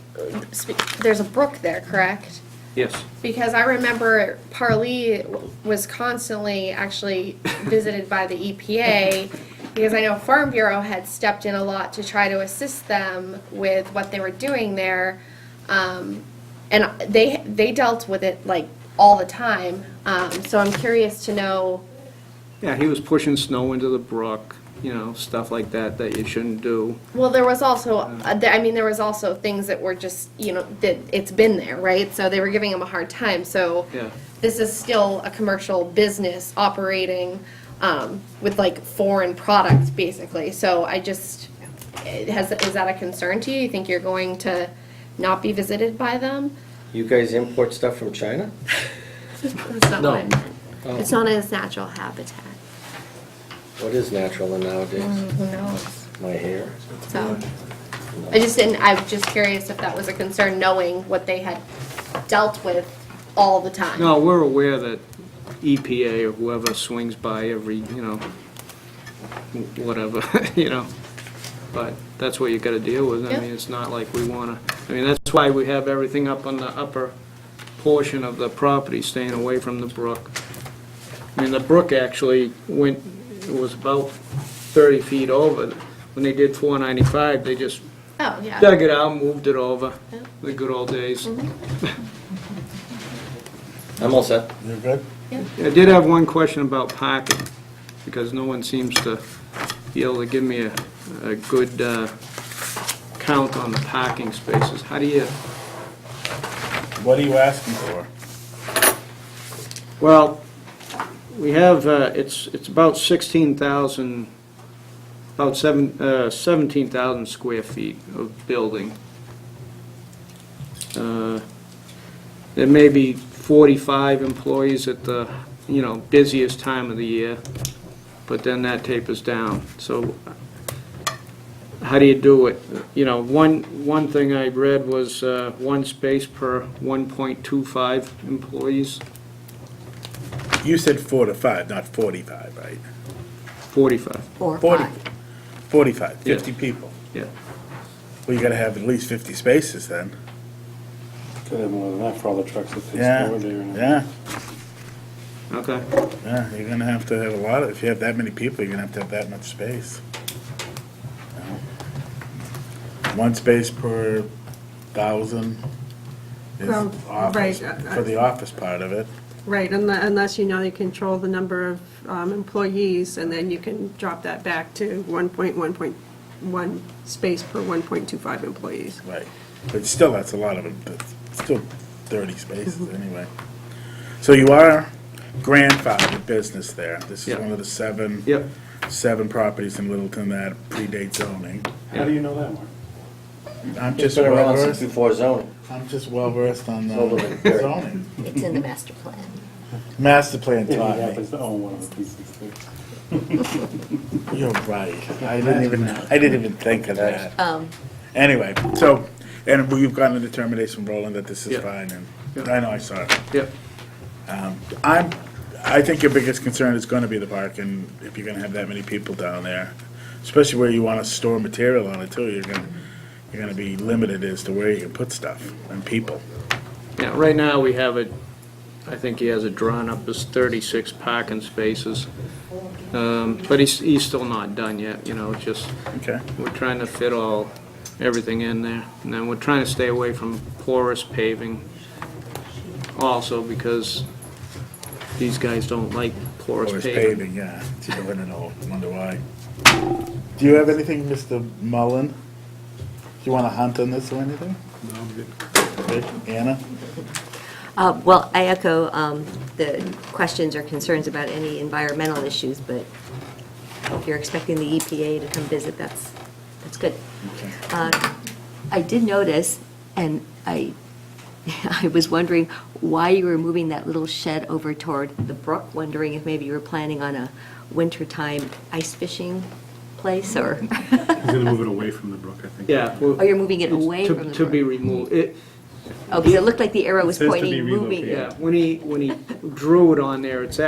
Speaker 7: there's a brook there, correct?
Speaker 2: Yes.
Speaker 7: Because I remember Parlee was constantly actually visited by the EPA, because I know Farm Bureau had stepped in a lot to try to assist them with what they were doing there. And they dealt with it like all the time. So I'm curious to know.
Speaker 2: Yeah, he was pushing snow into the brook, stuff like that that you shouldn't do.
Speaker 7: Well, there was also, there was also things that were just, that it's been there, right? So they were giving him a hard time. So
Speaker 2: Yeah.
Speaker 7: this is still a commercial business operating with like foreign products, basically. So I just, is that a concern to you? You think you're going to not be visited by them?
Speaker 17: You guys import stuff from China?
Speaker 7: That's not
Speaker 2: No.
Speaker 7: what I meant.
Speaker 17: Oh.
Speaker 7: It's not its natural habitat.
Speaker 17: What is natural nowadays?
Speaker 7: Who knows?
Speaker 17: My hair?
Speaker 7: So, I'm just curious if that was a concern, knowing what they had dealt with all the time.
Speaker 2: No, we're aware that EPA or whoever swings by every, whatever, but that's what you gotta deal with. I
Speaker 7: Yep.
Speaker 2: mean, it's not like we wanna, that's why we have everything up on the upper portion of the property, staying away from the brook. The brook actually it was about 30 feet over. When they did 495, they just
Speaker 7: Oh, yeah.
Speaker 2: dug it out, moved it over,
Speaker 7: Yeah.
Speaker 2: the good old days.
Speaker 17: I'm all set.
Speaker 4: You're good?
Speaker 2: I did have one question about parking, because no one seems to be able to give me a good count on the parking spaces.
Speaker 4: What are you asking for?
Speaker 2: Well, we have, it's about 16,000, about 17,000 square feet of building. There may be 45 employees at the, busiest time of the year, but then that tapers down. So how do you do it? One thing I read was one space per 1.25 employees.
Speaker 4: You said 4 to 5, not 45, right?
Speaker 2: 45.
Speaker 5: 4 or
Speaker 4: 40.
Speaker 5: 5.
Speaker 4: 45,
Speaker 2: Yeah.
Speaker 4: 50 people.
Speaker 2: Yeah.
Speaker 4: Well, you gotta have at least 50 spaces then.
Speaker 8: Could have more than that for all the trucks that they
Speaker 4: Yeah,
Speaker 8: store there. And
Speaker 4: yeah,
Speaker 2: Okay.
Speaker 4: yeah, you're gonna have to have a lot if you have that many people, you're gonna have to have that much space. One space per 1,000 is
Speaker 6: Well,
Speaker 4: office,
Speaker 6: right,
Speaker 4: for the office part of it.
Speaker 6: Right, unless you control the number of employees, and then you can drop that back to 1.1 space per 1.25 employees.
Speaker 4: Right, but still, that's a lot of them, that's still 30 spaces anyway. So you are grandfathered business there. This is
Speaker 2: Yep.
Speaker 4: one of the seven properties in Littleton that predate zoning.
Speaker 8: How do you know that, Mark?
Speaker 4: I'm
Speaker 17: It's
Speaker 4: just
Speaker 17: been
Speaker 4: well
Speaker 17: around since
Speaker 4: versed,
Speaker 17: before zoning.
Speaker 4: I'm just well versed on
Speaker 17: It's older than dirt.
Speaker 4: zoning.
Speaker 5: It's in the master plan.
Speaker 4: Master plan
Speaker 8: Yeah, he
Speaker 4: taught me.
Speaker 8: happens to own one of the pieces too.
Speaker 4: You're right. I didn't even think of that.
Speaker 5: Um,
Speaker 4: Anyway, so, and we've gotten a determination, Roland, that this is
Speaker 2: Yeah.
Speaker 4: fine, and
Speaker 2: Yeah.
Speaker 4: I know I saw it.
Speaker 2: Yep.
Speaker 4: I think your biggest concern is gonna be the parking, if you're gonna have that many people down there. Especially where you wanna store material on it too, you're gonna be limited as to where you can put stuff and people.
Speaker 2: Yeah, right now we have it, I think he has it drawn up as 36 parking spaces. But he's still not done yet, it's just,
Speaker 4: Okay.
Speaker 2: we're trying to fit everything in there. And then we're trying to stay away from porous paving also, because these guys don't like porous
Speaker 4: Or it's
Speaker 2: paving.
Speaker 4: paving, yeah, you wonder why. Do you have anything, Mr. Mullen? Do you wanna hunt on this or anything?
Speaker 8: No, I'm good.
Speaker 4: Okay, Anna?
Speaker 5: Well, I echo the questions or concerns about any environmental issues, but if you're expecting the EPA to come visit, that's good. I did notice, and I was wondering why you were moving that little shed over toward the brook, wondering if maybe you were planning on a wintertime ice fishing place, or?
Speaker 8: He's gonna move it away from the brook, I think.
Speaker 2: Yeah. well,
Speaker 5: Oh, you're moving it
Speaker 2: it's
Speaker 5: away
Speaker 2: to-
Speaker 5: from the
Speaker 2: To be
Speaker 5: brook.
Speaker 2: removed.
Speaker 5: Oh, because it looked like the arrow was
Speaker 8: It says to be
Speaker 5: pointing, moving.
Speaker 8: relocated.
Speaker 2: Yeah, when he drew it on there, it's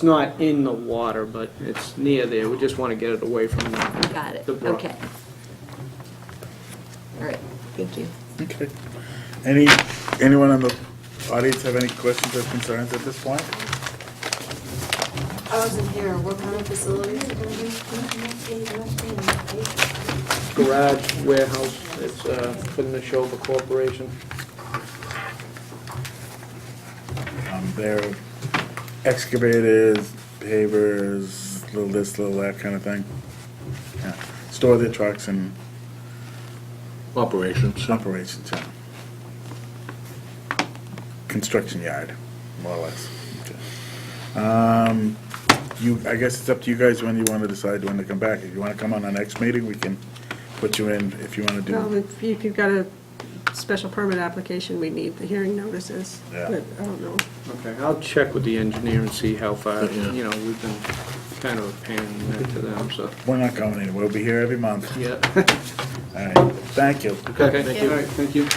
Speaker 2: not in the water, but it's near there. We just want to get it away from
Speaker 5: Got it,
Speaker 2: the brook.
Speaker 5: okay. All right, thank you.
Speaker 4: Okay. Anyone in the audience have any questions or concerns at this point?
Speaker 11: I wasn't here. What kind of facilities are going to be?
Speaker 2: Garage, warehouse, it's for the Neshoba Corporation.
Speaker 4: They're excavators, pavers, little this, little that kind of thing. Yeah. Store their trucks and
Speaker 1: Operations.
Speaker 4: operations, yeah. Construction yard, more or less. Okay. I guess it's up to you guys when you want to decide when to come back. If you want to come on our next meeting, we can put you in if you want to
Speaker 6: Well,
Speaker 4: do.
Speaker 6: if you've got a special permit application, we need the hearing notices.
Speaker 4: Yeah.
Speaker 6: But I don't know.
Speaker 2: Okay, I'll check with the engineer and see how far,
Speaker 1: Yeah.
Speaker 2: you know, we've been kind of a pain in the neck to them, so.
Speaker 4: We're not going anywhere. We'll be here every month.
Speaker 2: Yeah.
Speaker 4: All right, thank you.
Speaker 2: Okay, thank you. All right, thank you.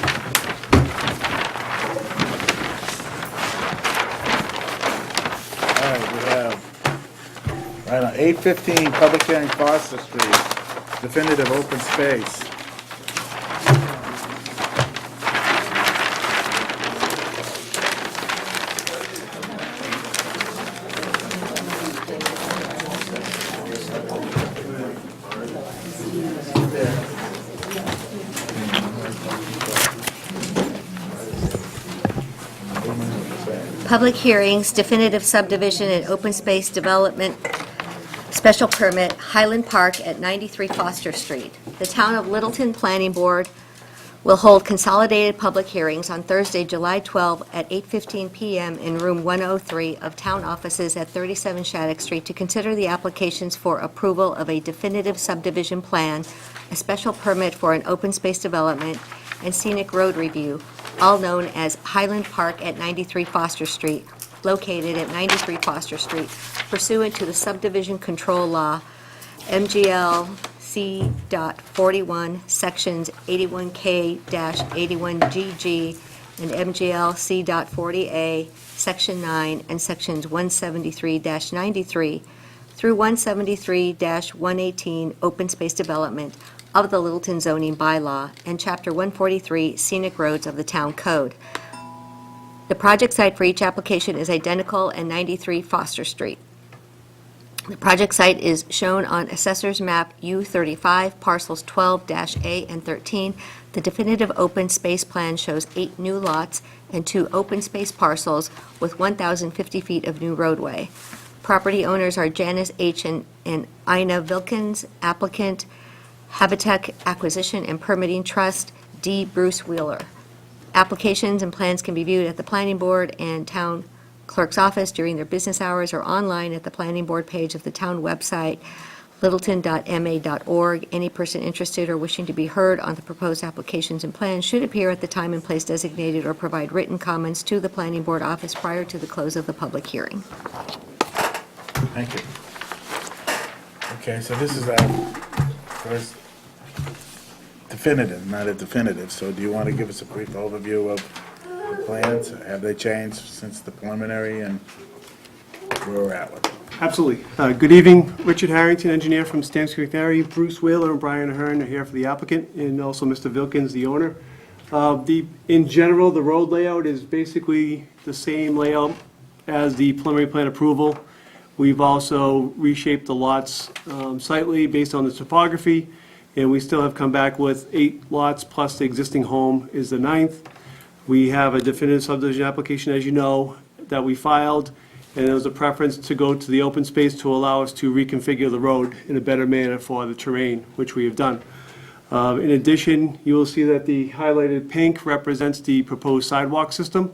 Speaker 4: All right, we have, right on 815 Public Hearing Foster Street, definitive open space.
Speaker 5: Public hearings, definitive subdivision and open space development, special permit, Highland Park at 93 Foster Street. The Town of Littleton Planning Board will hold consolidated public hearings on Thursday, July 12 at 8:15 p.m. in room 103 of Town Offices at 37 Shattuck Street to consider the applications for approval of a definitive subdivision plan, a special permit for an open space development, and scenic road review, all known as Highland Park at 93 Foster Street, located at 93 Foster Street, pursuant to the subdivision control law, MGL C.41, sections 81K-81GG, and MGL C.40A, section 9, and sections 173-93 through 173-118, open space development of the Littleton zoning bylaw, and Chapter 143, scenic roads of the town code. The project site for each application is identical at 93 Foster Street. The project site is shown on Assessor's Map U35, parcels 12-A and 13. The definitive open space plan shows 8 new lots and 2 open space parcels with 1,050 feet of new roadway. Property owners are Janice H. and Ina Vilkins, applicant, Habitat Acquisition and Permitting Trust, D. Bruce Wheeler. Applications and plans can be viewed at the Planning Board and Town Clerk's Office during their business hours or online at the Planning Board page of the town website, littleton.ma.org. Any person interested or wishing to be heard on the proposed applications and plans should appear at the time and place designated or provide written comments to the Planning Board office prior to the close of the public hearing.
Speaker 4: Thank you. Okay, so this is our first definitive, not a definitive, so do you want to give us a brief overview of the plans? Have they changed since the preliminary, and where we're at with it?
Speaker 8: Absolutely. Good evening, Richard Harrington, engineer from Stamsky McNary. Bruce Wheeler and Brian Ahern are here for the applicant, and also Mr. Vilkins, the owner. In general, the road layout is basically the same layout as the preliminary plan approval. We've also reshaped the lots slightly based on the topography, and we still have come back with 8 lots plus the existing home is the 9th. We have a definitive subdivision application, as you know, that we filed, and there was a preference to go to the open space to allow us to reconfigure the road in a better manner for the terrain, which we have done. In addition, you will see that the highlighted pink represents the proposed sidewalk system.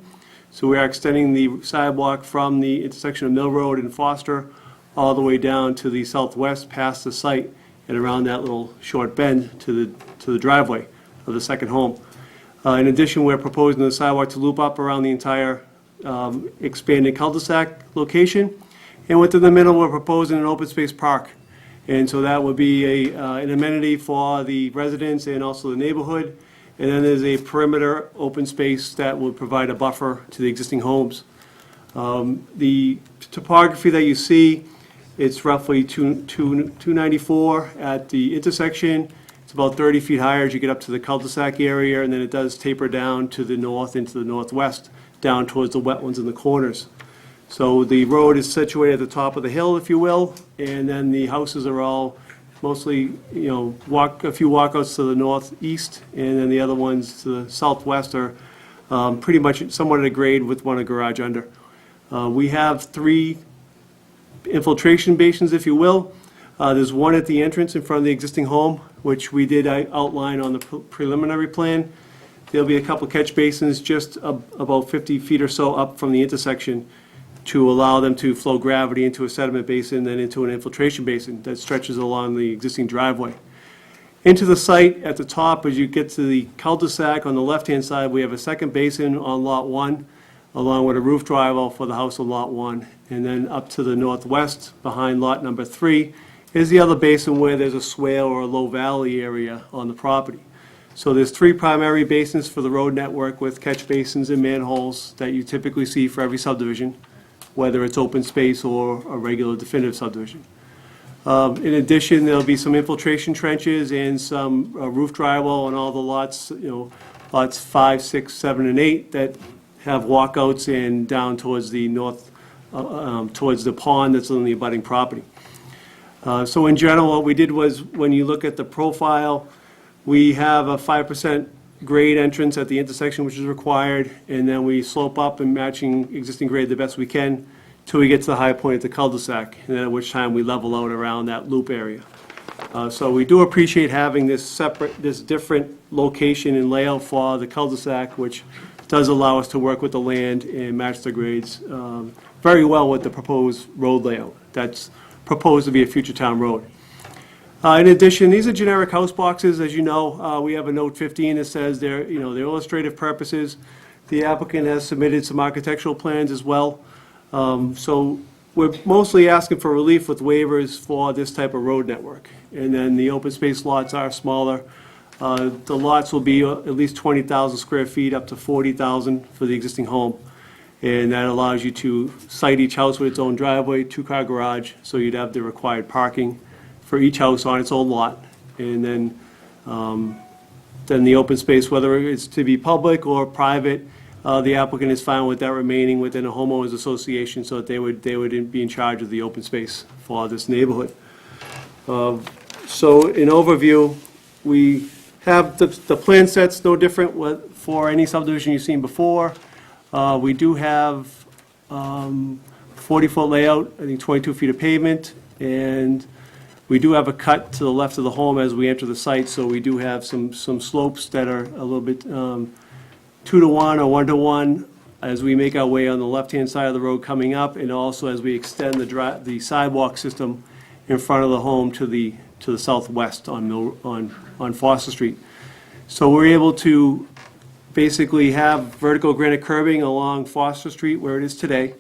Speaker 8: So we are extending the sidewalk from the intersection of Mill Road and Foster all the way down to the southwest past the site and around that little short bend to the driveway of the second home. In addition, we're proposing the sidewalk to loop up around the entire expanded cul-de-sac location. And within the middle, we're proposing an open space park. And so that would be an amenity for the residents and also the neighborhood. And then there's a perimeter open space that would provide a buffer to the existing homes. The topography that you see, it's roughly 294 at the intersection. It's
Speaker 10: about 30 feet higher as you get up to the cul-de-sac area, and then it does taper down to the north into the northwest, down towards the wetlands in the corners. So the road is situated at the top of the hill, if you will, and then the houses are all mostly, a few walkouts to the northeast, and then the other ones to the southwest are pretty much somewhat at a grade with one a garage under. We have 3 infiltration basins, if you will. There's one at the entrance in front of the existing home, which we did outline on the preliminary plan. There'll be a couple catch basins just about 50 feet or so up from the intersection to allow them to flow gravity into a sediment basin, then into an infiltration basin that stretches along the existing driveway. Into the site at the top, as you get to the cul-de-sac on the left-hand side, we have a second basin on Lot 1, along with a roof drywall for the house on Lot 1. And then up to the northwest, behind Lot number 3, is the other basin where there's a swale or a low valley area on the property. So there's 3 primary basins for the road network with catch basins and manholes that you typically see for every subdivision, whether it's open space or a regular definitive subdivision. In addition, there'll be some infiltration trenches and some roof drywall on all the lots, lots 5, 6, 7, and 8 that have walkouts and down towards the north, towards the pond that's on the abutting property. So in general, what we did was, when you look at the profile, we have a 5% grade entrance at the intersection, which is required, and then we slope up and matching existing grade the best we can till we get to the high point at the cul-de-sac, and then at which time we level out around that loop area. So we do appreciate having this different location and layout for the cul-de-sac, which does allow us to work with the land and match the grades very well with the proposed road layout that's proposed to be a future town road. In addition, these are generic house boxes. As you know, we have a note 15 that says they're illustrative purposes. The applicant has submitted some architectural plans as well. So we're mostly asking for relief with waivers for this type of road network. And then the open space lots are smaller. The lots will be at least 20,000 square feet, up to 40,000 for the existing home. And that allows you to site each house with its own driveway, 2-car garage, so you'd have the required parking for each house on its own lot. And then the open space, whether it's to be public or private, the applicant is fine with that remaining within a homeowners association, so that they would be in charge of the open space for this neighborhood. So in overview, we have the plan set's no different for any subdivision you've seen before. We do have 40-foot layout, I think 22 feet of pavement, and we do have a cut to the left of the home as we enter the site, so we do have some slopes that are a little bit 2-to-1 or 1-to-1 as we make our way on the left-hand side of the road coming up, and also as we extend the sidewalk system in front of the home to the southwest on Foster Street. So we're able to basically have vertical granite curbing along Foster Street where it is today,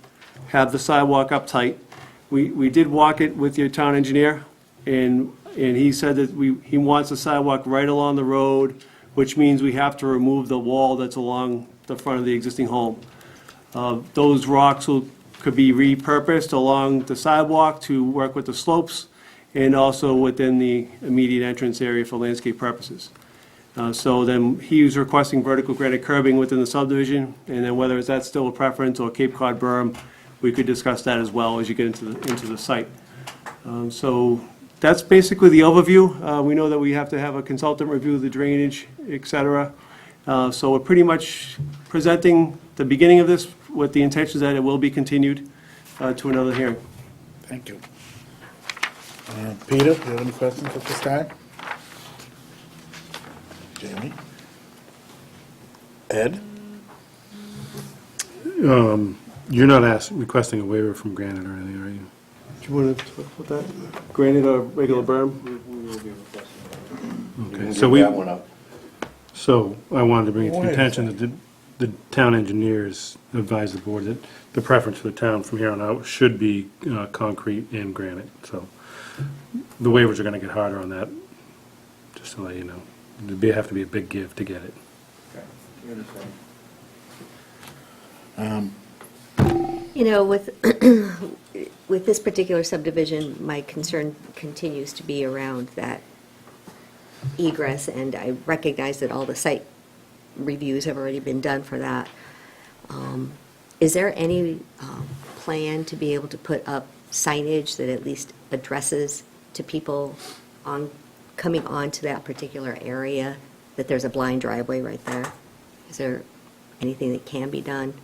Speaker 10: have the sidewalk up tight. We did walk it with your town engineer, and he said that he wants the sidewalk right along the road, which means we have to remove the wall that's along the front of the existing home. Those rocks could be repurposed along the sidewalk to work with the slopes and also within the immediate entrance area for landscape purposes. So then he was requesting vertical granite curbing within the subdivision, and then whether that's still a preference or Cape Cod berm, we could discuss that as well as you get into the site. So that's basically the overview. We know that we have to have a consultant review the drainage, et cetera. So we're pretty much presenting the beginning of this with the intention that it will be continued to another hearing.
Speaker 4: Thank you. Peter, do you have any questions at this time? Jamie? Ed?
Speaker 8: You're not requesting a waiver from granite or anything, are you?
Speaker 10: Do you want to talk about that? Granite or regular berm?
Speaker 17: We will be requesting that.
Speaker 8: Okay,
Speaker 17: So
Speaker 8: So I wanted to bring it to your attention that the town engineers advised the board that the preference for the town from here on out should be concrete and granite. So the waivers are going to get harder on that, just to let you know. There'd have to be a big give to get it.
Speaker 5: With this particular subdivision, my concern continues to be around that egress, and I recognize that all the site reviews have already been done for that. Is there any plan to be able to put up signage that at least addresses to people coming onto that particular area, that there's a blind driveway right there? Is there anything that can be done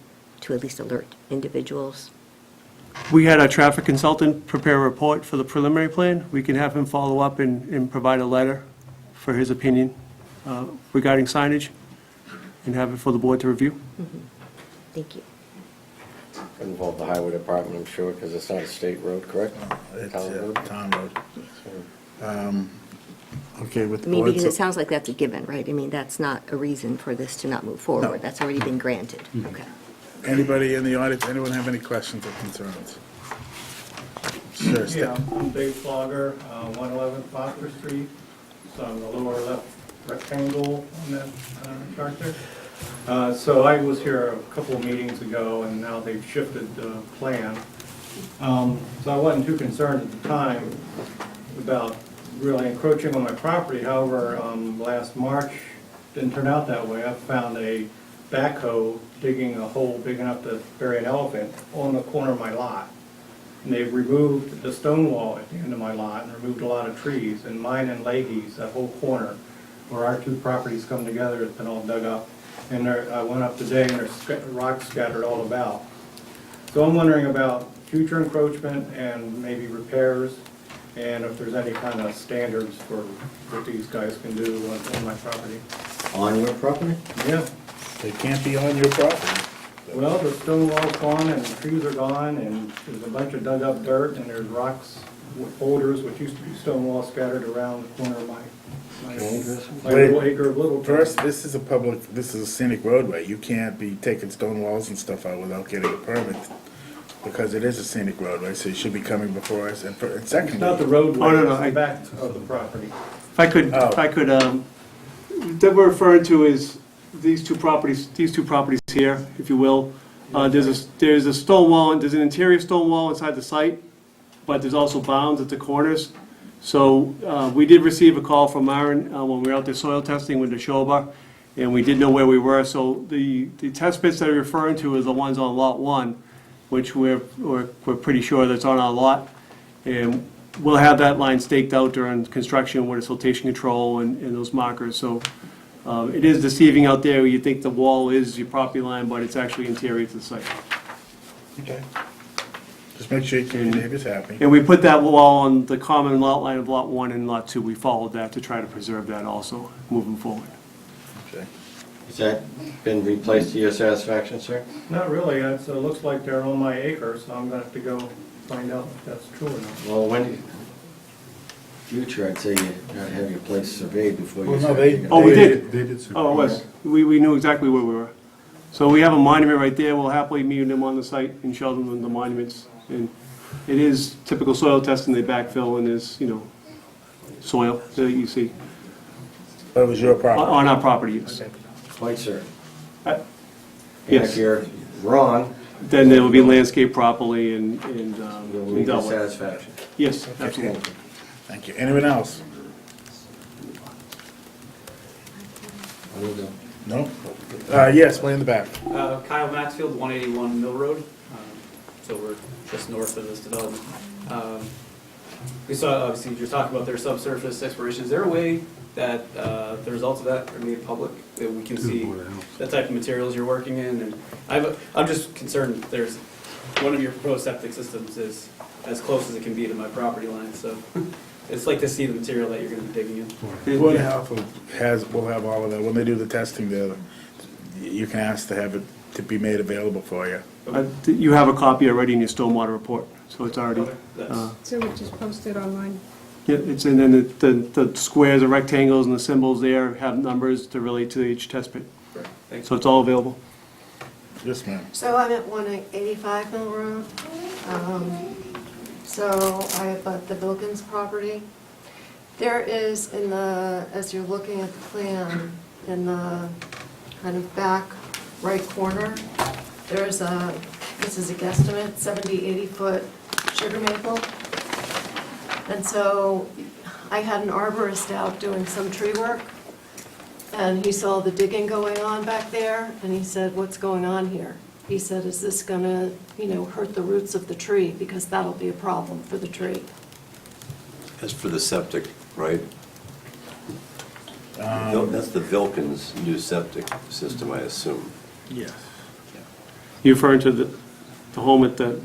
Speaker 5: to at least alert individuals?
Speaker 10: We had our traffic consultant prepare a report for the preliminary plan. We can have him follow up and provide a letter for his opinion regarding signage and have it for the board to review.
Speaker 5: Thank you.
Speaker 17: Involve the highway department, I'm sure, because it's not a state road, correct?
Speaker 4: It's
Speaker 17: Town road?
Speaker 4: town road. Okay, with
Speaker 5: I
Speaker 4: the
Speaker 5: mean,
Speaker 4: board.
Speaker 5: because it sounds like that's a given, right? I mean, that's not a reason for this to not move forward. That's already been granted. Okay.
Speaker 4: Anybody in the audience, anyone have any questions or concerns? Sure,
Speaker 15: Yeah, I'm Dave Flogger, 111 Foster Street. It's on the lower left rectangle on that chart there. So I was here a couple of meetings ago, and now they've shifted the plan. So I wasn't too concerned at the time about really encroaching on my property. However, last March, didn't turn out that way. I found a backhoe digging a hole big enough to bury an elephant on the corner of my lot. And they've removed the stone wall at the end of my lot and removed a lot of trees. And mine and Leahy's, that whole corner, where our two properties come together, has been all dug up. And I went up today and there's rocks scattered all about. So I'm wondering about future encroachment and maybe repairs, and if there's any kind of standards for what these guys can do on my property.
Speaker 17: On your property?
Speaker 15: Yeah.
Speaker 4: They can't be on your property.
Speaker 15: Well, the stone wall's gone and the trees are gone and there's a bunch of dug up dirt and there's rocks, boulders, which used to be stone wall scattered around the corner of my little acre of little.
Speaker 4: First, this is a scenic roadway. You can't be taking stone walls and stuff out without getting a permit, because it is a scenic roadway, so you should be coming before us. And secondly.
Speaker 15: It's not the roadway,
Speaker 10: Oh, no,
Speaker 15: it's the back of the property.
Speaker 10: If I could, that we're referring to is these two properties here, if you will. There's a stone wall, there's an interior stone wall inside the site, but there's also bounds at the corners. So we did receive a call from Myron when we were out there soil testing with the Neshoba, and we did know where we were. So the test pits that you're referring to are the ones on Lot 1, which we're pretty sure that's on our lot. And we'll have that line staked out during construction with a siltation control and those markers. So it is deceiving out there. You think the wall is your property line, but it's actually interior to the site.
Speaker 4: Okay. Just make sure your neighbor's happy.
Speaker 10: And we put that wall on the common lot line of Lot 1 and Lot 2. We followed that to try to preserve that also, moving forward.
Speaker 4: Okay.
Speaker 17: Has that been replaced to your satisfaction, sir?
Speaker 15: Not really, it looks like they're on my acre, so I'm gonna have to go find out if that's true or not.
Speaker 17: Well, when, future, I'd say you gotta have your place surveyed before you
Speaker 4: Well, no,
Speaker 17: start
Speaker 4: they-
Speaker 17: digging.
Speaker 10: Oh, we did?
Speaker 8: They did survey.
Speaker 10: Oh, it was. We knew exactly where we were. So we have a monument right there. We'll happily meet them on the site and show them the monuments. And it is typical soil testing. They backfill and there's, soil that you see.
Speaker 4: That was your property?
Speaker 10: On our property, yes.
Speaker 17: Quite certain.
Speaker 10: Yes.
Speaker 17: And if you're wrong,
Speaker 10: Then they will be landscaped properly and
Speaker 17: you'll meet your
Speaker 10: dealt with.
Speaker 17: satisfaction.
Speaker 10: Yes, absolutely.
Speaker 4: Thank you. Anyone else? No? Yes, way in the back.
Speaker 16: Kyle Maxfield, 181 Mill Road. So we're just north of this development. We saw, obviously, you're talking about their subsurface exploration. Is there a way that the results of that are made public, that we can see the type of materials you're working in? And I'm just concerned, there's, one of your proposed septic systems is as close as it can be to my property line, so it's like to see the material that you're gonna be digging in.
Speaker 4: Board of Health will have all of that. When they do the testing there, you can ask to have it to be made available for you.
Speaker 10: You have a copy already in your stormwater report, so it's already.
Speaker 6: So we just post it online.
Speaker 10: Yeah, it's, and then the squares, the rectangles, and the symbols there have numbers to relate to each test pit. So it's all available.
Speaker 4: Yes, ma'am.
Speaker 18: So I'm at 185 Mill Road. So I abut the Bilkins property. There is in the, as you're looking at the plan, in the kind of back right corner, there's a, this is a guesstimate, 70, 80-foot sugar maple. And so I had an arborist out doing some tree work, and he saw the digging going on back there, and he said, "What's going on here?" He said, "Is this gonna, hurt the roots of the tree? Because that'll be a problem for the tree."
Speaker 19: As for the septic, right? That's the Vilkins new septic system, I assume.
Speaker 4: Yes.
Speaker 10: You referring to the home at the?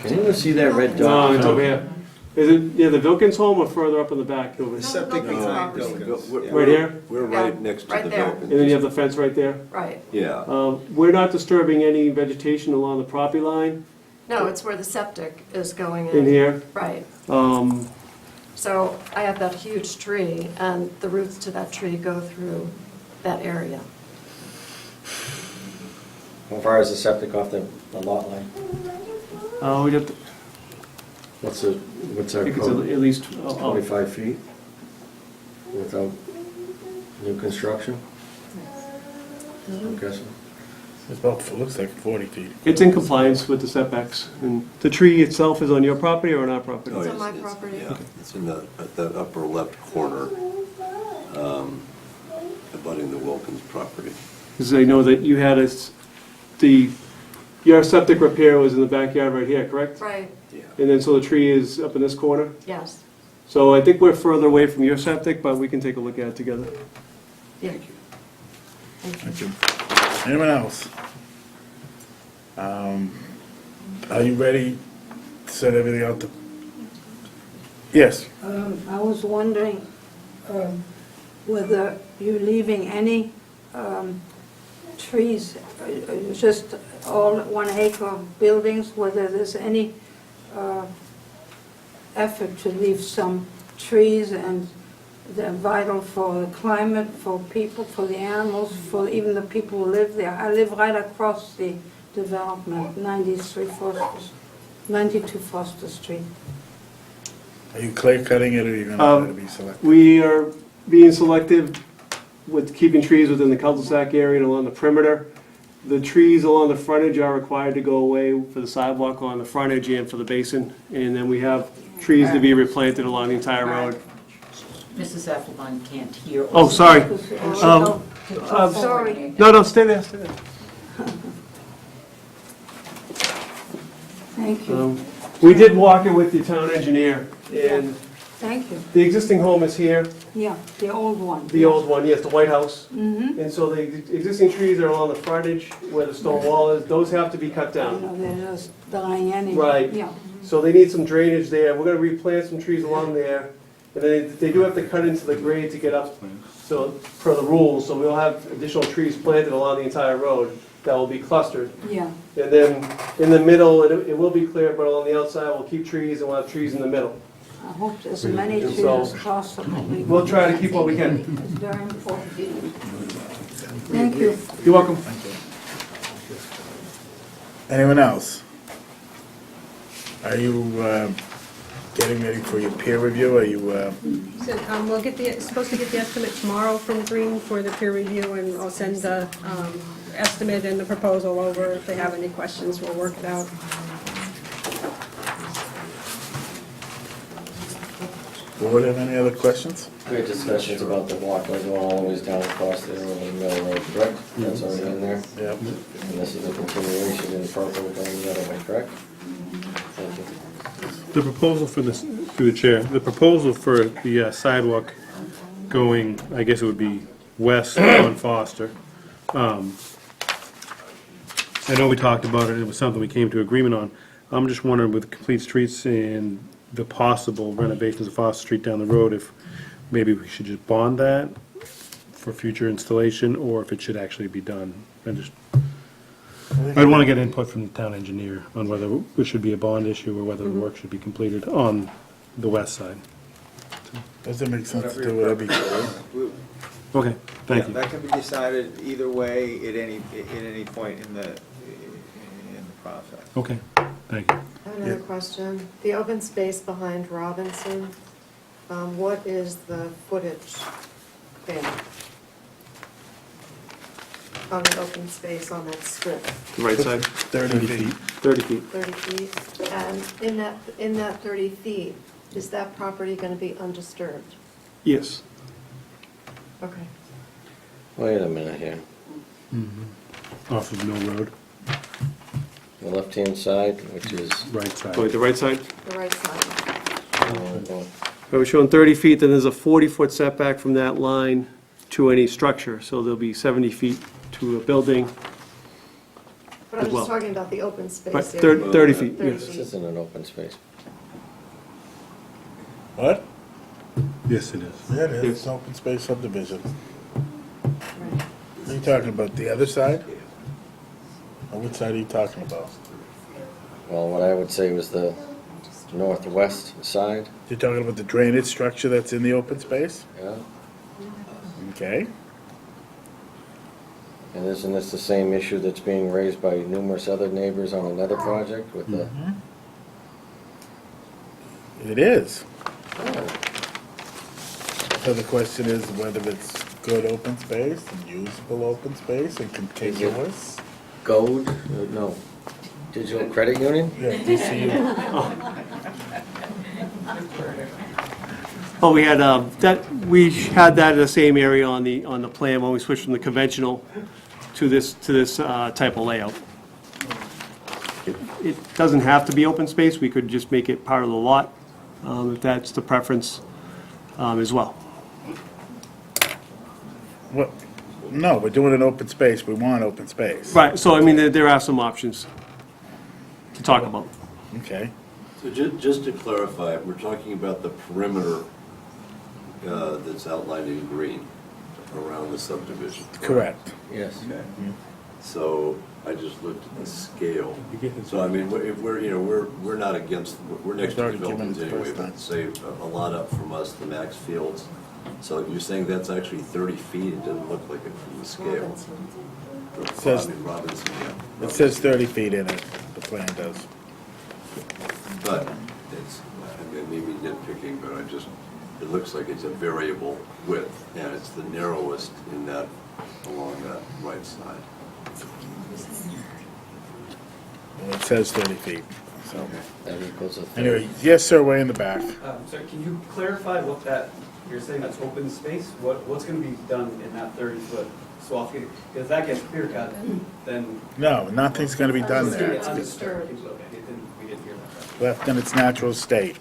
Speaker 17: Can you see that red
Speaker 10: No,
Speaker 17: dot?
Speaker 10: it's over here. Is it near the Vilkins home or further up in the back? Over here?
Speaker 19: Septic behind
Speaker 10: Right here?
Speaker 19: We're right next to
Speaker 18: right
Speaker 19: the
Speaker 18: there.
Speaker 19: Vilkins.
Speaker 10: And then you have the fence right there?
Speaker 18: Right.
Speaker 19: Yeah.
Speaker 10: We're not disturbing any vegetation along the property line
Speaker 18: No, it's where the septic is going in.
Speaker 10: in here.
Speaker 18: Right.
Speaker 10: Um,
Speaker 18: So I have that huge tree, and the roots to that tree go through that area.
Speaker 17: How far is the septic off the lot line?
Speaker 10: we'd have to,
Speaker 17: What's
Speaker 10: I
Speaker 17: our
Speaker 10: think it's
Speaker 17: code?
Speaker 10: at least,
Speaker 17: 25 feet? Without new construction? I'm guessing.
Speaker 4: It's about, it looks like 40 feet.
Speaker 10: it's in compliance with the setbacks. And the tree itself is on your property or on our property?
Speaker 19: Oh,
Speaker 18: It's on my property.
Speaker 19: Yeah, it's in at that upper left corner, abutting the Wilkins property.
Speaker 10: Because I know that you had your septic repair was in the backyard right here, correct?
Speaker 18: Right,
Speaker 10: And then, so the tree is up in this corner?
Speaker 18: yes.
Speaker 10: So I think we're further away from your septic, but we can take a look at it together.
Speaker 18: Yeah.
Speaker 4: Thank you. Anyone else? Are you ready to set everything out to? Yes.
Speaker 20: I was wondering whether you're leaving any trees, just all 1 acre buildings, whether there's any effort to leave some trees, and they're vital for the climate, for people, for the animals, for even the people who live there. I live right across the development, 92 Foster Street.
Speaker 4: Are you clear cutting it, or are you going to try to be selective?
Speaker 10: We are being selective with keeping trees within the cul-de-sac area and along the perimeter. The trees along the frontage are required to go away for the sidewalk on the frontage and for the basin. And then we have trees to be replanted along the entire road.
Speaker 21: Mrs. Ethelbun can't hear.
Speaker 10: Oh, sorry.
Speaker 20: Sorry.
Speaker 10: No, stay there, stay there.
Speaker 20: Thank you.
Speaker 10: We did walk it with the town engineer, and
Speaker 20: Thank you.
Speaker 10: the existing home is here,
Speaker 20: Yeah, the old one.
Speaker 10: the old one, yes, the White House.
Speaker 20: Mm-hmm.
Speaker 10: And so the existing trees are along the frontage where the stone wall is, those have to be cut down.
Speaker 20: They're just dying anyway.
Speaker 10: Right.
Speaker 20: Yeah.
Speaker 10: So they need some drainage there. We're gonna replant some trees along there. And then they do have to cut into the grade to get up, so, per the rules, so we'll have additional trees planted along the entire road that will be clustered.
Speaker 20: Yeah.
Speaker 10: And then in the middle, it will be clear, but along the outside, we'll keep trees and we'll have trees in the middle.
Speaker 20: I hope there's as many trees
Speaker 10: So,
Speaker 20: as possible.
Speaker 10: We'll try to keep what we can.
Speaker 20: It's very important. Thank you.
Speaker 10: You're welcome.
Speaker 4: Anyone else? Are you getting ready for your peer review? Are you,
Speaker 6: So we'll supposed to get the estimate tomorrow from Green for the peer review, and I'll send the estimate and the proposal over. If they have any questions, we'll work it out.
Speaker 4: board have any other questions?
Speaker 17: We had discussions about the walkway going all the way down across there over the middle road, correct? That's already in there?
Speaker 4: Yep.
Speaker 17: And this is a continuation in purple going the other way, correct? Thank you.
Speaker 8: The proposal for this, through the chair, the proposal for the sidewalk going, I guess it would be west on Foster. I know we talked about it, it was something we came to agreement on. I'm just wondering with Complete Streets and the possible renovations of Foster Street down the road, if maybe we should just bond that for future installation, or if it should actually be done. I'd want to get input from the town engineer on whether it should be a bond issue or whether the work should be completed on the west side.
Speaker 4: Does it make sense to do whatever you
Speaker 8: Okay, thank you.
Speaker 24: That can be decided either way at any point in the process.
Speaker 8: Okay, thank you.
Speaker 18: I have another question. The open space behind Robinson, what is the footage there? On the open space on that strip?
Speaker 10: The right side?
Speaker 4: 30 feet.
Speaker 10: 30 feet.
Speaker 18: 30 feet? And in that 30 feet, is that property going to be undisturbed?
Speaker 10: Yes.
Speaker 18: Okay.
Speaker 17: Wait a minute here.
Speaker 8: Off of Mill Road,
Speaker 17: The left-hand side, which is,
Speaker 8: right side.
Speaker 10: Going the right side.
Speaker 18: The right side.
Speaker 10: We're showing 30 feet, then there's a 40-foot setback from that line to any structure, so there'll be 70 feet to a building.
Speaker 18: But I'm
Speaker 10: As well.
Speaker 18: just talking about the open space
Speaker 10: Right,
Speaker 18: area.
Speaker 10: 30 feet,
Speaker 18: 30
Speaker 10: yes.
Speaker 17: this isn't an open space.
Speaker 4: What?
Speaker 8: Yes, it is.
Speaker 4: Yeah, it is, it's open space subdivision. Are you talking about the other side? Or which side are you talking about?
Speaker 17: Well, what I would say was the northwest side.
Speaker 4: You're talking about the drainage structure that's in the open space?
Speaker 17: Yeah.
Speaker 4: Okay.
Speaker 17: And isn't this the same issue that's being raised by numerous other neighbors on another project with the...
Speaker 4: It is. So the question is whether it's good open space and usable open space and contiguous?
Speaker 17: Gold? No. Digital Credit Union?
Speaker 4: Yeah, DCU.
Speaker 10: Oh, we had that in the same area on the plan when we switched from the conventional to this type of layout. It doesn't have to be open space, we could just make it part of the lot, if that's the preference, as well.
Speaker 4: What? No, we're doing an open space, we want open space.
Speaker 10: Right, so I mean, there are some options to talk about.
Speaker 4: Okay.
Speaker 19: So just to clarify, we're talking about the perimeter that's outlined in green around the subdivision.
Speaker 4: Correct.
Speaker 17: Yes.
Speaker 19: Okay. So I just looked at the scale. So I mean, if we're not against, we're next to
Speaker 4: Already given
Speaker 19: development
Speaker 4: it the
Speaker 19: anyway,
Speaker 4: first time.
Speaker 19: but say a lot up from us, the Max Fields. So you're saying that's actually 30 feet? It doesn't look like it from the scale.
Speaker 4: Says-
Speaker 19: Robinson, yeah.
Speaker 4: It says 30 feet in it, the plan does.
Speaker 19: But it's, I mean, maybe nitpicking, but it looks like it's a variable width, and it's the narrowest in that, along that right side.
Speaker 4: Well, it says 30 feet, so.
Speaker 17: That equals a third.
Speaker 4: Anyway, yes, sir, way in the back.
Speaker 16: Sorry, can you clarify what that, you're saying that's open space? What's going to be done in that 30-foot swath? If that gets clear cut, then...
Speaker 4: No, nothing's gonna be done there.
Speaker 16: It's
Speaker 4: It's
Speaker 16: undisturbed. Okay, we didn't hear that.
Speaker 4: left in its natural state.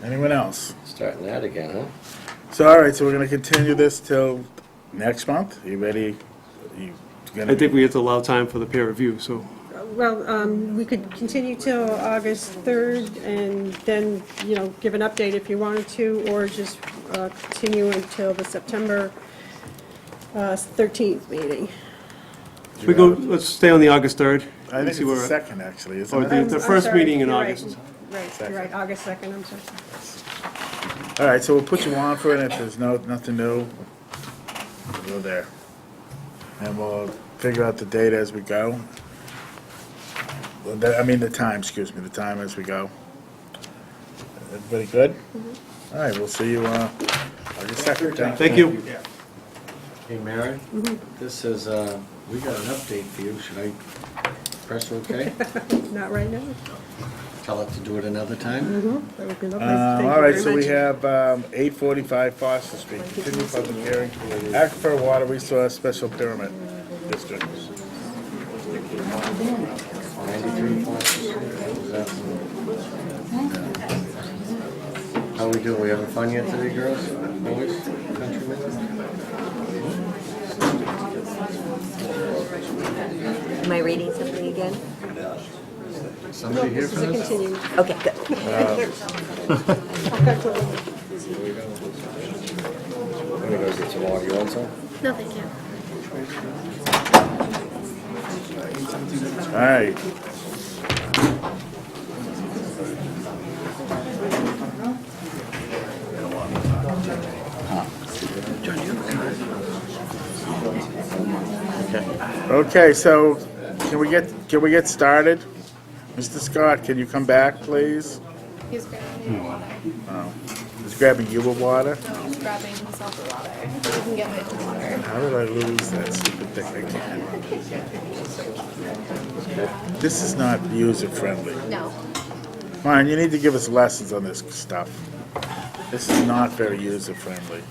Speaker 4: Anyone else?
Speaker 17: Starting that again, huh?
Speaker 4: So, all right, so we're gonna continue this till next month? You ready? You gonna?
Speaker 10: I think we have to allow time for the peer review, so.
Speaker 6: Well, we could continue till August 3rd and then, give an update if you wanted to, or just continue until the September 13th meeting.
Speaker 10: Let's stay on the August 3rd.
Speaker 4: I think it's the second, actually, isn't
Speaker 10: Or
Speaker 4: it?
Speaker 10: the first meeting in
Speaker 6: You're right.
Speaker 10: August.
Speaker 6: Right, you're right, August 2nd, I'm sorry.
Speaker 4: All right, so we'll put you on for it, if there's nothing new, we'll go there. And we'll figure out the date as we go. Well, the time, excuse me, the time as we go. Everybody good? All right, we'll see you August 2nd.
Speaker 10: Thank you.
Speaker 17: Hey, Mary? This is, we got an update for you. Should I press OK?
Speaker 6: Not right now.
Speaker 17: Tell it to do it another time?
Speaker 6: That would be lovely. Thank you
Speaker 4: All right,
Speaker 6: very
Speaker 4: so we
Speaker 6: much.
Speaker 4: have 845 Foster Street, continue public hearing, Aquifer Water Resource Special Pyramid District.
Speaker 17: 93 Foster Street. Is that- How we doing? We having fun yet today, girls? Boys? Countrymen?
Speaker 5: Am I reading something again?
Speaker 17: Somebody here
Speaker 6: This
Speaker 17: for
Speaker 6: is a
Speaker 17: this?
Speaker 6: continued.
Speaker 5: Okay, good.
Speaker 17: Let me go get some water. You want some?
Speaker 7: No, thank you.
Speaker 4: All right. Okay, so can we get started? Mr. Scott, can you come back, please?
Speaker 7: He's grabbing water.
Speaker 4: Oh, he's grabbing you a water?
Speaker 7: He's grabbing himself a water. You can get my water.
Speaker 4: How did I lose that stupid thing again? This is not user-friendly.
Speaker 7: No.
Speaker 4: Come on, you need to give us lessons on this stuff. This is not very user-friendly.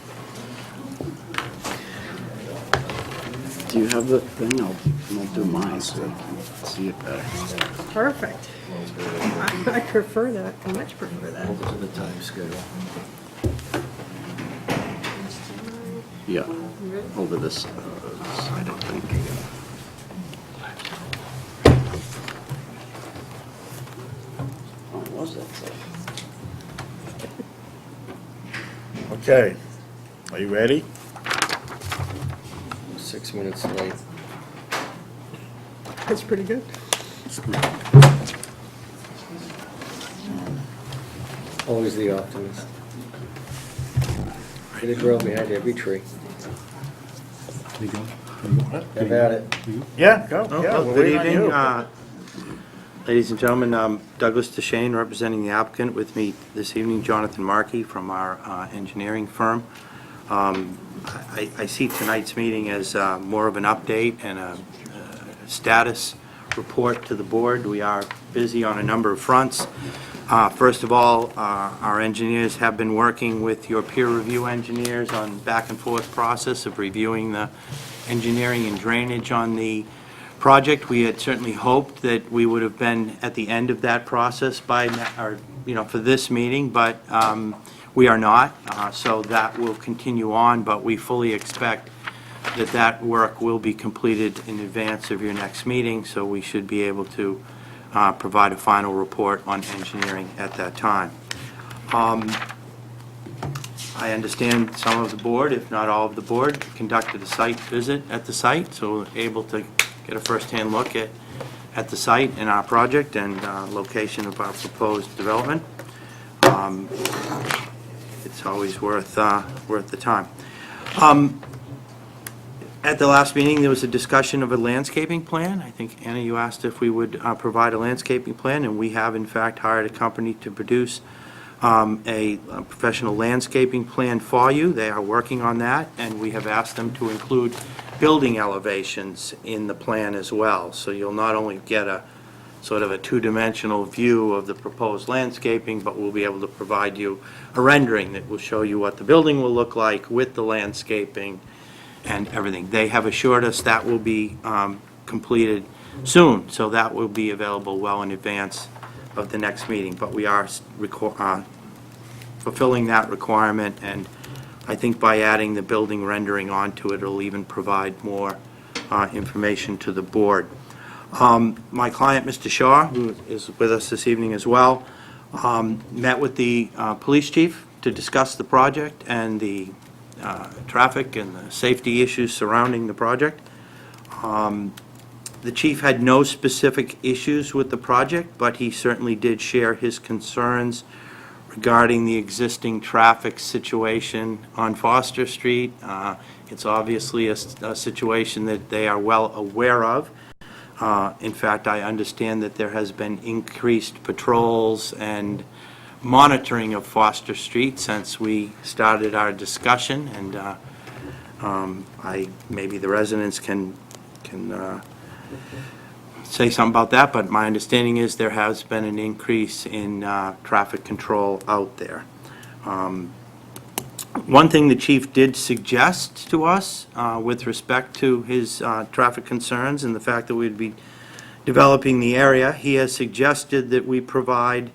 Speaker 9: Do you have the thing? I'll do mine so you can see it better.
Speaker 6: Perfect. I prefer that, I much prefer that.
Speaker 9: Over to the time schedule. Yeah, over this side, I think. Oh, it was that side.
Speaker 4: Okay, are you ready?
Speaker 17: 6 minutes late.
Speaker 6: That's pretty good.
Speaker 17: Always the optimist. Way to grow behind every tree. Have at it.
Speaker 4: Yeah, go.
Speaker 14: Oh,
Speaker 4: Yeah,
Speaker 14: well,
Speaker 4: we're
Speaker 14: good
Speaker 4: waiting on
Speaker 14: evening,
Speaker 4: you.
Speaker 14: ladies and gentlemen. Douglas DeShane, representing the applicant. With me this evening, Jonathan Markey from our engineering firm. I see tonight's meeting as more of an update and a status report to the board. We are busy on a number of fronts. First of all, our engineers have been working with your peer review engineers on back and forth process of reviewing the engineering and drainage on the project. We had certainly hoped that we would have been at the end of that process by, for this meeting, but we are not. So that will continue on, but we fully expect that work will be completed in advance of your next meeting, so we should be able to provide a final report on engineering at that time. I understand some of the board, if not all of the board, conducted a site visit at the site, so we're able to get a first-hand look at the site and our project and location of our proposed development. It's always worth the time. At the last meeting, there was a discussion of a landscaping plan. I think, Anna, you asked if we would provide a landscaping plan, and we have, in fact, hired a company to produce a professional landscaping plan for you. They are working on that, and we have asked them to include building elevations in the plan as well. So you'll not only get a sort of a two-dimensional view of the proposed landscaping, but we'll be able to provide you a rendering that will show you what the building will look like with the landscaping and everything. They have assured us that will be completed soon, so that will be available well in advance of the next meeting. But we are fulfilling that requirement, and I think by adding the building rendering onto it, it'll even provide more information to the board. My client, Mr. Shaw, who is with us this evening as well, met with the police chief to discuss the project and the traffic and the safety issues surrounding the project. The chief had no specific issues with the project, but he certainly did share his concerns regarding the existing traffic situation on Foster Street. It's obviously a situation that they are well aware of. In fact, I understand that there has been increased patrols and monitoring of Foster Street since we started our discussion, and maybe the residents can say something about that, but my understanding is there has been an increase in traffic control out there. One thing the chief did suggest to us with respect to his traffic concerns and the fact that we'd be developing the area, he has suggested that we provide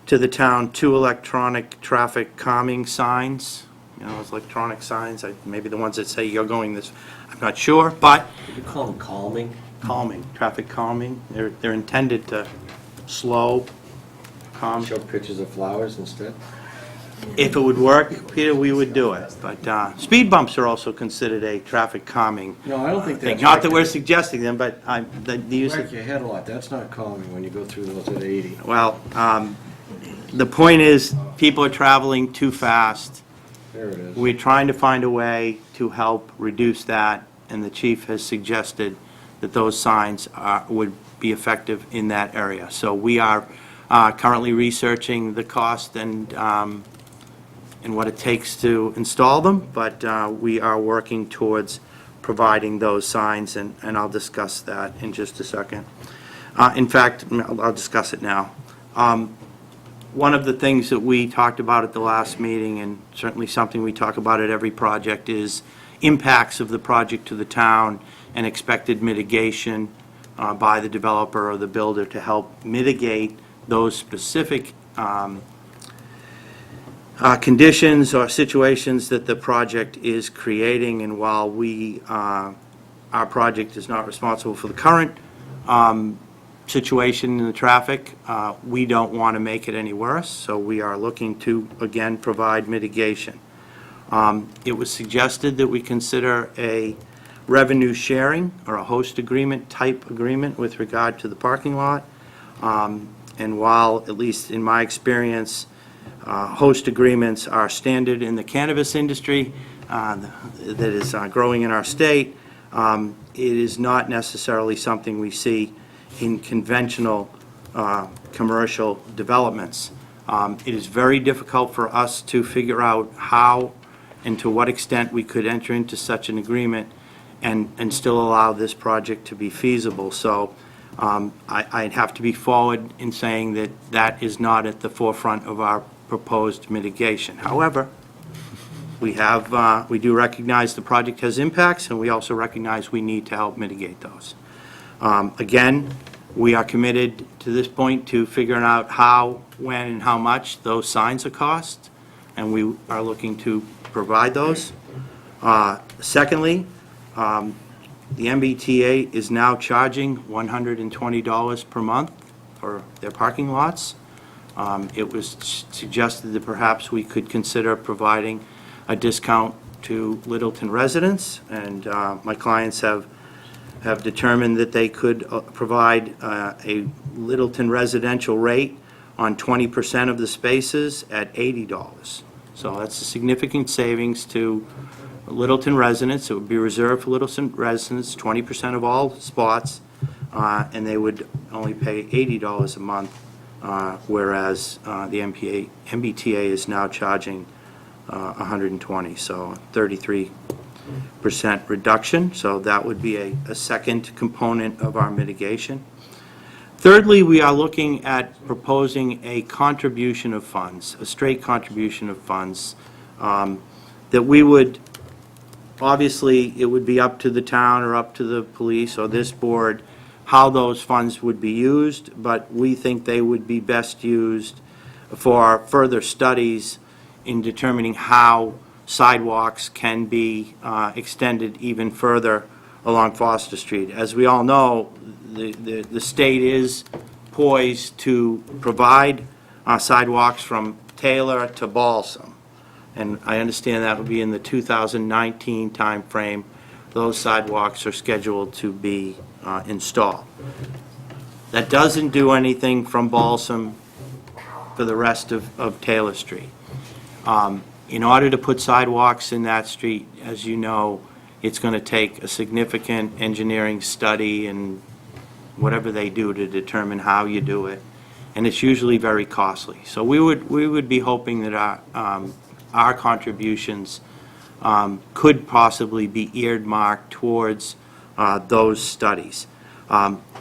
Speaker 14: to the town 2 electronic traffic calming signs. You know, those electronic signs, maybe the ones that say you're going this, I'm not sure, but...
Speaker 17: You call them calming?
Speaker 14: Calming, traffic calming. They're intended to slow, calm.
Speaker 17: Show pictures of flowers instead?
Speaker 14: If it would work, Peter, we would do it. But speed bumps are also considered a traffic calming.
Speaker 17: No, I don't think that's...
Speaker 14: Not that we're suggesting them, but the use
Speaker 17: Whack
Speaker 14: of...
Speaker 17: your head a lot, that's not calming when you go through those at 80.
Speaker 14: Well, the point is, people are traveling too fast.
Speaker 17: There it is.
Speaker 14: We're trying to find a way to help reduce that, and the chief has suggested that those signs would be effective in that area. So we are currently researching the cost and what it takes to install them, but we are working towards providing those signs, and I'll discuss that in just a second. In fact, I'll discuss it now. One of the things that we talked about at the last meeting, and certainly something we talk about at every project, is impacts of the project to the town and expected mitigation by the developer or the builder to help mitigate those specific conditions or situations that the project is creating. And while our project is not responsible for the current situation in the traffic, we don't want to make it any worse, so we are looking to, again, provide mitigation. It was suggested that we consider a revenue sharing or a host agreement type agreement with regard to the parking lot. And while, at least in my experience, host agreements are standard in the cannabis industry that is growing in our state, it is not necessarily something we see in conventional commercial developments. It is very difficult for us to figure out how and to what extent we could enter into such an agreement and still allow this project to be feasible. So I'd have to be forward in saying that that is not at the forefront of our proposed mitigation. However, we do recognize the project has impacts, and we also recognize we need to help mitigate those. Again, we are committed to this point to figuring out how, when, and how much those signs are cost, and we are looking to provide those. Secondly, the MBTA is now charging $120 per month for their parking lots. It was suggested that perhaps we could consider providing a discount to Littleton residents, and my clients have determined that they could provide a Littleton residential rate on 20% of the spaces at $80. So that's a significant savings to Littleton residents. It would be reserved for Littleton residents, 20% of all spots, and they would only pay $80 a month, whereas the MBTA is now charging $120, so 33% reduction. So that would be a second component of our mitigation. Thirdly, we are looking at proposing a contribution of funds, a straight contribution of funds, that we would, obviously, it would be up to the town or up to the police or this board how those funds would be used, but we think they would be best used for further studies in determining how sidewalks can be extended even further along Foster Street. As we all know, the state is poised to provide sidewalks from Taylor to Balsam, and I understand that will be in the 2019 timeframe. Those sidewalks are scheduled to be installed. That doesn't do anything from Balsam for the rest of Taylor Street. In order to put sidewalks in that street, as you know, it's going to take a significant engineering study and whatever they do to determine how you do it, and it's usually very costly. So we would be hoping that our contributions could possibly be earmarked towards those studies.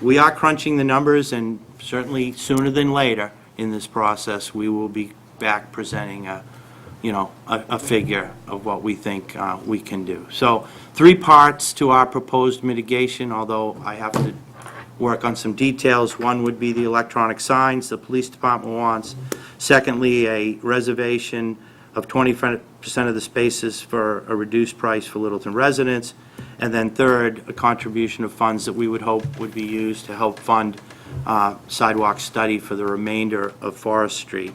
Speaker 14: We are crunching the numbers, and certainly sooner than later in this process, we will be back presenting a figure of what we think we can do. So 3 parts to our proposed mitigation, although I have to work on some details. One would be the electronic signs the police department wants. Secondly, a reservation of 20% of the spaces for a reduced price for Littleton residents. And then third, a contribution of funds that we would hope would be used to help fund sidewalk study for the remainder of Forest Street.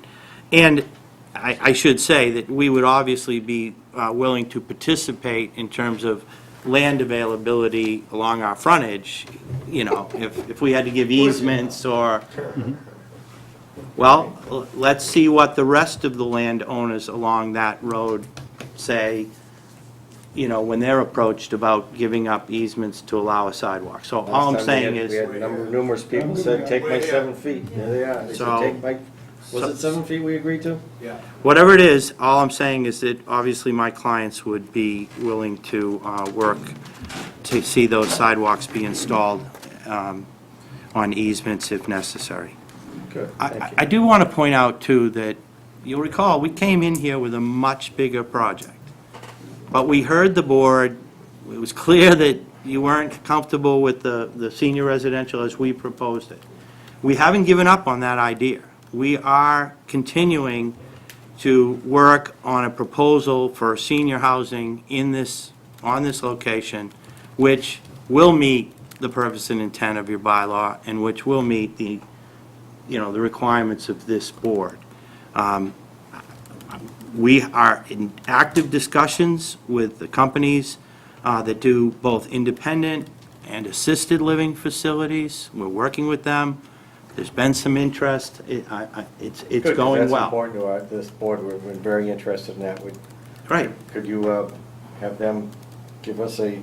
Speaker 14: And I should say that we would obviously be willing to participate in terms of land availability along our frontage, if we had to give easements or, well, let's see what the rest of the landowners along that road say, when they're approached about giving up easements to allow a sidewalk. So all I'm saying is...
Speaker 17: We had numerous people said, take my 7 feet. There they are. They said, take my... Was it 7 feet we agreed to?
Speaker 10: Yeah.
Speaker 14: Whatever it is, all I'm saying is that obviously my clients would be willing to work to see those sidewalks be installed on easements if necessary.
Speaker 1: Good,
Speaker 14: I do want to point out, too, that you'll recall, we came in here with a much bigger project. But we heard the board, it was clear that you weren't comfortable with the senior residential as we proposed it. We haven't given up on that idea. We are continuing to work on a proposal for senior housing on this location, which will meet the purpose and intent of your bylaw, and which will meet the requirements of this board. We are in active discussions with the companies that do both independent and assisted living facilities. We're working with them. There's been some interest. It's
Speaker 17: Good, 'cause
Speaker 14: going
Speaker 17: that's
Speaker 14: well.
Speaker 17: important to this board. We're very interested in that.
Speaker 14: Right.
Speaker 17: Could you have them give us a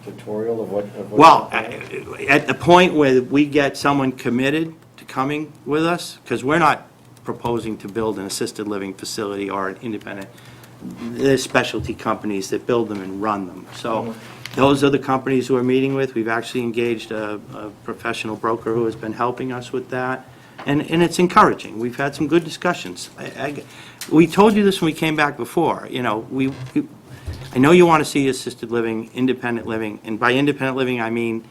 Speaker 17: tutorial of what?
Speaker 14: Well, at the point where we get someone committed to coming with us, because we're not proposing to build an assisted living facility or an independent, there's specialty companies that build them and run them. So those are the companies we're meeting with. We've actually engaged a professional broker who has been helping us with that, and it's encouraging. We've had some good discussions. We told you this when we came back before, I know you want to see assisted living, independent living, and by independent living, I mean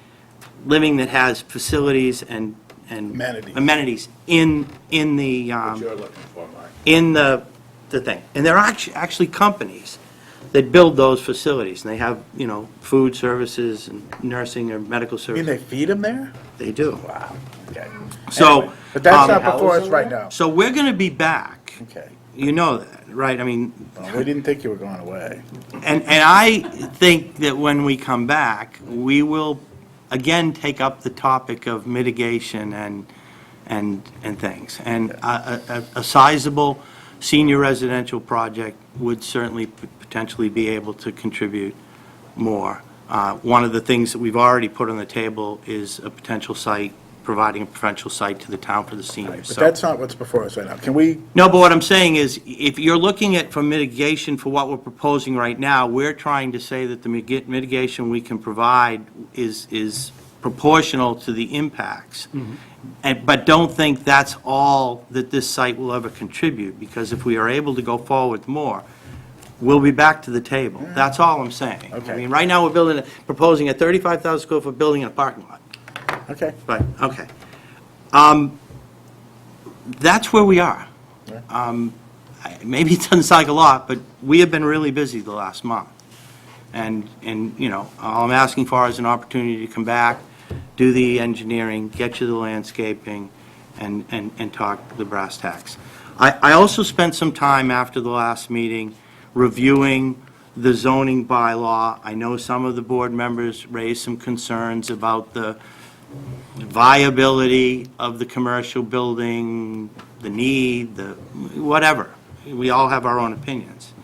Speaker 14: living that has facilities and amenities in the
Speaker 4: What you're looking for, Mark.
Speaker 14: in the thing. And there are actually companies that build those facilities, and they have, food services and nursing or medical
Speaker 4: You mean
Speaker 14: services.
Speaker 4: they feed them there?
Speaker 14: They do.
Speaker 4: Wow, okay.
Speaker 14: So,
Speaker 4: Anyway, but that's not
Speaker 14: um,
Speaker 4: before us right now.
Speaker 14: So we're going to be back.
Speaker 4: Okay.
Speaker 14: You know that, right? I mean,
Speaker 4: Well, we didn't think you were going away.
Speaker 14: and I think that when we come back, we will again take up the topic of mitigation and things. And a sizable senior residential project would certainly potentially be able to contribute more. One of the things that we've already put on the table is a potential site, providing a potential site to the town for the seniors.
Speaker 4: But
Speaker 14: So-
Speaker 4: that's not what's before us right now. Can we,
Speaker 14: No, but what I'm saying is, if you're looking at for mitigation for what we're proposing right now, we're trying to say that the mitigation we can provide is proportional to the impacts. But don't think that's all that this site will ever contribute, because if we are able to go forward more, we'll be back to the table. That's all I'm saying.
Speaker 4: Okay.
Speaker 14: I mean, right now, we're proposing a 35,000 square foot building in a parking lot.
Speaker 4: okay.
Speaker 14: Right, okay. That's where we are. Maybe it doesn't sound like a lot, but we have been really busy the last month. And all I'm asking for is an opportunity to come back, do the engineering, get you the landscaping, and talk the brass tacks. I also spent some time after the last meeting reviewing the zoning bylaw. I know some of the board members raised some concerns about the viability of the commercial building, the need, the whatever. We all have our own opinions.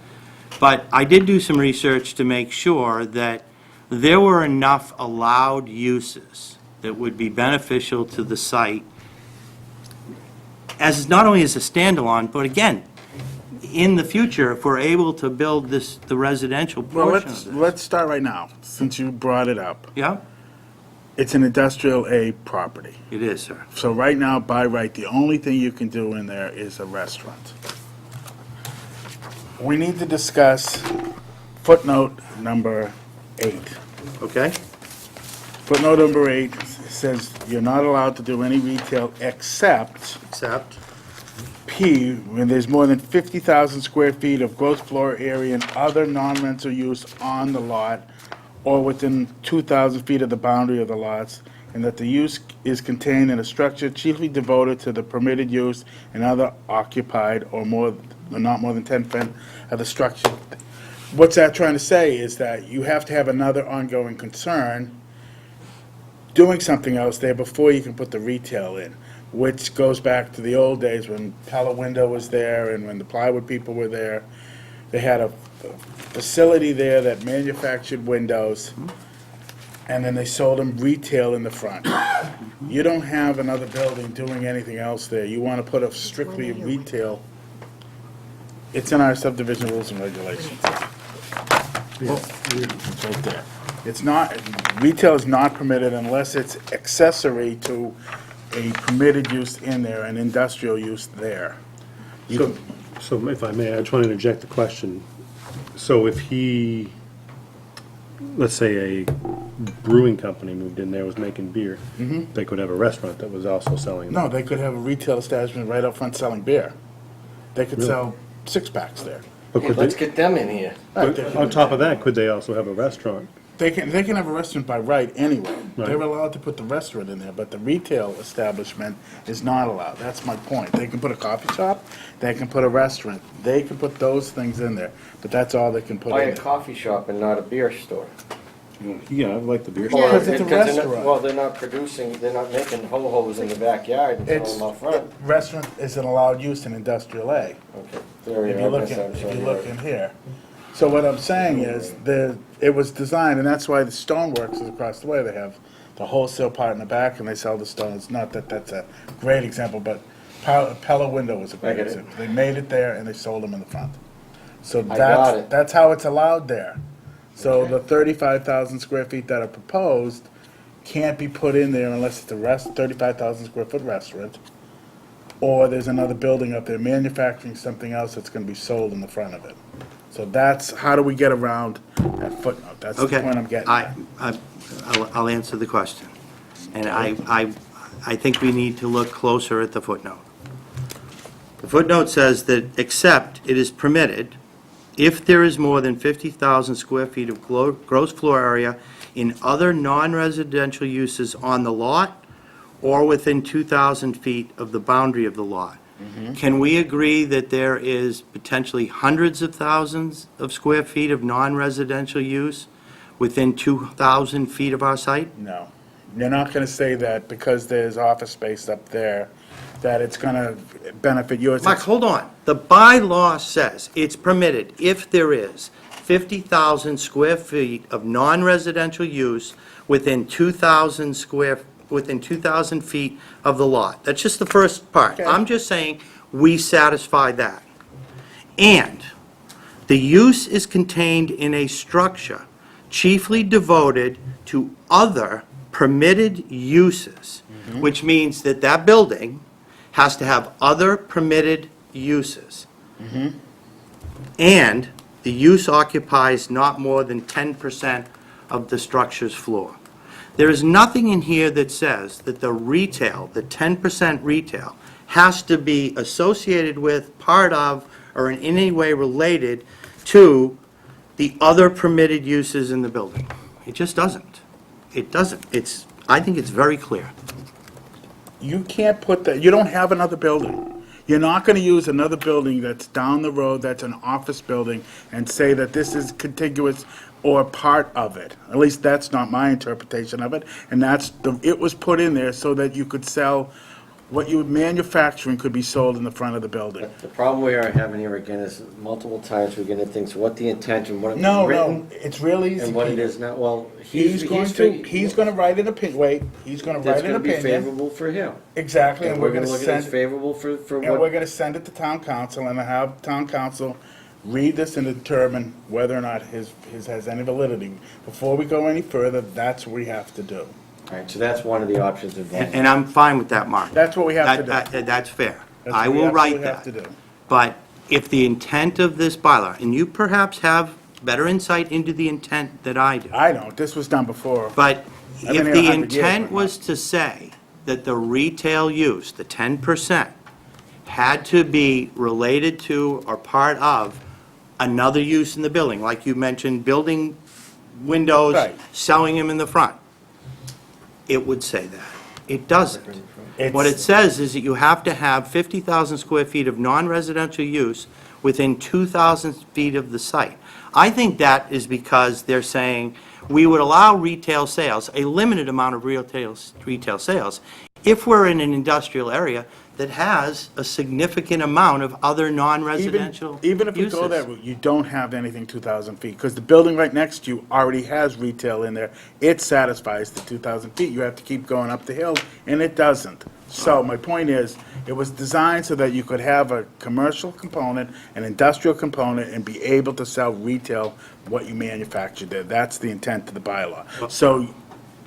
Speaker 14: But I did do some research to make sure that there were enough allowed uses that would be beneficial to the site, as not only as a standalone, but again, in the future, if we're able to build the residential
Speaker 4: Well,
Speaker 14: portion of this.
Speaker 4: let's start right now, since you brought it up.
Speaker 14: Yeah,
Speaker 4: It's an industrial A property.
Speaker 14: it is, sir.
Speaker 4: So right now, by right, the only thing you can do in there is a restaurant. We need to discuss footnote number 8.
Speaker 14: Okay?
Speaker 4: Footnote number 8 says you're not allowed to do any retail except P, when there's more than 50,000 square feet of gross floor area and other non-rental use on the lot or within 2,000 feet of the boundary of the lots, and that the use is contained in a structure chiefly devoted to the permitted use and other occupied or not more than 10% of the structure. What's that trying to say is that you have to have another ongoing concern doing something else there before you can put the retail in, which goes back to the old days when Pella Window was there and when the plywood people were there. They had a facility there that manufactured windows, and then they sold them retail in the front. You don't have another building doing anything else there. You want to put a strictly retail. It's in our subdivision rules and regulations. It's right there. It's not, retail is not permitted unless it's accessory to a permitted use in there, an industrial use there. You
Speaker 8: So if I may, I just want to interject the question. So if he, let's say a brewing company moved in there, was making beer, they could have a restaurant that was also selling.
Speaker 4: No, they could have a retail establishment right up front selling beer. They could
Speaker 8: Really?
Speaker 4: sell six-packs there.
Speaker 8: But could
Speaker 17: Let's
Speaker 8: they,
Speaker 17: get them in here.
Speaker 8: but on top of that, could they also have a restaurant?
Speaker 4: They can have a restaurant by right anyway.
Speaker 8: Right.
Speaker 4: They're allowed to put the restaurant in there, but the retail establishment is not allowed. That's my point. They can put a coffee shop, they can put a restaurant, they can put those things in there, but that's all they can put
Speaker 17: Why
Speaker 4: in
Speaker 17: a
Speaker 4: there.
Speaker 17: coffee shop and not a beer store?
Speaker 8: Yeah, I like the beer.
Speaker 4: Well, because it's a
Speaker 17: Because
Speaker 4: restaurant.
Speaker 17: Well, they're not producing, they're not making ho-hos in the backyard and selling
Speaker 4: It's,
Speaker 17: them out front.
Speaker 4: restaurant is an allowed use in industrial A.
Speaker 17: Okay, there
Speaker 4: If
Speaker 17: you
Speaker 4: you
Speaker 17: go.
Speaker 4: look in here. So what I'm saying is, it was designed, and that's why the Stoneworks is across the way. They have the wholesale part in the back, and they sell the stones. Not that that's a great example, but Pella Window was a
Speaker 17: I
Speaker 4: great
Speaker 17: get it.
Speaker 4: example. They made it there, and they sold them in the front. So
Speaker 17: I got it.
Speaker 4: that's how it's allowed there. So
Speaker 17: Okay.
Speaker 4: the 35,000 square feet that are proposed can't be put in there unless it's a 35,000 square foot restaurant, or there's another building up there manufacturing something else that's gonna be sold in the front of it. So that's, how do we get around that footnote? That's the
Speaker 14: Okay.
Speaker 4: point I'm getting
Speaker 14: I-
Speaker 4: at.
Speaker 14: I'll answer the question. And I think we need to look closer at the footnote. The footnote says that, except it is permitted if there is more than 50,000 square feet of gross floor area in other non-residential uses on the lot or within 2,000 feet of the boundary of the lot. Can we agree that there is potentially hundreds of thousands of square feet of non-residential use within 2,000 feet of our site?
Speaker 4: No. You're not gonna say that because there's office space up there, that it's gonna benefit yours.
Speaker 14: Mark, hold on. The bylaw says it's permitted if there is 50,000 square feet of non-residential use within 2,000 feet of the lot. That's just the first part.
Speaker 4: Okay.
Speaker 14: I'm just saying we satisfy that. And the use is contained in a structure chiefly devoted to other permitted uses, which means that that building has to have other permitted uses. And the use occupies not more than 10% of the structure's floor. There is nothing in here that says that the retail, the 10% retail, has to be associated with, part of, or in any way related to the other permitted uses in the building. It just doesn't. It doesn't. I think it's very clear.
Speaker 4: You can't put that, you don't have another building. You're not gonna use another building that's down the road, that's an office building, and say that this is contiguous or part of it. At least that's not my interpretation of it, and it was put in there so that you could sell, what you manufacturing could be sold in the front of the building.
Speaker 17: The problem we are having here again is multiple times we're getting things, what the intent and what it's
Speaker 4: No,
Speaker 17: written.
Speaker 4: no, it's real easy,
Speaker 17: And what it
Speaker 4: Peter.
Speaker 17: is now, well,
Speaker 4: He's gonna write an opinion, wait, he's gonna
Speaker 17: That's
Speaker 4: write an
Speaker 17: gonna be
Speaker 4: opinion.
Speaker 17: favorable for him.
Speaker 4: Exactly,
Speaker 17: And we're gonna look at it as favorable for
Speaker 4: And we're
Speaker 17: what,
Speaker 4: gonna send it to town council and have town council read this and determine whether or not his has any validity. Before we go any further, that's what we have to do.
Speaker 17: alright, so that's one of the options
Speaker 14: And
Speaker 17: involved.
Speaker 14: and I'm fine with that, Mark.
Speaker 4: That's what we have to do.
Speaker 14: That's fair.
Speaker 4: That's
Speaker 14: I
Speaker 4: what we
Speaker 14: will write
Speaker 4: absolutely have
Speaker 14: that.
Speaker 4: to do.
Speaker 14: But if the intent of this bylaw, and you perhaps have better insight into the intent that I do,
Speaker 4: I don't, this was done before.
Speaker 14: but
Speaker 4: I've been
Speaker 14: if
Speaker 4: here
Speaker 14: the
Speaker 4: 100 years,
Speaker 14: intent
Speaker 4: but-
Speaker 14: was to say that the retail use, the 10%, had to be related to or part of another use in the building, like you mentioned, building windows,
Speaker 4: Right.
Speaker 14: selling them in the front, it would say that. It doesn't. What it
Speaker 4: It's-
Speaker 14: says is that you have to have 50,000 square feet of non-residential use within 2,000 feet of the site. I think that is because they're saying we would allow retail sales, a limited amount of retail sales, if we're in an industrial area that has a significant amount of other non-residential
Speaker 4: Even if we go that route, you don't have anything 2,000 feet, because the building right next to you already has retail in there. It satisfies the 2,000 feet. You have to keep going up the hill, and it doesn't. So my point is, it was designed so that you could have a commercial component, an industrial component, and be able to sell retail what you manufactured there. That's the intent of the bylaw. So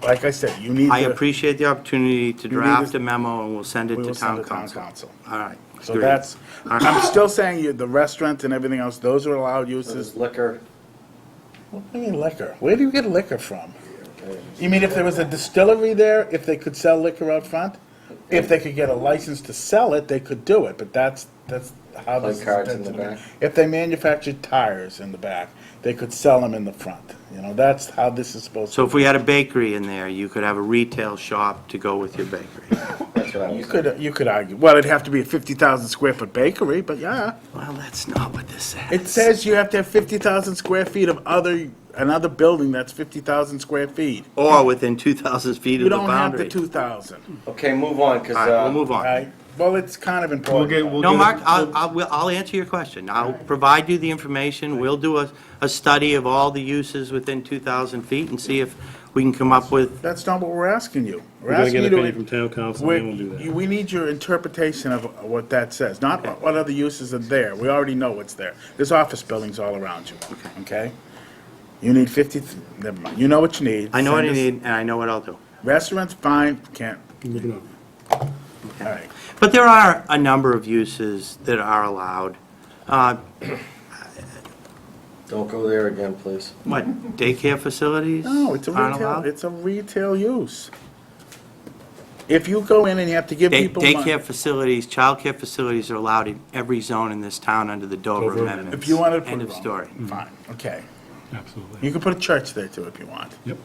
Speaker 4: like I said, you need to.
Speaker 14: I appreciate the opportunity to
Speaker 4: need
Speaker 14: draft
Speaker 4: to-
Speaker 14: a memo, and we'll send it
Speaker 4: We
Speaker 14: to
Speaker 4: will send
Speaker 14: town
Speaker 4: it to town
Speaker 14: council.
Speaker 4: council.
Speaker 14: All right.
Speaker 4: So
Speaker 14: Great.
Speaker 4: that's, I'm still saying the restaurant and everything else, those are allowed
Speaker 17: So
Speaker 4: uses.
Speaker 17: there's liquor.
Speaker 4: What do you mean liquor? Where do you get liquor from? You mean if there was a distillery there, if they could sell liquor out front? If they could get a license to sell it, they could do it, but that's how
Speaker 17: Play
Speaker 4: this is
Speaker 17: cards in
Speaker 4: intended
Speaker 17: the
Speaker 4: to be.
Speaker 17: back.
Speaker 4: If they manufactured tires in the back, they could sell them in the front. You know, that's how this is supposed to
Speaker 14: So
Speaker 4: be.
Speaker 14: if we had a bakery in there, you could have a retail shop to go with your bakery.
Speaker 17: That's what I was.
Speaker 4: You could argue, well, it'd have to be a 50,000 square foot bakery, but yeah.
Speaker 14: Well, that's not what this says.
Speaker 4: It says you have to have 50,000 square feet of another building that's 50,000 square feet.
Speaker 14: Or within 2,000 feet
Speaker 4: You
Speaker 14: of the
Speaker 4: don't have the
Speaker 14: boundary.
Speaker 4: 2,000.
Speaker 17: Okay, move on, because.
Speaker 14: All right, we'll move on.
Speaker 4: Right? Well, it's kind of important.
Speaker 14: No, Mark, I'll answer your question. I'll provide you the information. We'll do a study of all the uses within 2,000 feet and see if we can come up with,
Speaker 4: That's not what we're asking you.
Speaker 8: We're gonna
Speaker 4: asking
Speaker 8: get an
Speaker 4: you
Speaker 8: opinion from town council, and then we'll do that.
Speaker 4: We need your interpretation of what that says, not what other uses are there. We already know what's there. There's office buildings all around you, okay? You need 50, never mind. You know what you need.
Speaker 14: I know what I
Speaker 4: Send us-
Speaker 14: need, and I know what I'll do.
Speaker 4: Restaurants, fine, can't.
Speaker 8: Moving on.
Speaker 4: All right.
Speaker 14: But there are a number of uses that are allowed.
Speaker 17: Don't go there again, please.
Speaker 14: What, daycare facilities
Speaker 4: No, it's a
Speaker 14: aren't
Speaker 4: retail,
Speaker 14: allowed?
Speaker 4: it's a retail use. If you go in and you have to give people money.
Speaker 14: Daycare facilities, childcare facilities are allowed in every zone in this town under the Dover
Speaker 8: Dover
Speaker 14: Amendments.
Speaker 4: If you wanted to put
Speaker 14: End
Speaker 4: it
Speaker 14: of
Speaker 4: wrong.
Speaker 14: story.
Speaker 4: Fine, okay.
Speaker 8: Absolutely.
Speaker 4: You could put a church there too if you want.
Speaker 8: Yep.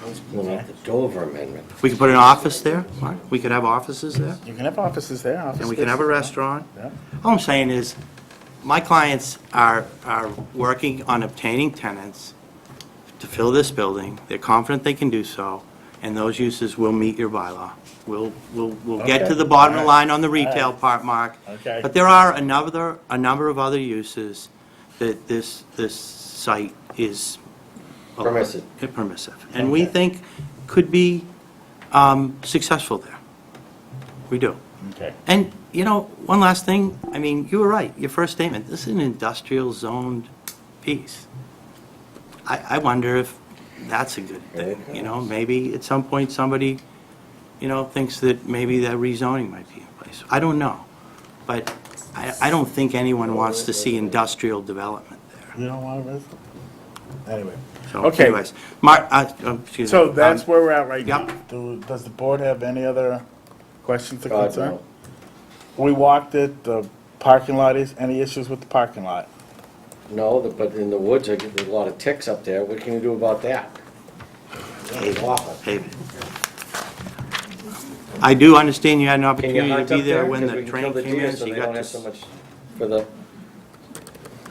Speaker 17: I was pulling out the Dover Amendment.
Speaker 14: We could put an office there, Mark. We could have offices there,
Speaker 4: You can have offices there,
Speaker 14: and we can have a restaurant.
Speaker 4: Yeah.
Speaker 14: All I'm saying is, my clients are working on obtaining tenants to fill this building. They're confident they can do so, and those uses will meet your bylaw. We'll get to
Speaker 4: Okay.
Speaker 14: the bottom of the
Speaker 4: All right.
Speaker 14: line on the retail part, Mark.
Speaker 4: Okay.
Speaker 14: But there are a number of other uses that this site is
Speaker 17: Permissive.
Speaker 14: permissive, and we think could be successful there. We do.
Speaker 4: Okay.
Speaker 14: And, you know, one last thing, I mean, you were right, your first statement, this is an industrial zoned piece. I wonder if that's a good thing, you know, maybe at some point somebody, you know, thinks that maybe that rezoning might be in place. I don't know, but I don't think anyone wants to see industrial development there.
Speaker 4: You don't want to Anyway.
Speaker 14: So
Speaker 4: Okay.
Speaker 14: anyways, Mark, excuse me.
Speaker 4: So that's where we're at right
Speaker 14: Yep.
Speaker 4: now. Does the board have any other questions or
Speaker 17: God,
Speaker 4: concern?
Speaker 17: no.
Speaker 4: We walked it, the parking lot is, any issues with the parking lot?
Speaker 17: No, but in the woods, there's a lot of ticks up there. What can you do about that? It's awful.
Speaker 14: David. I do understand you had an
Speaker 17: Can you
Speaker 14: opportunity
Speaker 17: hunt
Speaker 14: to be
Speaker 17: up
Speaker 14: there
Speaker 17: there?
Speaker 14: when
Speaker 17: 'Cause
Speaker 14: the
Speaker 17: we can
Speaker 14: train
Speaker 17: kill the
Speaker 14: came
Speaker 17: deer
Speaker 14: in,
Speaker 17: so
Speaker 14: so you
Speaker 17: they
Speaker 14: got
Speaker 17: don't
Speaker 14: to...
Speaker 17: have so much for the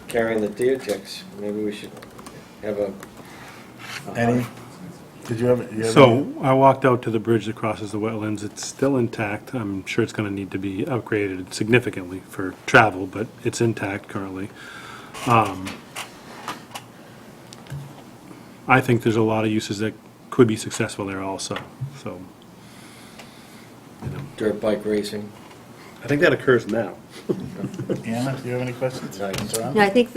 Speaker 17: carrying the deer ticks. Maybe we should have a.
Speaker 4: Any? Did you have?
Speaker 8: So I walked out to the bridge that crosses the wetlands. It's still intact. I'm sure it's going to need to be upgraded significantly for travel, but it's intact currently. I think there's a lot of uses that could be successful there also, so.
Speaker 17: Dirt bike racing.
Speaker 8: I think that occurs now.
Speaker 4: Anna, do you have any questions?
Speaker 5: No, I think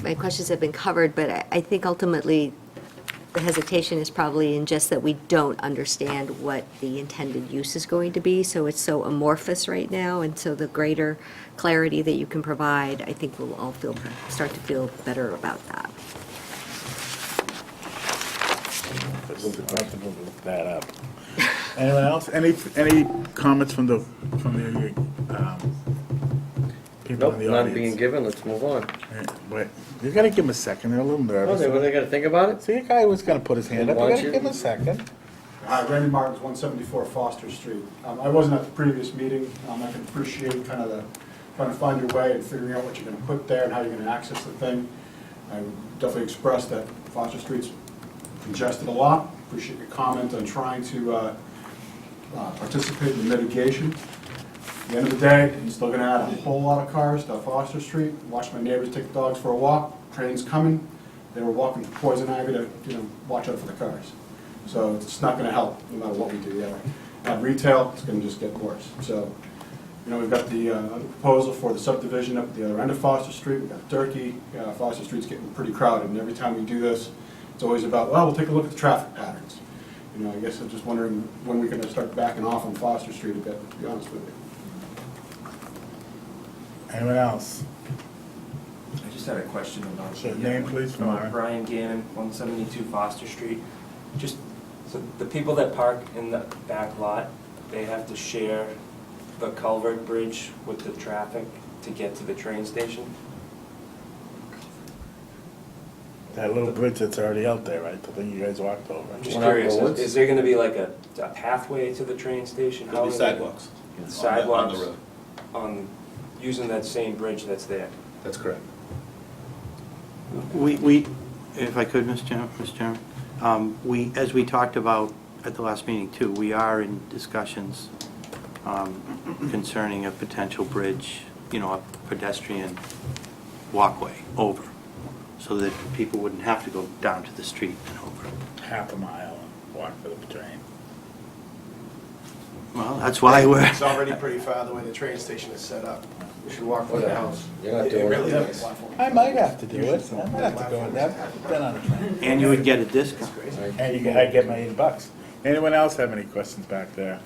Speaker 5: my questions have been covered, but I think ultimately the hesitation is probably in just that we don't understand what the intended use is going to be, so it's so amorphous right now, and so the greater clarity that you can provide, I think we'll all start to feel better about that.
Speaker 4: I'll have to move that up. Anyone else? Any comments from the people
Speaker 17: Nope,
Speaker 4: in the
Speaker 17: none
Speaker 4: audience?
Speaker 17: being given. Let's move on.
Speaker 4: Wait, you gotta give him a second. They're a little
Speaker 17: Oh,
Speaker 4: nervous.
Speaker 17: they got to think about it?
Speaker 4: See, a guy was gonna put his hand up. You
Speaker 17: Why
Speaker 4: gotta
Speaker 17: don't
Speaker 4: give him
Speaker 17: you-
Speaker 4: a second.
Speaker 3: Hi, Randy Martins, 174 Foster Street. I wasn't at the previous meeting. I can appreciate kind of trying to find your way and figuring out what you're going to put there and how you're going to access the thing. I would definitely express that Foster Street's congested a lot. Appreciate your comment on trying to participate in mitigation. At the end of the day, you're still going to add a whole lot of cars to Foster Street. Watch my neighbors take the dogs for a walk. Train's coming. They were walking through poison ivy to, watch out for the cars. So it's not going to help, no matter what we do. At retail, it's going to just get worse. So, we've got the proposal for the subdivision up at the other end of Foster Street. We've got Durkee. Foster Street's getting pretty crowded, and every time we do this, it's always about, well, we'll take a look at the traffic patterns. You know, I guess I'm just wondering when we're gonna start backing off on Foster Street a bit, to be honest with you.
Speaker 4: Anyone else?
Speaker 12: I just had a question about
Speaker 4: Sure,
Speaker 12: the,
Speaker 4: name, please, for Mark.
Speaker 12: Brian Gannon, 172 Foster Street. Just, so the people that park in the back lot, they have to share the culvert bridge with the traffic to get to the train station?
Speaker 4: That little bridge that's already out there, right? The thing you guys walked over.
Speaker 12: I'm just curious, is there gonna be like a pathway to the train station?
Speaker 1: There'll be
Speaker 12: How are they-
Speaker 1: sidewalks.
Speaker 12: Sidewalks
Speaker 1: On the road.
Speaker 12: on, using that same bridge that's there?
Speaker 1: That's correct.
Speaker 14: We, if I could, Mr. Chairman, as we talked about at the last meeting too, we are in discussions concerning a potential bridge, a pedestrian walkway over, so that people wouldn't have to go down to the street and over.
Speaker 4: Half a mile and walk for the train.
Speaker 14: Well, that's why we're...
Speaker 13: It's already pretty far the way the train station is set up. You should walk from the house.
Speaker 17: You're not
Speaker 13: It
Speaker 17: doing
Speaker 13: really
Speaker 17: it.
Speaker 13: is.
Speaker 4: I might have to do it. I might have to go with that. I've been on a train.
Speaker 14: And you would get a discount.
Speaker 4: And I'd get my $8. Anyone else have any questions back there?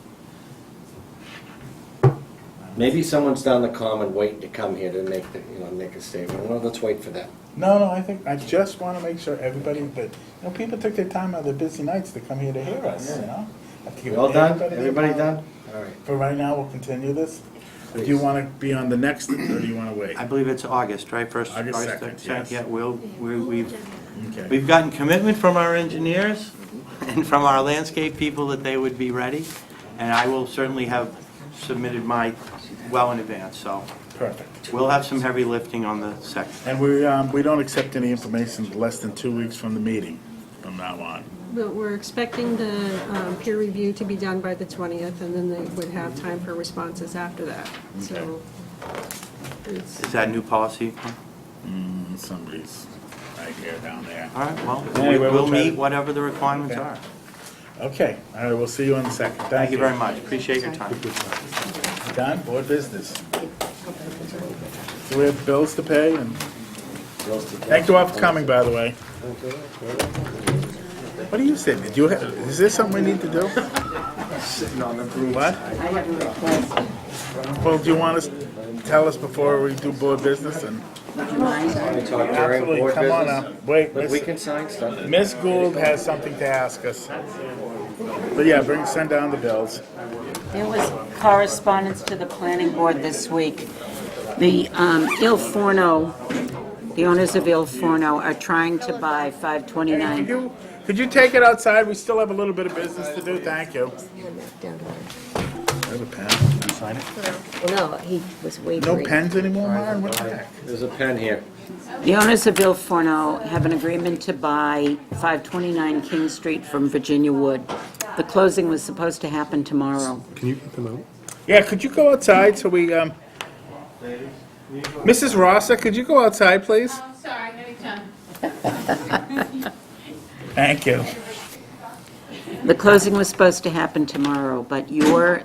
Speaker 17: Maybe someone's down the common waiting to come here to make make a statement. Well, let's wait for them.
Speaker 4: No, I just want to make sure everybody, but, people took their time out of their busy nights to come here to hear us, Have to give
Speaker 17: We all done?
Speaker 4: everybody-
Speaker 17: Everybody done? All right.
Speaker 4: For right now, we'll continue this. Do you want to be on the next, or do you want to wait?
Speaker 14: I believe it's August, right? First,
Speaker 4: August 2nd, yes.
Speaker 14: Yeah,
Speaker 4: Okay.
Speaker 14: we've gotten commitment from our engineers and from our landscape people that they would be ready, and I will certainly have submitted my well in advance, so
Speaker 4: Perfect.
Speaker 14: we'll have some heavy lifting on the second.
Speaker 4: And we don't accept any information less than 2 weeks from the meeting from now on.
Speaker 6: But we're expecting the peer review to be done by the 20th, and then they would have time for responses after that. So it's,
Speaker 14: Is that new policy?
Speaker 4: Somebody's idea down there.
Speaker 14: All right, well,
Speaker 4: Anyway,
Speaker 14: we'll
Speaker 4: try to-
Speaker 14: meet whatever the requirements are.
Speaker 4: Okay, all right, we'll see you on the second.
Speaker 14: Thank you very much, appreciate your time.
Speaker 4: Done, board business. Do we have bills to pay? And thank you all for coming, by the way. What are you sitting? Is there something we need to do?
Speaker 13: Sitting on the broom.
Speaker 4: What?
Speaker 20: I have a request.
Speaker 4: Well, do you want to tell us before we do board business? And
Speaker 17: Want to talk during
Speaker 4: absolutely,
Speaker 17: board
Speaker 4: come on
Speaker 17: business?
Speaker 4: up. Wait,
Speaker 17: But we can sign stuff.
Speaker 4: Miss Gould has something to ask us. But yeah, send down the bills.
Speaker 20: There was correspondence to the planning board this week. The Il Forno, the owners of Il Forno are trying to buy 529.
Speaker 4: Could you take it outside? We still have a little bit of business to do. Thank you. I have a pen. Can you sign it?
Speaker 5: Well, no, he was wavering.
Speaker 4: No pens anymore, Myron? What the heck?
Speaker 17: There's a pen here.
Speaker 20: The owners of Il Forno have an agreement to buy 529 King Street from Virginia Wood. The closing was supposed to happen tomorrow.
Speaker 8: Can you come out?
Speaker 4: Yeah, could you go outside so we, Mrs. Rosser, could you go outside, please?
Speaker 22: Oh, sorry, anytime.
Speaker 4: Thank you.
Speaker 20: The closing was supposed to happen tomorrow, but your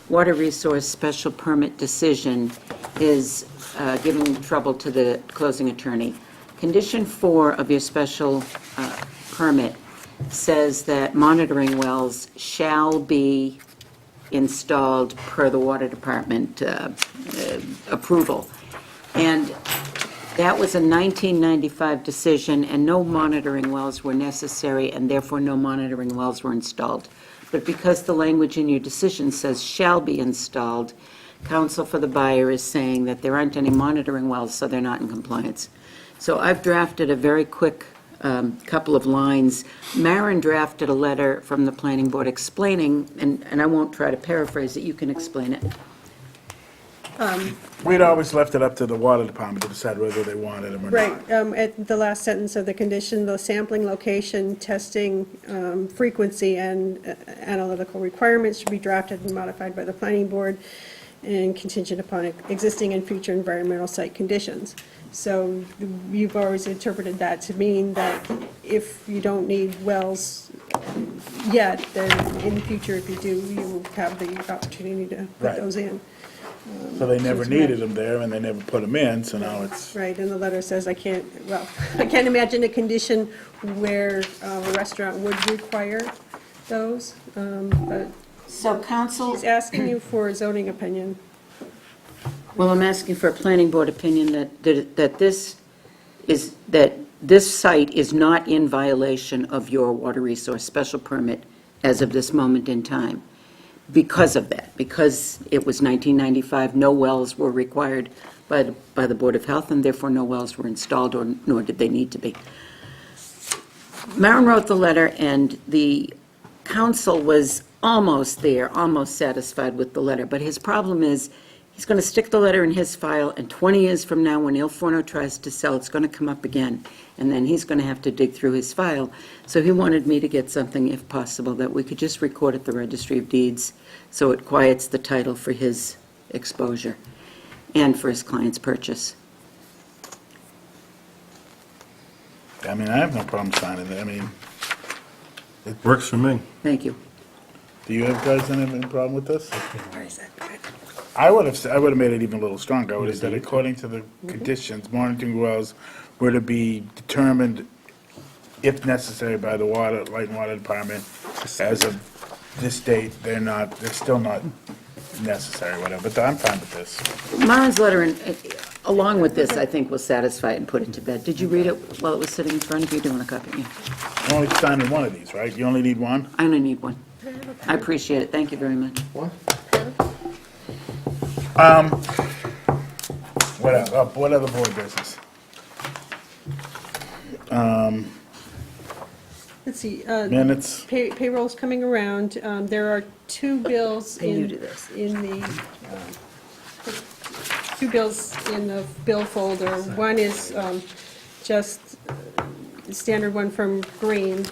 Speaker 20: water resource special permit decision is giving trouble to the closing attorney. Condition 4 of your special permit says that monitoring wells shall be installed per the water department approval. And that was a 1995 decision, and no monitoring wells were necessary, and therefore no monitoring wells were installed. But because the language in your decision says shall be installed, counsel for the buyer is saying that there aren't any monitoring wells, so they're not in compliance. So I've drafted a very quick couple of lines. Maren drafted a letter from the planning board explaining, and I won't try to paraphrase it, you can explain it.
Speaker 4: We'd always left it up to the water department to decide whether they wanted them or not.
Speaker 6: right, at the last sentence of the condition, the sampling location, testing, frequency, and analytical requirements should be drafted and modified by the planning board and contingent upon existing and future environmental site conditions. So you've always interpreted that to mean that if you don't need wells yet, then in the future, if you do, you will have the opportunity to put
Speaker 4: Right.
Speaker 6: those in.
Speaker 4: So they never needed them there, and they never put them in, so now it's,
Speaker 6: Right, and the letter says I can't imagine a condition where a restaurant would require those, but
Speaker 21: So council,
Speaker 6: she's asking you for a zoning opinion.
Speaker 21: well, I'm asking for a planning board opinion that this site is not in violation of your water resource special permit as of this moment in time. Because of that, because it was 1995, no wells were required by the Board of Health, and therefore no wells were installed, nor did they need to be. Maren wrote the letter, and the council was almost there, almost satisfied with the letter, but his problem is, he's going to stick the letter in his file, and 20 years from now, when Il Forno tries to sell, it's going to come up again, and then he's going to have to dig through his file. So he wanted me to get something, if possible, that we could just record at the Registry of Deeds, so it quiets the title for his exposure and for his client's purchase.
Speaker 4: I mean, I have no problem signing it. I mean,
Speaker 8: It works for me.
Speaker 21: Thank you.
Speaker 4: do you guys have any problem with this? I would have made it even a little stronger. I would have said, according to the conditions, monitoring wells were to be determined, if necessary, by the Light and Water Department. As of this date, they're still not necessary, whatever, but I'm fine with this.
Speaker 21: Maren's letter, along with this, I think will satisfy it and put it to bed. Did you read it while it was sitting in front of you? Do you want a copy? Yeah.
Speaker 4: You only signing one of these, right? You only need one?
Speaker 21: I only need one. I appreciate it. Thank you very much.
Speaker 4: What other board business?
Speaker 6: Let's see.
Speaker 4: Minutes.
Speaker 6: Payroll's coming around. There are two bills
Speaker 5: I'm new
Speaker 6: in
Speaker 5: to this.
Speaker 6: Two bills in the bill folder. One is just the standard one from Green.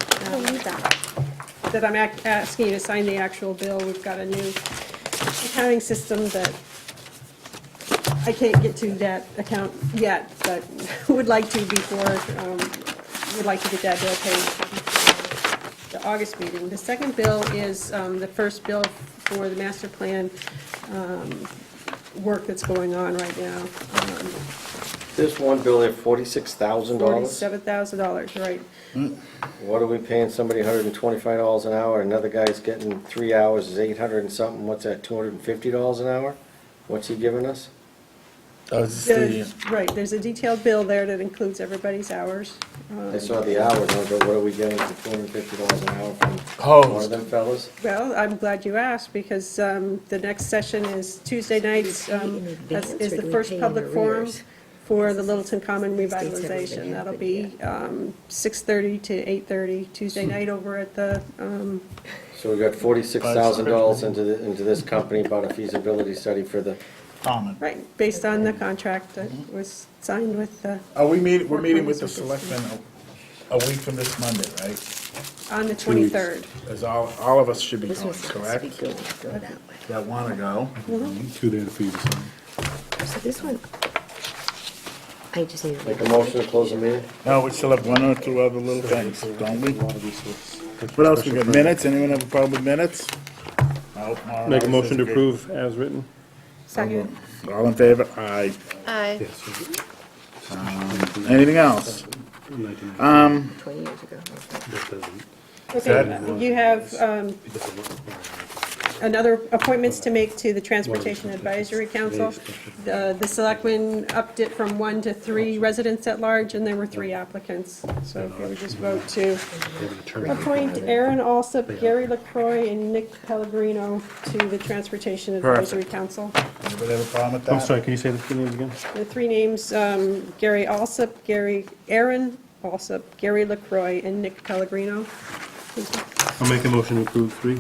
Speaker 6: That I'm asking you to sign the actual bill. We've got a new accounting system that I can't get to that account yet, but would like to before, would like to get that bill paid for the August meeting. The second bill is the first bill for the master plan work that's going on right now.
Speaker 17: This one bill there, $46,000?
Speaker 6: $47,000, right.
Speaker 17: What are we paying somebody $125 an hour? Another guy's getting 3 hours is 800 and something. What's that, $250 an hour? What's he giving us?
Speaker 6: Right, there's a detailed bill there that includes everybody's hours.
Speaker 17: I saw the hours, but what are we getting for $250 an hour from one of them fellas?
Speaker 6: Well, I'm glad you asked, because the next session is Tuesday nights, is the first public forum for the Littleton Common revitalization. That'll be 6:30 to 8:30 Tuesday night over at the,
Speaker 17: So we got $46,000 into this company about a feasibility study for the...
Speaker 4: Common.
Speaker 6: right, based on the contract that was signed with the...
Speaker 4: We're meeting with the selectmen a week from this Monday, right?
Speaker 6: On the 23rd.
Speaker 4: As all of us should be
Speaker 5: This
Speaker 4: going,
Speaker 5: was supposed to be
Speaker 4: correct?
Speaker 5: good to go that way.
Speaker 4: That want to go.
Speaker 8: Two there for you to sign.
Speaker 5: So this one, I just need to.
Speaker 17: Make a motion to close the meeting?
Speaker 4: No, we still have one or two other little things, don't we? What else we got? Minutes? Anyone have a problem with minutes? No, Mara
Speaker 8: Make a
Speaker 4: always
Speaker 8: motion to
Speaker 4: says good.
Speaker 8: approve as written.
Speaker 6: Second.
Speaker 4: All in favor? Aye.
Speaker 7: Aye.
Speaker 4: Anything else?
Speaker 5: 20 years ago.
Speaker 6: Okay, you have another appointments to make to the Transportation Advisory Council. The selectmen upped it from 1 to 3 residents at large, and there were 3 applicants. So if you would just vote to appoint Aaron Alsop, Gary LaCroix, and Nick Pellegrino to the Transportation Advisory Council.
Speaker 4: Anybody have a problem with that?
Speaker 8: I'm sorry, can you say the names again?
Speaker 6: The 3 names, Gary Alsop, Aaron Alsop, Gary LaCroix, and Nick Pellegrino.
Speaker 8: I'll make a motion to approve 3.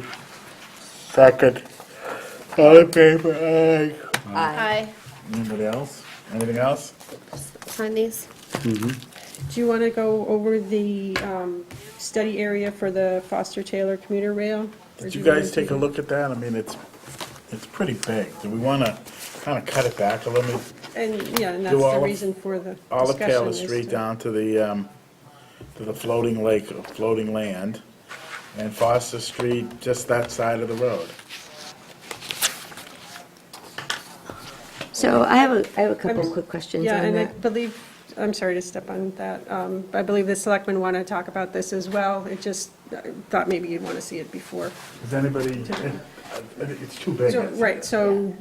Speaker 4: Second. All in favor? Aye.
Speaker 7: Aye.
Speaker 4: Anybody else? Anything else?
Speaker 7: Sign these.
Speaker 6: Do you want to go over the study area for the Foster Taylor commuter rail?
Speaker 4: Did you guys take a look at that? I mean, it's pretty big. Do we want to kind of cut it back a little bit?
Speaker 6: And, yeah, and that's
Speaker 4: Do all
Speaker 6: the
Speaker 4: of-
Speaker 6: reason for the
Speaker 4: All of
Speaker 6: discussion.
Speaker 4: Taylor
Speaker 6: is
Speaker 4: Street
Speaker 6: to-
Speaker 4: down to the floating lake, floating land, and Foster Street, just that side of the road.
Speaker 5: So I have a couple quick questions
Speaker 6: Yeah,
Speaker 5: on
Speaker 6: and I
Speaker 5: that.
Speaker 6: believe I'm sorry to step on that. I believe the selectmen want to talk about this as well. It just, I thought maybe you'd want to see it before.
Speaker 4: Does anybody, it's too big.
Speaker 6: So, right, so,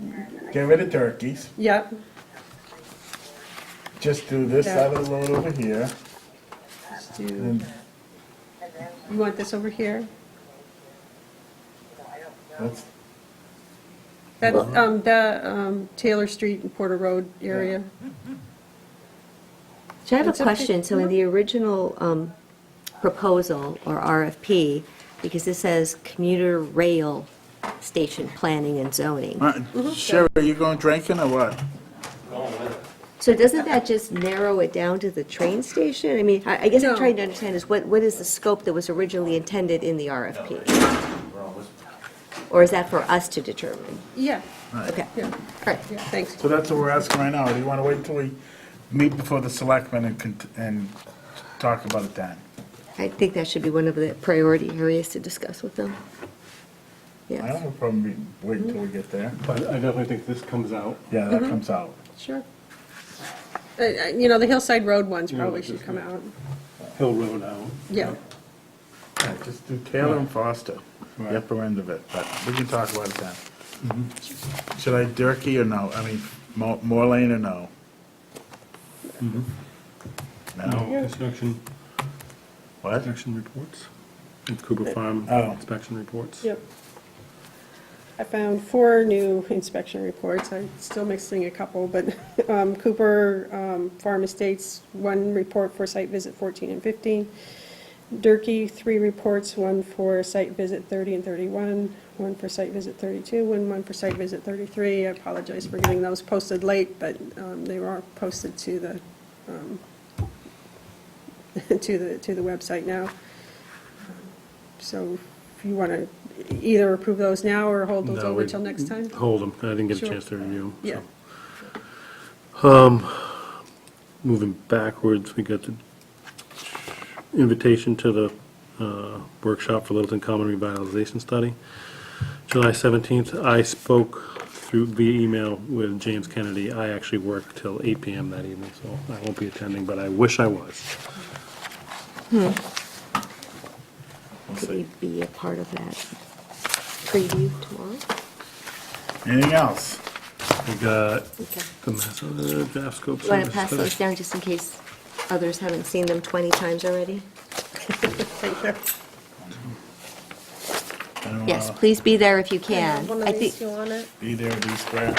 Speaker 4: Get rid of turkeys.
Speaker 6: yeah,
Speaker 4: Just do this
Speaker 6: Yeah.
Speaker 4: side of the road over here.
Speaker 6: let's do,
Speaker 4: And
Speaker 6: you want this over here?
Speaker 4: that's,
Speaker 6: That's, Taylor Street and Porter Road area.
Speaker 5: So I have a
Speaker 6: It's okay.
Speaker 5: question. So in the original proposal or RFP, because this says commuter rail station planning and zoning.
Speaker 4: Sherry, are you going drinking or what?
Speaker 5: So doesn't that just narrow it down to the train station? I mean, I guess I'm
Speaker 6: No.
Speaker 5: trying to understand is what is the scope that was originally intended in the RFP? Or is that for us to determine?
Speaker 6: Yeah,
Speaker 5: Okay,
Speaker 6: yeah,
Speaker 5: all right.
Speaker 6: yeah, thanks.
Speaker 4: So that's what we're asking right now. Do you want to wait until we meet before the selectmen and talk about it then?
Speaker 5: I think that should be one of the priority areas to discuss with them.
Speaker 4: I don't
Speaker 5: Yeah,
Speaker 4: have a problem waiting until we get there.
Speaker 8: But I definitely think this comes out.
Speaker 4: Yeah, that comes out.
Speaker 6: Sure. You know, the Hillside Road ones probably should come out.
Speaker 8: Hill Road out.
Speaker 6: Yeah.
Speaker 4: Yeah, just do Taylor and Foster,
Speaker 8: Right.
Speaker 4: the upper end of it, but we can talk about it then. Should I Durkey or no? I mean, Moore Lane or no? No?
Speaker 8: Construction,
Speaker 4: What?
Speaker 8: inspection reports, and Cooper Farm
Speaker 4: Oh.
Speaker 8: inspection reports.
Speaker 6: Yep. I found 4 new inspection reports. I'm still missing a couple, but Cooper Farm Estates, 1 report for site visit 14 and 15. Durkey, 3 reports, 1 for site visit 30 and 31, 1 for site visit 32, and 1 for site visit 33. I apologize for getting those posted late, but they were posted to the to the website now. So if you want to either approve those now or hold those
Speaker 8: No,
Speaker 6: over
Speaker 8: we-
Speaker 6: till next time?
Speaker 8: Hold them, I didn't get a
Speaker 6: Sure.
Speaker 8: chance to review.
Speaker 6: Yeah.
Speaker 8: So. Moving backwards, we got the invitation to the workshop for Littleton Common Revitalization Study. July 17th, I spoke via email with James Kennedy. I actually work till 8 PM that evening, so I won't be attending, but I wish I was.
Speaker 5: could we be a part of that preview tomorrow?
Speaker 4: Anything else?
Speaker 8: We got
Speaker 5: Okay.
Speaker 8: the draft scope.
Speaker 5: You want to
Speaker 8: service
Speaker 5: pass
Speaker 8: study.
Speaker 5: those down just in case others haven't seen them 20 times already?
Speaker 6: Thank you.
Speaker 5: Yes, please be there if you can.
Speaker 7: One
Speaker 5: I
Speaker 7: of these,
Speaker 5: think,
Speaker 7: you want it?
Speaker 4: Be there, be square.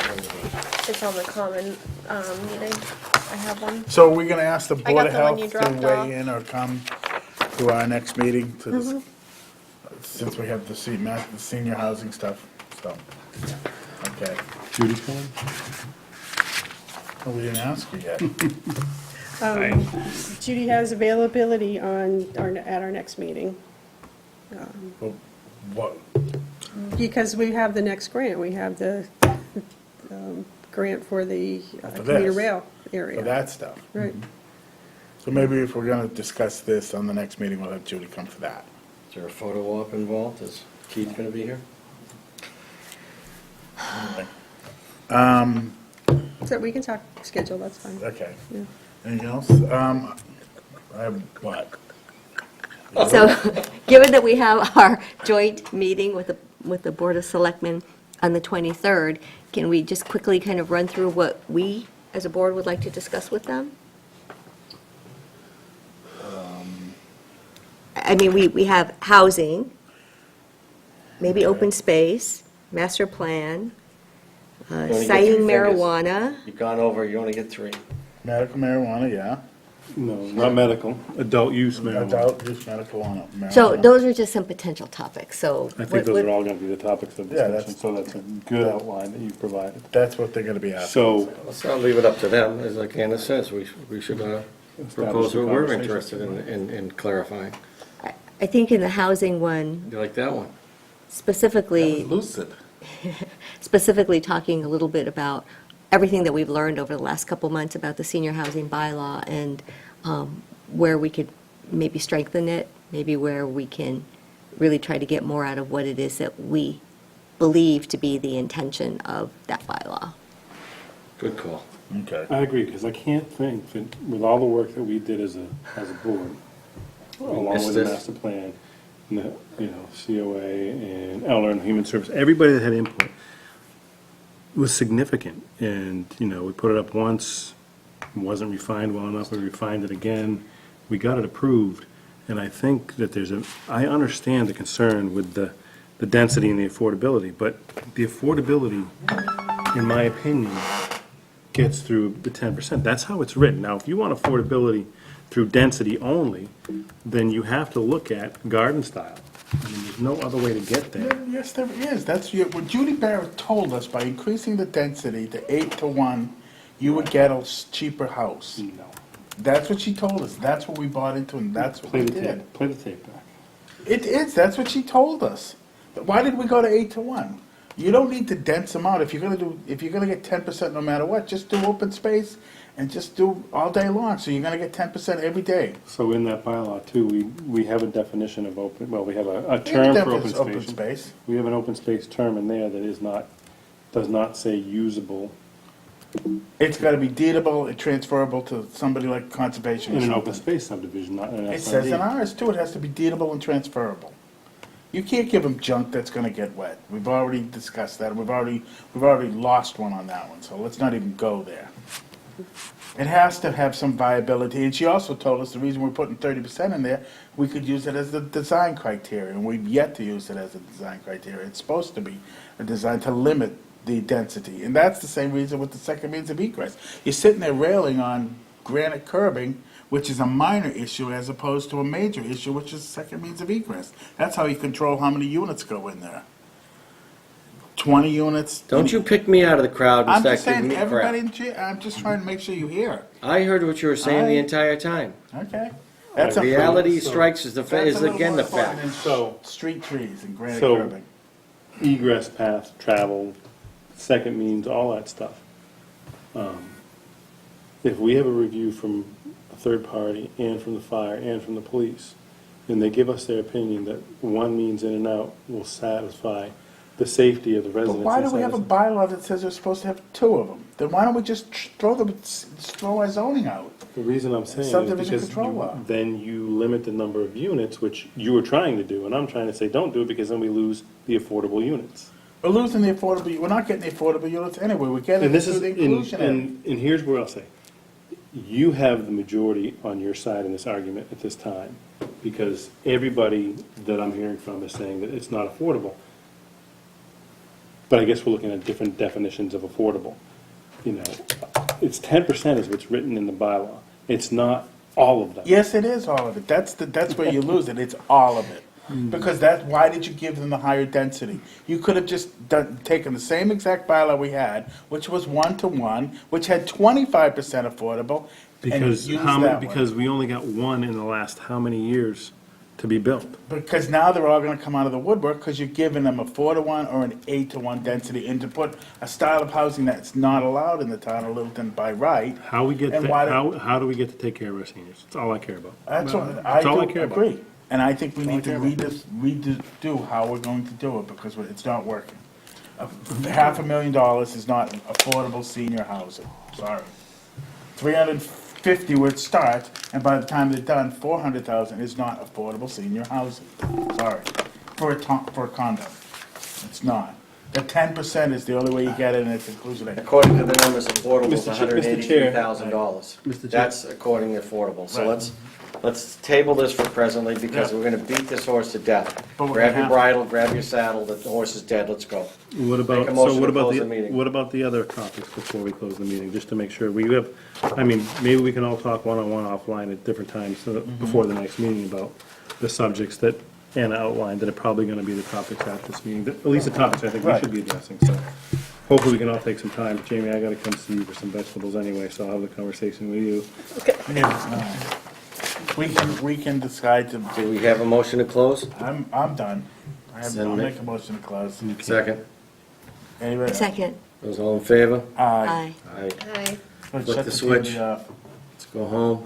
Speaker 7: It's on the common meeting. I have one.
Speaker 4: So we're gonna ask the
Speaker 7: I
Speaker 4: Board
Speaker 7: got
Speaker 4: of
Speaker 7: the one
Speaker 4: Health
Speaker 7: you
Speaker 4: to
Speaker 7: dropped off.
Speaker 4: weigh in or come to our next meeting to this, since we have the senior housing stuff, so, okay.
Speaker 8: Judy's coming?
Speaker 4: Oh, we didn't ask her yet.
Speaker 6: Judy has availability at our next meeting.
Speaker 4: Well, what,
Speaker 6: Because we have the next grant. We have the grant for the
Speaker 4: For
Speaker 6: commuter
Speaker 4: this.
Speaker 6: rail area.
Speaker 4: for that stuff?
Speaker 6: Right.
Speaker 4: So maybe if we're gonna discuss this on the next meeting, we'll have Judy come for that.
Speaker 17: Is there a photo op involved? Is Keith gonna be here?
Speaker 6: So we can talk schedule, that's fine.
Speaker 4: Okay.
Speaker 6: Yeah.
Speaker 4: Anything else? I have what?
Speaker 5: so, given that we have our joint meeting with the Board of Selectmen on the 23rd, can we just quickly kind of run through what we, as a board, would like to discuss with them? I mean, we have housing, maybe open space, master plan,
Speaker 17: You only get
Speaker 5: citing
Speaker 17: 3 fingers.
Speaker 5: marijuana.
Speaker 17: You've gone over, you only get 3.
Speaker 4: Medical marijuana, yeah.
Speaker 8: No, not medical, adult use marijuana.
Speaker 4: Adult use medical marijuana.
Speaker 5: So those are just some potential topics, so.
Speaker 8: I think those are all gonna be the topics of
Speaker 4: Yeah,
Speaker 8: discussion, so that's a good outline that you've provided.
Speaker 4: That's what they're gonna be asking.
Speaker 8: So,
Speaker 17: Let's not leave it up to them, as like Anna says, we should propose
Speaker 8: some
Speaker 17: what we're
Speaker 8: conversation.
Speaker 17: interested in clarifying.
Speaker 5: I think in the housing one,
Speaker 17: You like that one?
Speaker 5: specifically,
Speaker 4: Lucid.
Speaker 5: specifically talking a little bit about everything that we've learned over the last couple months about the senior housing bylaw and where we could maybe strengthen it, maybe where we can really try to get more out of what it is that we believe to be the intention of that bylaw.
Speaker 17: Good call.
Speaker 4: Okay.
Speaker 8: I agree, because I can't think that with all the work that we did as a board, along
Speaker 17: missed
Speaker 8: with the
Speaker 17: this.
Speaker 8: master plan, and the, COA and Elder and Human Service, everybody that had input was significant. And, we put it up once, it wasn't refined well enough, we refined it again, we got it approved. And I think that I understand the concern with the density and the affordability, but the affordability, in my opinion, gets through the 10%. That's how it's written. Now, if you want affordability through density only, then you have to look at garden style. I mean, there's no other way to get there.
Speaker 4: Yes, there is. That's what Judy Barrett told us. By increasing the density to 8-1, you would get a cheaper house.
Speaker 8: No.
Speaker 4: That's what she told us. That's what we bought into, and that's what we did.
Speaker 8: Play the tape back.
Speaker 4: It is. That's what she told us. But why did we go to 8-1? You don't need to dense them out. If you're gonna get 10% no matter what, just do open space and just do all day long. So you're gonna get 10% every day.
Speaker 8: So in that bylaw too, we have a definition of open, well, we have a
Speaker 4: We
Speaker 8: term
Speaker 4: have
Speaker 8: for
Speaker 4: a
Speaker 8: open
Speaker 4: definition of
Speaker 8: space.
Speaker 4: open space.
Speaker 8: We have an open space term in there that does not say usable
Speaker 4: It's gotta be deedable and transferable to somebody like conservation or
Speaker 8: in an
Speaker 4: something.
Speaker 8: open space subdivision, not in an SRD.
Speaker 4: It says in ours too, it has to be deedable and transferable. You can't give them junk that's gonna get wet. We've already discussed that, we've already lost one on that one, so let's not even go there. It has to have some viability, and she also told us the reason we're putting 30% in there, we could use it as the design criteria, and we've yet to use it as a design criteria. It's supposed to be a design to limit the density, and that's the same reason with the second means of egress. You're sitting there railing on granite curbing, which is a minor issue as opposed to a major issue, which is second means of egress. That's how you control how many units go in there. 20 units.
Speaker 17: Don't you pick me out of the crowd and
Speaker 4: I'm
Speaker 17: start
Speaker 4: just
Speaker 17: giving
Speaker 4: saying,
Speaker 17: me
Speaker 4: everybody,
Speaker 17: crap.
Speaker 4: I'm just trying to make sure you hear.
Speaker 17: I heard what you were saying the
Speaker 4: Alright.
Speaker 17: entire time.
Speaker 4: Okay. That's a
Speaker 17: Reality
Speaker 8: so-
Speaker 17: strikes is
Speaker 4: that's a little
Speaker 17: again
Speaker 4: more
Speaker 17: the fact.
Speaker 4: important than street trees and granite
Speaker 8: So-
Speaker 4: curbing.
Speaker 8: Egress path, travel, second means, all that stuff. If we have a review from a third party and from the fire and from the police, and they give us their opinion that one means in and out will satisfy the safety of the
Speaker 4: But
Speaker 8: residents.
Speaker 4: why do we
Speaker 8: inside
Speaker 4: have a
Speaker 8: the-
Speaker 4: bylaw that says we're supposed to have 2 of them? Then why don't we just throw our zoning out?
Speaker 8: The reason I'm saying is
Speaker 4: Subdivision
Speaker 8: because
Speaker 4: control law.
Speaker 8: then you limit the number of units, which you were trying to do, and I'm trying to say, don't do it, because then we lose the affordable units.
Speaker 4: We're losing the affordable, we're not getting the affordable units anyway, we're getting
Speaker 8: And
Speaker 4: it
Speaker 8: this
Speaker 4: through
Speaker 8: is,
Speaker 4: the
Speaker 8: and,
Speaker 4: inclusionary.
Speaker 8: and here's where I'll say, you have the majority on your side in this argument at this time, because everybody that I'm hearing from is saying that it's not affordable. But I guess we're looking at different definitions of affordable. It's 10% is what's written in the bylaw. It's not all of them.
Speaker 4: Yes, it is all of it. That's where you lose it. It's all of it. Because why did you give them the higher density? You could have just taken the same exact bylaw we had, which was 1-1, which had 25% affordable, and
Speaker 8: Because
Speaker 4: used
Speaker 8: how
Speaker 4: that
Speaker 8: many,
Speaker 4: one.
Speaker 8: because we only got one in the last how many years to be built?
Speaker 4: Because now they're all gonna come out of the woodwork, because you're giving them a 4-1 or an 8-1 density, and to put a style of housing that's not allowed in the town of Littleton by right.
Speaker 8: How we get,
Speaker 4: And why do-
Speaker 8: how do we get to take care of our seniors? That's all I care about.
Speaker 4: That's what,
Speaker 8: That's all
Speaker 4: I
Speaker 8: I
Speaker 4: do
Speaker 8: care about.
Speaker 4: agree. And I think we need to
Speaker 8: all I care
Speaker 4: redo how we're going to do it, because it's not working. $500,000 is not affordable senior housing, sorry. 350 where it starts, and by the time they're done, 400,000 is not affordable senior housing, sorry. For a condo, it's not. The 10% is the only way you get it, and it's inclusionary.
Speaker 17: According to the numbers, affordable is
Speaker 8: Mr. Chair.
Speaker 17: $183,000.
Speaker 8: Mr. Chair.
Speaker 17: That's according to affordable. So
Speaker 4: Right.
Speaker 17: let's table this for presently, because
Speaker 4: Yeah.
Speaker 17: we're gonna beat this horse to death.
Speaker 4: But we're
Speaker 17: Grab
Speaker 4: gonna
Speaker 17: your
Speaker 4: have-
Speaker 17: bridle, grab your saddle, the horse is dead, let's go.
Speaker 8: What about,
Speaker 17: Make a motion
Speaker 8: so what
Speaker 17: to
Speaker 8: about
Speaker 17: close the meeting.
Speaker 8: what about the other topics before we close the meeting, just to make sure we have, maybe we can all talk one-on-one offline at different times before the next meeting about the subjects that Anna outlined that are probably gonna be the topics at this meeting, at least the topics I think we
Speaker 4: Right.
Speaker 8: should be addressing, so. Hopefully we can all take some time. Jamie, I gotta come see you for some vegetables anyway, so I'll have the conversation with you.
Speaker 4: We can decide to,
Speaker 17: Do we have a motion to close?
Speaker 4: I'm done. I'll
Speaker 17: Send me.
Speaker 4: make a motion to close.
Speaker 17: Second.
Speaker 4: Anybody?
Speaker 5: Second.
Speaker 17: Those all in favor?
Speaker 4: Aye.
Speaker 5: Aye.
Speaker 17: Aye.
Speaker 7: Hi.
Speaker 4: Let's
Speaker 17: Flip
Speaker 4: shut
Speaker 17: the
Speaker 4: TV
Speaker 17: switch.
Speaker 4: off.
Speaker 17: Let's go home.